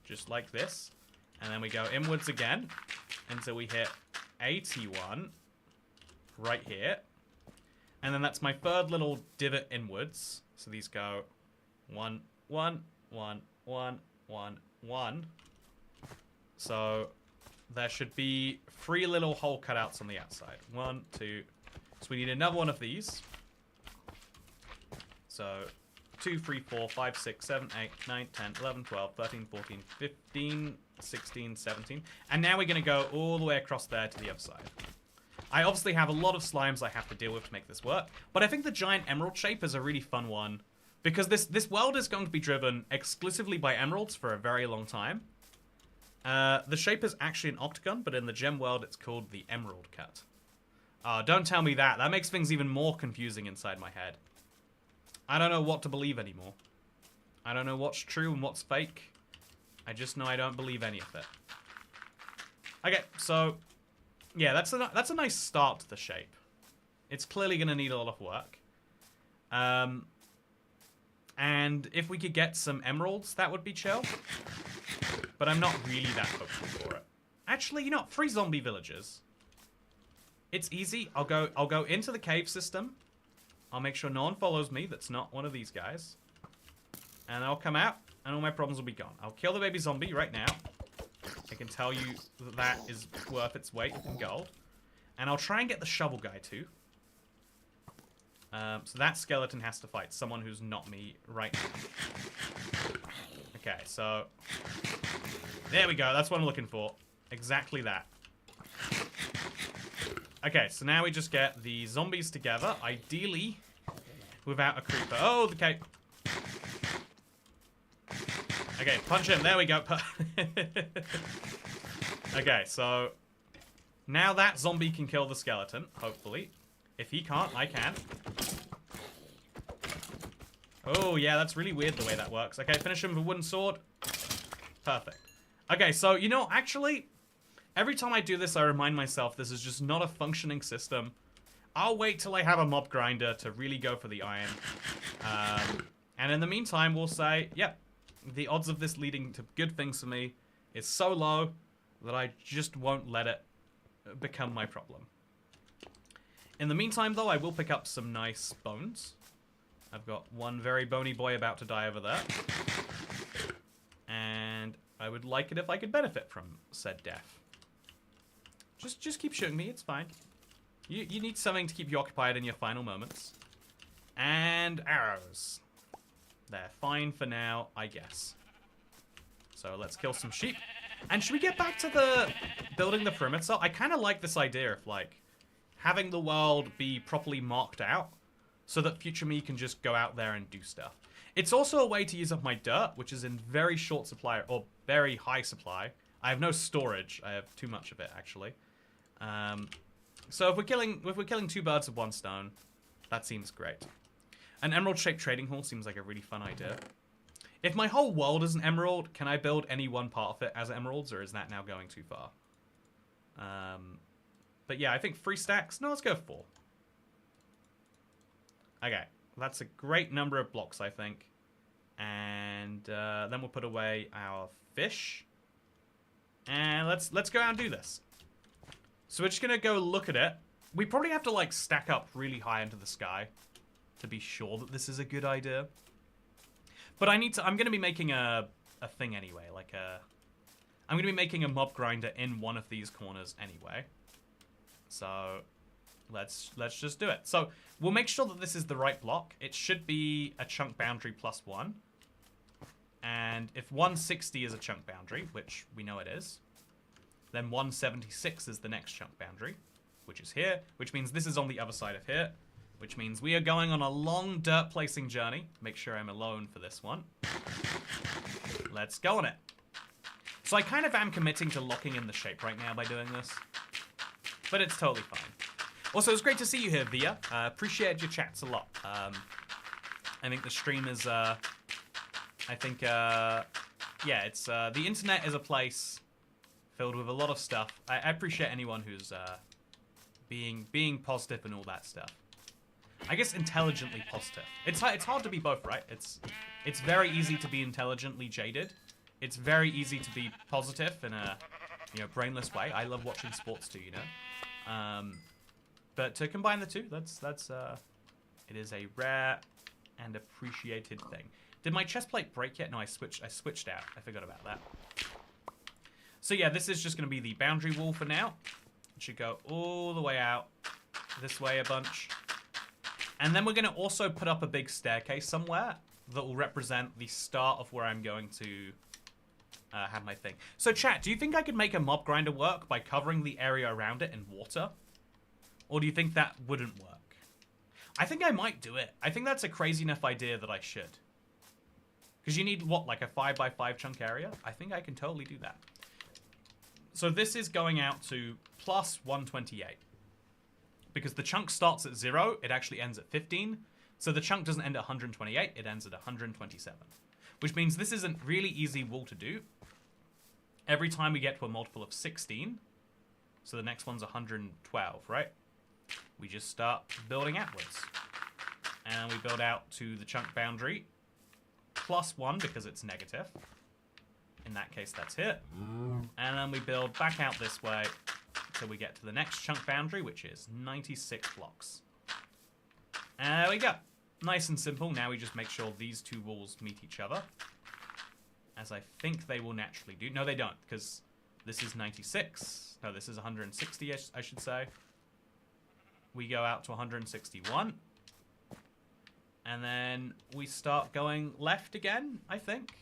Just like this. And then we go inwards again until we hit 81 right here. And then that's my third little divot inwards. So these go 1, 1, 1, 1, 1, 1. So there should be 3 little hole cutouts on the outside. 1, 2. So we need another one of these. So 2, 3, 4, 5, 6, 7, 8, 9, 10, 11, 12, 13, 14, 15, 16, 17. And now we're going to go all the way across there to the other side. I obviously have a lot of slimes I have to deal with to make this work, but I think the giant emerald shape is a really fun one, because this world is going to be driven exclusively by emeralds for a very long time. The shape is actually an octagon, but in the gem world it's called the emerald cut. Don't tell me that. That makes things even more confusing inside my head. I don't know what to believe anymore. I don't know what's true and what's fake. I just know I don't believe any of it. Okay, so... yeah, that's a nice start to the shape. It's clearly going to need a lot of work. And if we could get some emeralds, that would be chill. But I'm not really that hopeful for it. Actually, you know what? 3 zombie villagers. It's easy. I'll go into the cave system. I'll make sure no one follows me that's not one of these guys. And I'll come out, and all my problems will be gone. I'll kill the baby zombie right now. I can tell you that that is worth its weight in gold. And I'll try and get the shovel guy too. So that skeleton has to fight someone who's not me right now. Okay, so... there we go, that's what I'm looking for. Exactly that. Okay, so now we just get the zombies together, ideally without a creeper. Oh, okay. Okay, punch him. There we go. Okay, so now that zombie can kill the skeleton, hopefully. If he can't, I can. Oh, yeah, that's really weird the way that works. Okay, finish him with a wooden sword. Perfect. Okay, so, you know, actually, every time I do this, I remind myself this is just not a functioning system. I'll wait till I have a mob grinder to really go for the iron. And in the meantime, we'll say, yep, the odds of this leading to good things for me is so low that I just won't let it become my problem. In the meantime, though, I will pick up some nice bones. I've got one very bony boy about to die over there. And I would like it if I could benefit from said death. Just keep shooting me, it's fine. You need something to keep you occupied in your final moments. And arrows. They're fine for now, I guess. So let's kill some sheep. And should we get back to the building the perimeter? I kind of like this idea of, like, having the world be properly marked out so that future me can just go out there and do stuff. It's also a way to use up my dirt, which is in very short supply, or very high supply. I have no storage. I have too much of it, actually. So if we're killing 2 birds with 1 stone, that seems great. An emerald-shaped trading hall seems like a really fun idea. If my whole world is an emerald, can I build any one part of it as emeralds, or is that now going too far? But yeah, I think 3 stacks. No, let's go 4. Okay, that's a great number of blocks, I think. And then we'll put away our fish. And let's go out and do this. So we're just gonna go look at it. We probably have to, like, stack up really high into the sky to be sure that this is a good idea. But I'm gonna be making a thing anyway, I'm gonna be making a mob grinder in one of these corners anyway. So let's just do it. So we'll make sure that this is the right block. It should be a chunk boundary +1. And if 160 is a chunk boundary, which we know it is, then 176 is the next chunk boundary. which is here, which means this is on the other side of here, which means we are going on a long dirt placing journey. Make sure I'm alone for this one. Let's go on it. So I kind of am committing to locking in the shape right now by doing this, but it's totally fine. Also, it's great to see you here, Via. Appreciate your chats a lot. I think the stream is, yeah, it's, the internet is a place filled with a lot of stuff. I appreciate anyone who's, being positive and all that stuff. I guess intelligently positive. It's hard to be both, right? It's very easy to be intelligently jaded. It's very easy to be positive in a, you know, brainless way. I love watching sports too, you know. But to combine the two, it is a rare and appreciated thing. Did my chest plate break yet? No, I switched out. I forgot about that. So yeah, this is just going to be the boundary wall for now. It should go all the way out this way a bunch. And then we're going to also put up a big staircase somewhere that will represent the start of where I'm going to have my thing. So chat, do you think I could make a mob grinder work by covering the area around it in water? Or do you think that wouldn't work? I think I might do it. I think that's a crazy enough idea that I should. Because you need, what, like a 5x5 chunk area? I think I can totally do that. So this is going out to plus 128. Because the chunk starts at 0, it actually ends at 15. So the chunk doesn't end at 128, it ends at 127. Which means this is a really easy wall to do. Every time we get to a multiple of 16, so the next one's 112, right? We just start building outwards. And we build out to the chunk boundary. Plus 1 because it's negative. In that case, that's here. And then we build back out this way till we get to the next chunk boundary, which is 96 blocks. And there we go. Nice and simple. Now we just make sure these two walls meet each other. As I think they will naturally do. No, they don't, because this is 96. No, this is 160, I should say. We go out to 161. And then we start going left again, I think.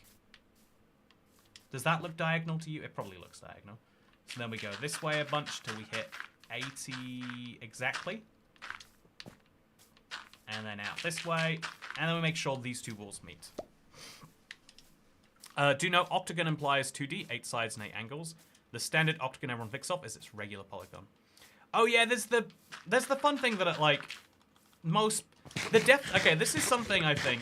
Does that look diagonal to you? It probably looks diagonal. So then we go this way a bunch till we hit 80 exactly. And then out this way. And then we make sure these two walls meet. Do note, octagon implies 2D, 8 sides and 8 angles. The standard octagon everyone picks off is its regular polygon. Oh yeah, there's the fun thing that okay, this is something I think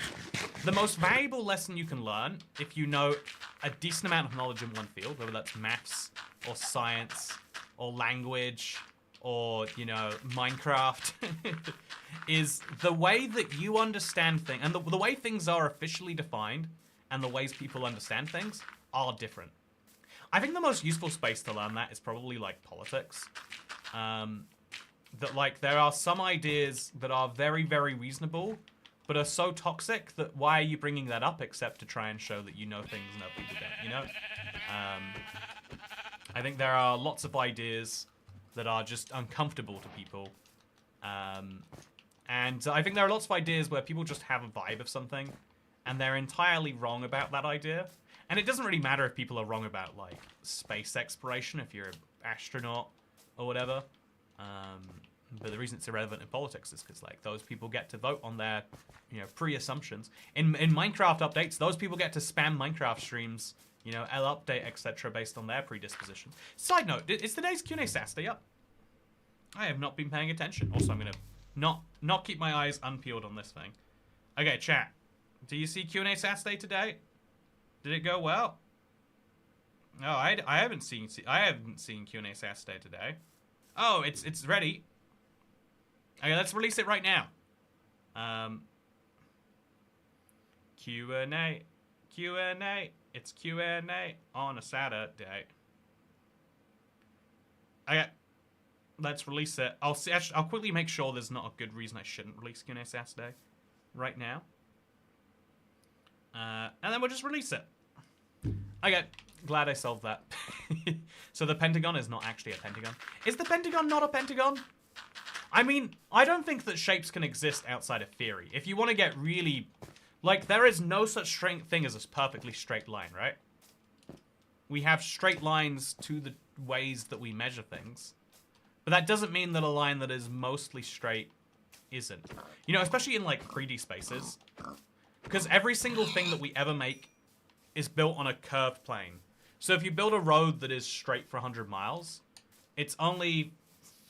the most valuable lesson you can learn if you know a decent amount of knowledge in one field, whether that's maths or science or language or, you know, Minecraft, is the way that you understand things and the way things are officially defined and the ways people understand things are different. I think the most useful space to learn that is probably like politics. That like there are some ideas that are very, very reasonable, but are so toxic that why are you bringing that up except to try and show that you know things and other people don't, you know? I think there are lots of ideas that are just uncomfortable to people. And I think there are lots of ideas where people just have a vibe of something and they're entirely wrong about that idea. And it doesn't really matter if people are wrong about like space exploration, if you're an astronaut or whatever. But the reason it's irrelevant in politics is because like those people get to vote on their, you know, pre-assumptions. In Minecraft updates, those people get to spam Minecraft streams, you know, update, etc. based on their predisposition. Side note, is today's Q&A Saturday up? I have not been paying attention. Also, I'm gonna not keep my eyes unpeeled on this thing. Okay, chat. Do you see Q&A Saturday today? Did it go well? No, I haven't seen Q&A Saturday today. Oh, it's ready. Okay, let's release it right now. Q&A, it's Q&A on a Saturday. Okay, let's release it. I'll quickly make sure there's not a good reason I shouldn't release Q&A Saturday right now. And then we'll just release it. Okay, glad I solved that. So the Pentagon is not actually a pentagon. Is the Pentagon not a pentagon? I mean, I don't think that shapes can exist outside of theory. If you want to get really... Like, there is no such thing as a perfectly straight line, right? We have straight lines to the ways that we measure things. But that doesn't mean that a line that is mostly straight isn't. You know, especially in like 3D spaces. Because every single thing that we ever make is built on a curved plane. So if you build a road that is straight for 100 miles, it's only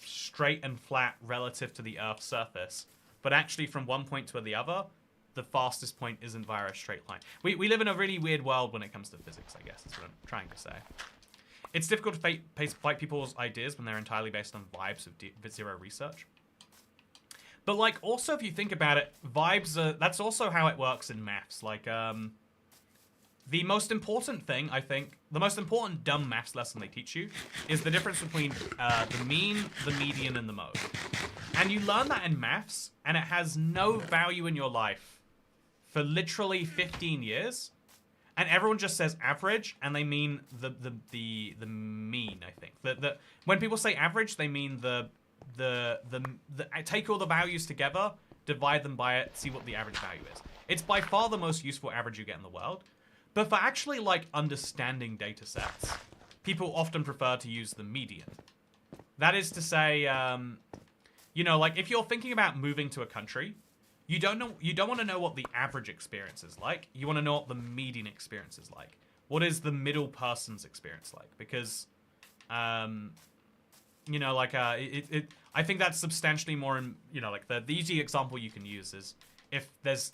straight and flat relative to the Earth's surface. But actually from one point to the other, the fastest point isn't via a straight line. We live in a really weird world when it comes to physics, I guess. That's what I'm trying to say. It's difficult to fight people's ideas when they're entirely based on vibes with zero research. But, like, also if you think about it, vibes are... That's also how it works in maths. Like, the most important thing, I think, the most important dumb maths lesson they teach you is the difference between the mean, the median, and the mode. And you learn that in maths, and it has no value in your life for literally 15 years. And everyone just says average, and they mean the mean, I think. When people say average, they mean take all the values together, divide them by it, see what the average value is. It's by far the most useful average you get in the world. But for actually, like, understanding data sets, people often prefer to use the median. That is to say, you know, like, if you're thinking about moving to a country, you don't want to know what the average experience is like. You want to know what the median experience is like. What is the middle person's experience like? Because, you know, like, I think that's substantially more, you know, like, the easy example you can use is if there's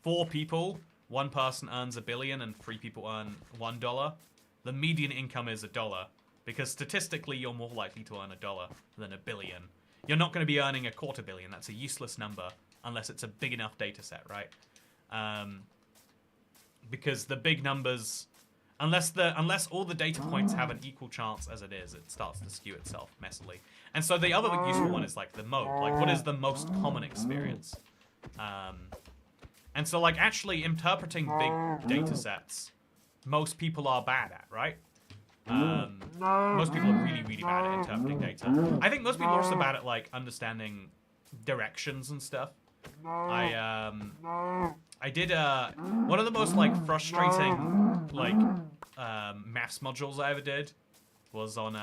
4 people, 1 person earns $1 billion and 3 people earn $1, the median income is $1. Because statistically, you're more likely to earn $1 than $1 billion. You're not going to be earning $250 million. That's a useless number. Unless it's a big enough data set, right? Because the big numbers, unless all the data points have an equal chance as it is, it starts to skew itself messily. And so the other useful one is like the mode. Like, what is the most common experience? And so, like, actually interpreting big data sets, most people are bad at, right? Most people are really, really bad at interpreting data. I think most people are also bad at, like, understanding directions and stuff. I did one of the most, like, frustrating, like, maths modules I ever did was on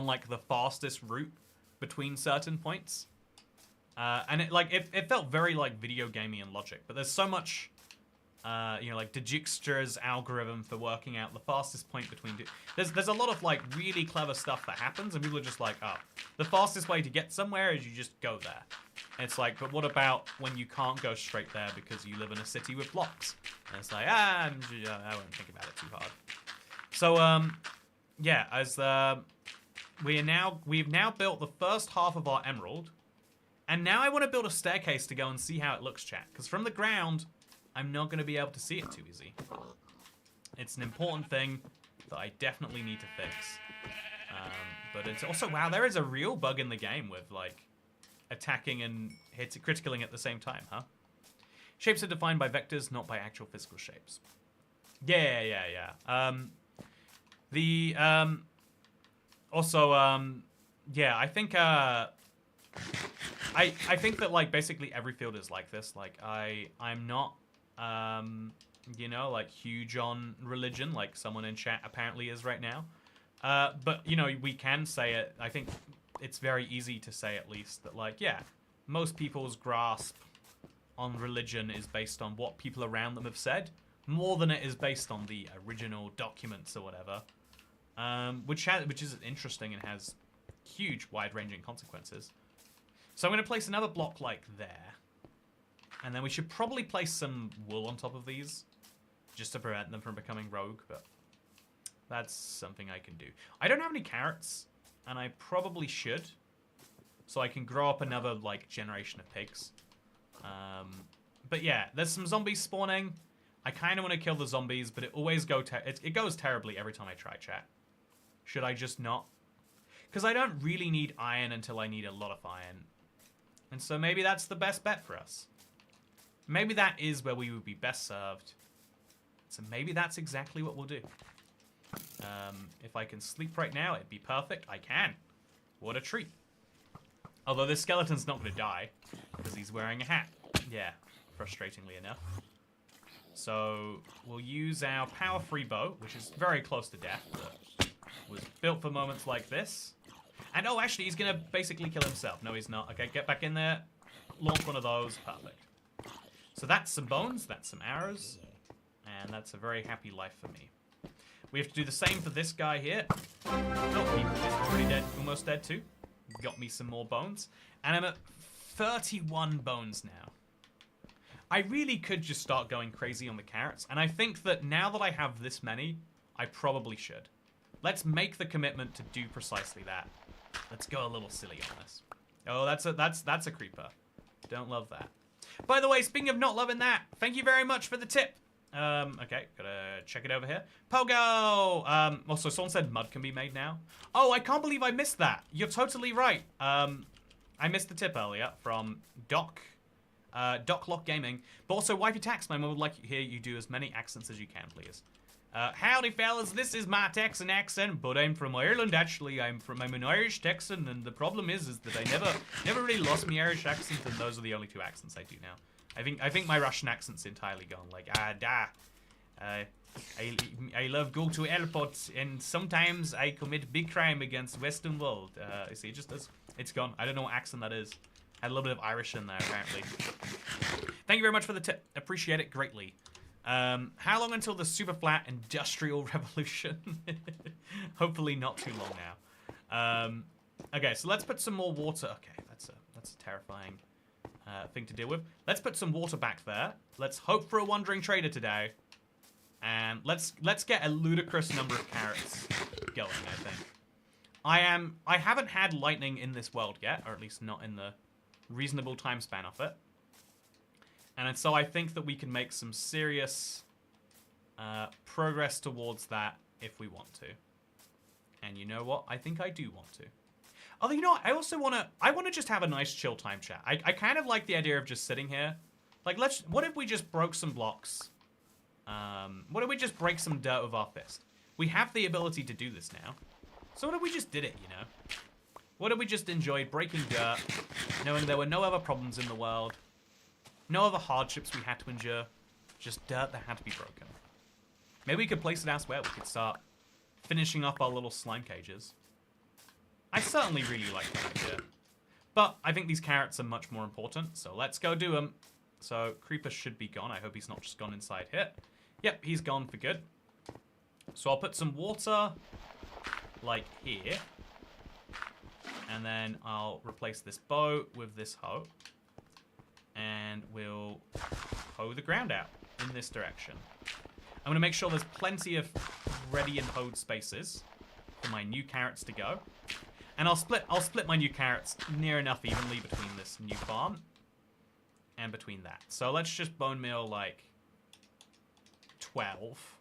like the fastest route between certain points. And it felt very like video gamey in logic, but there's so much you know, like Dijkstra's algorithm for working out the fastest point between there's a lot of like really clever stuff that happens, and people are just like, oh, the fastest way to get somewhere is you just go there. And it's like, but what about when you can't go straight there because you live in a city with blocks? And it's like, I won't think about it too hard. So yeah, as we've now built the first half of our emerald, and now I want to build a staircase to go and see how it looks, chat, because from the ground I'm not going to be able to see it too easy. It's an important thing that I definitely need to fix. But it's also, wow, there is a real bug in the game with, like, attacking and criticalling at the same time, huh? Shapes are defined by vectors, not by actual physical shapes. Yeah. Yeah, I think, I think that, like, basically every field is like this. Like, I'm not, you know, like, huge on religion, like someone in chat apparently is right now. But, you know, we can say it. I think it's very easy to say, at least, that, like, yeah, most people's grasp on religion is based on what people around them have said, more than it is based on the original documents or whatever. Which is interesting and has huge, wide-ranging consequences. So I'm going to place another block like there. And then we should probably place some wool on top of these, just to prevent them from becoming rogue, but that's something I can do. I don't have any carrots, and I probably should, so I can grow up another, like, generation of pigs. But yeah, there's some zombies spawning. I kind of want to kill the zombies, but it always it goes terribly every time I try, chat. Should I just not? Because I don't really need iron until I need a lot of iron. And so maybe that's the best bet for us. Maybe that is where we would be best served. So maybe that's exactly what we'll do. If I can sleep right now, it'd be perfect. I can. What a treat. Although this skeleton's not going to die, because he's wearing a hat. Yeah, frustratingly enough. So we'll use our power-free bow, which is very close to death, but was built for moments like this. And oh, actually, he's going to basically kill himself. No, he's not. Okay, get back in there. Launch one of those. Perfect. So that's some bones. That's some arrows. And that's a very happy life for me. We have to do the same for this guy here. Oh, he's pretty dead. Almost dead, too. Got me some more bones. And I'm at 31 bones now. I really could just start going crazy on the carrots. And I think that now that I have this many, I probably should. Let's make the commitment to do precisely that. Let's go a little silly on this. Oh, that's a creeper. Don't love that. By the way, speaking of not loving that, thank you very much for the tip. Okay, gotta check it over here. Pogo! Also, someone said mud can be made now. Oh, I can't believe I missed that. You're totally right. I missed the tip earlier from Docklock Gaming. But also, Wifey Tax, my mum would like to hear you do as many accents as you can, please. Howdy, fellas. This is my Texan accent, but I'm from Ireland, actually. I'm an Irish Texan, and the problem is that I never really lost my Irish accent, and those are the only two accents I do now. I think my Russian accent's entirely gone. Like, I love go to airports, and sometimes I commit big crime against Western world. You see, it's gone. I don't know what accent that is. Had a little bit of Irish in there, apparently. Thank you very much for the tip. Appreciate it greatly. How long until the Superflat Industrial Revolution? Hopefully not too long now. Okay, so let's put some more water. Okay, that's a terrifying thing to deal with. Let's put some water back there. Let's hope for a wandering trader today. And let's get a ludicrous number of carrots going, I think. I haven't had lightning in this world yet, or at least not in the reasonable time span of it. And so I think that we can make some serious progress towards that if we want to. And you know what? I think I do want to. Although, you know what? I also want to just have a nice chill time chat. I kind of like the idea of just sitting here. Like, what if we just broke some blocks? What if we just break some dirt with our fist? We have the ability to do this now. So what if we just did it, you know? What if we just enjoyed breaking dirt, knowing there were no other problems in the world, no other hardships we had to endure, just dirt that had to be broken. Maybe we could place it elsewhere. We could start finishing up our little slime cages. I certainly really like that idea. But I think these carrots are much more important, so let's go do them. So Creeper should be gone. I hope he's not just gone inside here. Yep, he's gone for good. So I'll put some water, like here. And then I'll replace this bow with this hoe. And we'll hoe the ground out in this direction. I'm going to make sure there's plenty of ready and hoed spaces for my new carrots to go. And I'll split my new carrots near enough evenly between this new farm and between that. So let's just bone meal like 12.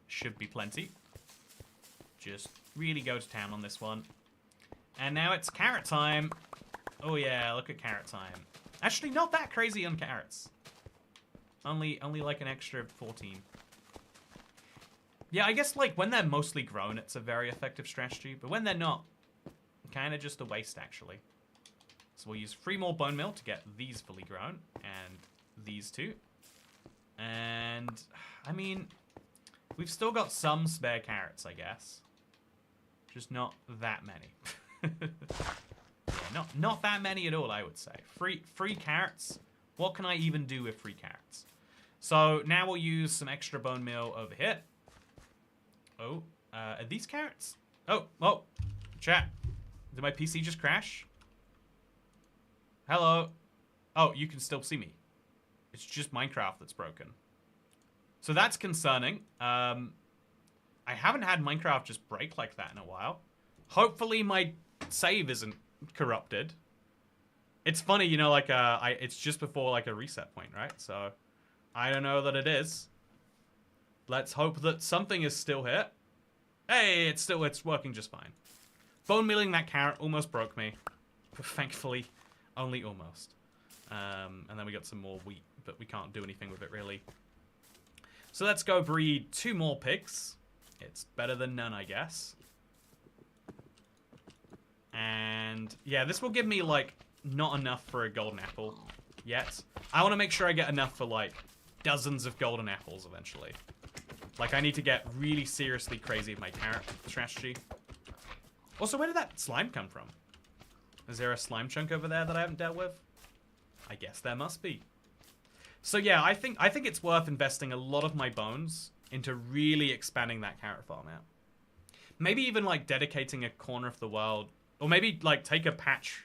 Should be plenty. Just really go to town on this one. And now it's carrot time. Oh yeah, look at carrot time. Actually, not that crazy on carrots. Only like an extra 14. Yeah, I guess like when they're mostly grown, it's a very effective strategy. But when they're not, kind of just a waste actually. So we'll use 3 more bone meal to get these fully grown, and these 2. And I mean, we've still got some spare carrots, I guess. Just not that many. Yeah, not that many at all, I would say. Free carrots. What can I even do with free carrots? So now we'll use some extra bone meal over here. Oh, are these carrots? Oh, chat. Did my PC just crash? Hello. Oh, you can still see me. It's just Minecraft that's broken. So that's concerning. I haven't had Minecraft just break like that in a while. Hopefully my save isn't corrupted. It's funny, you know, like it's just before like a reset point, right? So I don't know that it is. Let's hope that something is still here. Hey, it's working just fine. Bone mealing that carrot almost broke me, but thankfully only almost. And then we got some more wheat, but we can't do anything with it really. So let's go breed 2 more pigs. It's better than none, I guess. And yeah, this will give me like not enough for a golden apple yet. I want to make sure I get enough for like dozens of golden apples eventually. Like I need to get really seriously crazy with my carrot strategy. Also, where did that slime come from? Is there a slime chunk over there that I haven't dealt with? I guess there must be. So yeah, I think it's worth investing a lot of my bones into really expanding that carrot farm out. Maybe even like dedicating a corner of the world, or maybe like take a patch.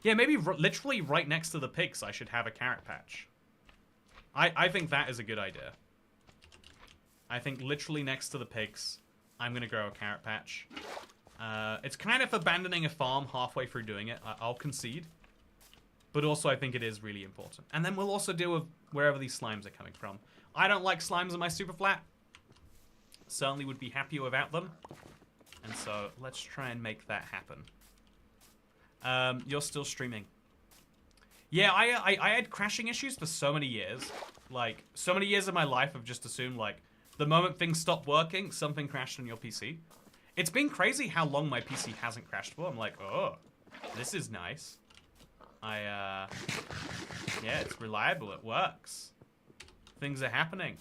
Yeah, maybe literally right next to the pigs I should have a carrot patch. I think that is a good idea. I think literally next to the pigs, I'm going to grow a carrot patch. It's kind of abandoning a farm halfway through doing it, I'll concede. But also I think it is really important. And then we'll also deal with wherever these slimes are coming from. I don't like slimes in my Superflat. Certainly would be happier without them. And so let's try and make that happen. You're still streaming. Yeah, I had crashing issues for so many years. Like, so many years of my life I've just assumed, like, the moment things stop working, something crashed on your PC. It's been crazy how long my PC hasn't crashed for. I'm like, oh, this is nice. Yeah, it's reliable. It works. Things are happening.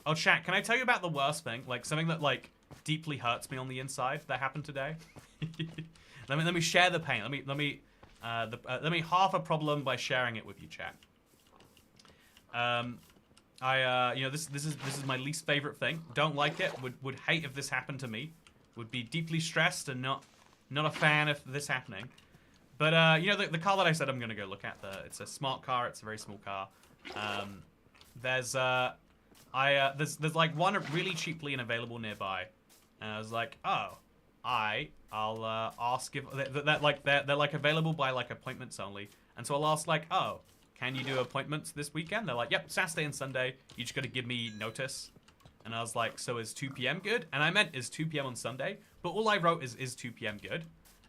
Oh, chat, can I tell you about the worst thing? Like, something that, like, deeply hurts me on the inside that happened today? Let me share the pain. Let me half a problem by sharing it with you, chat. You know, this is my least favorite thing. Don't like it. Would hate if this happened to me. Would be deeply stressed and not a fan of this happening. But you know, the car that I said I'm gonna go look at, it's a smart car. It's a very small car. There's like one really cheaply and available nearby, and I was like, oh, I'll ask if they're like available by like appointments only, and so I'll ask like, oh, can you do appointments this weekend? They're like, yep, Saturday and Sunday. You just got to give me notice. And I was like, so is 2 p.m. good? And I meant is 2 p.m. on Sunday, but all I wrote is 2 p.m. good.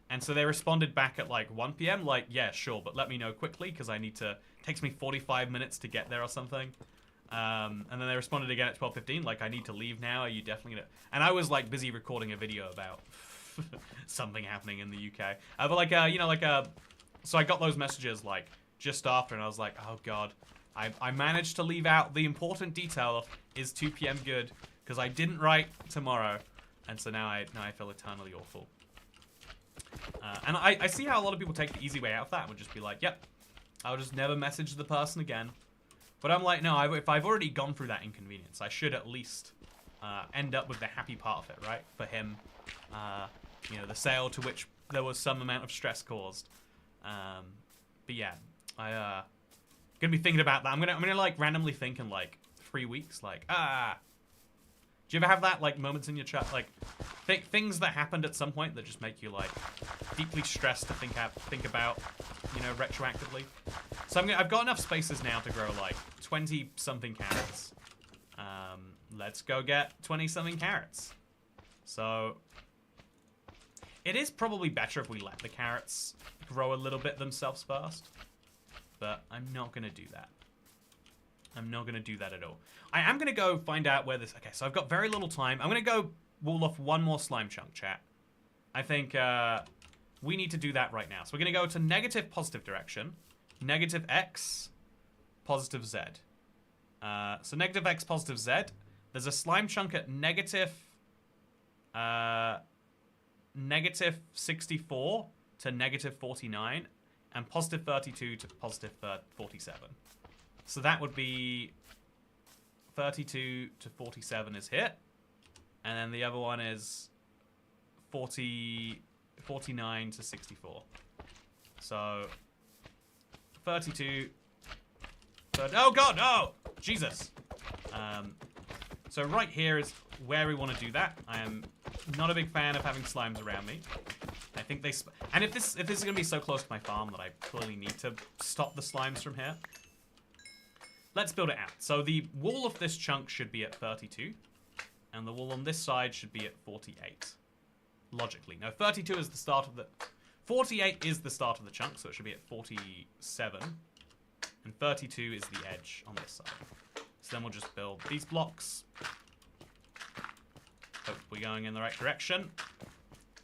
And so they responded back at like 1 p.m. like, yeah, sure, but let me know quickly because I need to. Takes me 45 minutes to get there or something. And then they responded again at 12:15 like, I need to leave now. Are you definitely gonna? And I was like busy recording a video about something happening in the UK. But like, you know, like, so I got those messages like just after, and I was like, oh god, I managed to leave out the important detail of is 2 p.m. good because I didn't write tomorrow, and so now I feel eternally awful. And I see how a lot of people take the easy way out of that and would just be like, yep, I'll just never message the person again. But I'm like, no, if I've already gone through that inconvenience, I should at least end up with the happy part of it, right? For him, you know, the sale to which there was some amount of stress caused. But yeah, gonna be thinking about that. I'm gonna like randomly think in like 3 weeks, like, do you ever have that like moments in your chat, like things that happened at some point that just make you like deeply stressed to think about, you know, retroactively? So I've got enough spaces now to grow like 20 something carrots. Let's go get 20 something carrots. So it is probably better if we let the carrots grow a little bit themselves first, but I'm not gonna do that. I'm not gonna do that at all. I am gonna go find out where this. Okay, so I've got very little time. I'm gonna go wall off one more slime chunk, chat. I think we need to do that right now. So we're gonna go to negative positive direction, negative x, positive z. So negative x, positive z. There's a slime chunk at negative 64 to negative 49, and positive 32 to positive 47. So that would be 32 to 47 is hit, and then the other one is 49 to 64. So 32. Oh god, no! Jesus. So right here is where we want to do that. I am not a big fan of having slimes around me. I think they... And if this is going to be so close to my farm that I clearly need to stop the slimes from here, let's build it out. So the wall of this chunk should be at 32, and the wall on this side should be at 48. Logically. Now 32 is the start of the... 48 is the start of the chunk, so it should be at 47. And 32 is the edge on this side. So then we'll just build these blocks. Hope we're going in the right direction.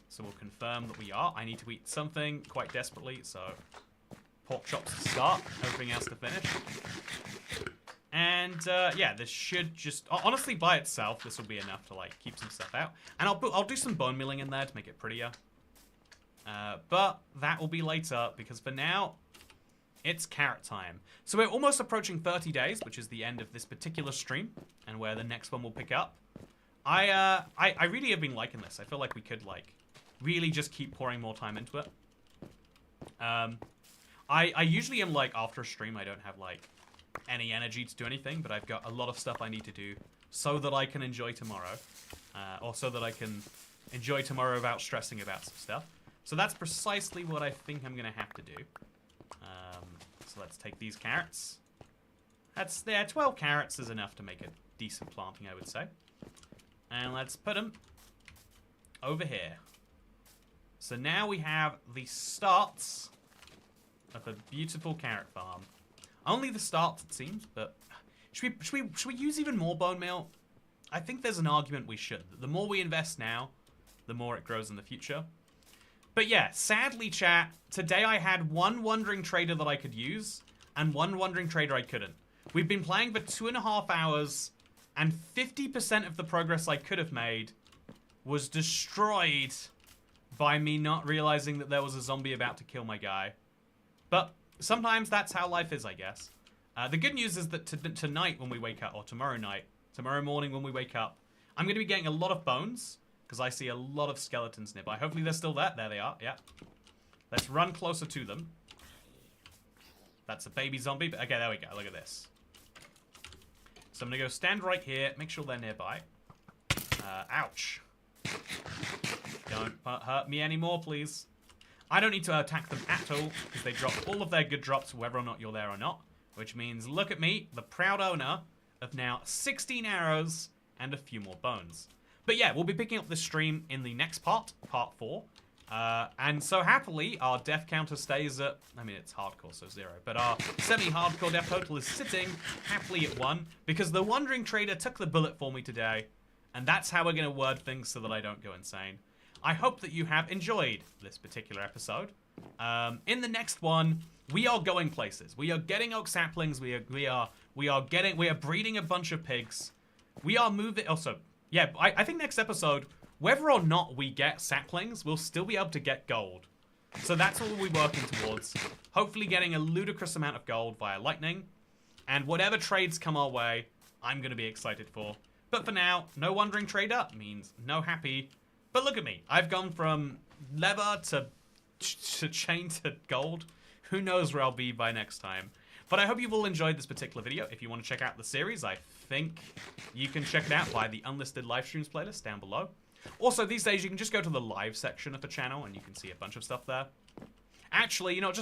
So we'll confirm that we are. I need to eat something quite desperately, so pork chops to start, everything else to finish. And yeah, this should just honestly by itself, this will be enough to like keep some stuff out. And I'll do some bone milling in there to make it prettier. But that will be later because for now, it's carrot time. So we're almost approaching 30 days, which is the end of this particular stream, and where the next one will pick up. I really have been liking this. I feel like we could like really just keep pouring more time into it. I usually am like after a stream, I don't have like any energy to do anything, but I've got a lot of stuff I need to do so that I can enjoy tomorrow, or so that I can enjoy tomorrow without stressing about some stuff. So that's precisely what I think I'm gonna have to do. So let's take these carrots. That's 12 carrots is enough to make a decent planting, I would say. And let's put them over here. So now we have the starts of a beautiful carrot farm. Only the start, it seems, but should we use even more bone meal? I think there's an argument we should. The more we invest now, the more it grows in the future. But yeah, sadly, chat, today I had one wandering trader that I could use, and one wandering trader I couldn't. We've been playing for 2.5 hours, and 50% of the progress I could have made was destroyed by me not realizing that there was a zombie about to kill my guy. But sometimes that's how life is, I guess. The good news is that tonight when we wake up, or tomorrow morning when we wake up, I'm going to be getting a lot of bones, because I see a lot of skeletons nearby. Hopefully they're still there. There they are, yeah. Let's run closer to them. That's a baby zombie, but okay, there we go. Look at this. So I'm going to go stand right here, make sure they're nearby. Ouch. Don't hurt me anymore, please. I don't need to attack them at all, because they drop all of their good drops, whether or not you're there or not. Which means, look at me, the proud owner of now 16 arrows and a few more bones. But yeah, we'll be picking up this stream in the next part, part 4. And so happily, our death counter stays at, I mean, it's hardcore, so 0. But our semi-hardcore death total is sitting happily at 1, because the Wandering Trader took the bullet for me today. And that's how we're going to word things so that I don't go insane. I hope that you have enjoyed this particular episode. In the next one, we are going places. We are getting oak saplings. We are breeding a bunch of pigs. We are moving. Also, yeah, I think next episode, whether or not we get saplings, we'll still be able to get gold. So that's what we'll be working towards. Hopefully getting a ludicrous amount of gold via lightning. And whatever trades come our way, I'm going to be excited for. But for now, no Wandering Trader means no happy. But look at me. I've gone from leather to chain to gold. Who knows where I'll be by next time. But I hope you've all enjoyed this particular video. If you want to check out the series, I think you can check it out by the unlisted live streams playlist down below. Also, these days, you can just go to the live section of the channel and you can see a bunch of stuff there. Actually, you know,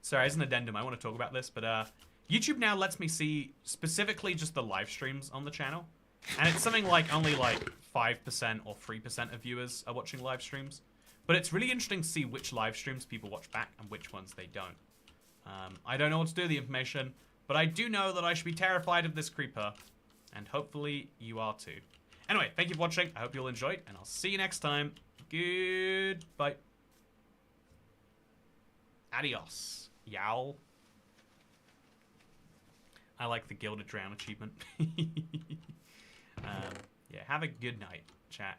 sorry, as an addendum, I want to talk about this, but YouTube now lets me see specifically just the live streams on the channel. And it's something like only like 5% or 3% of viewers are watching live streams. But it's really interesting to see which live streams people watch back and which ones they don't. I don't know what to do with the information, but I do know that I should be terrified of this creeper. And hopefully you are too. Anyway, thank you for watching. I hope you'll enjoy it, and I'll see you next time. Goodbye. Adios. Yowl. I like the Gilded Drown achievement. Yeah, have a good night, chat.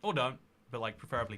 Or don't, but like preferably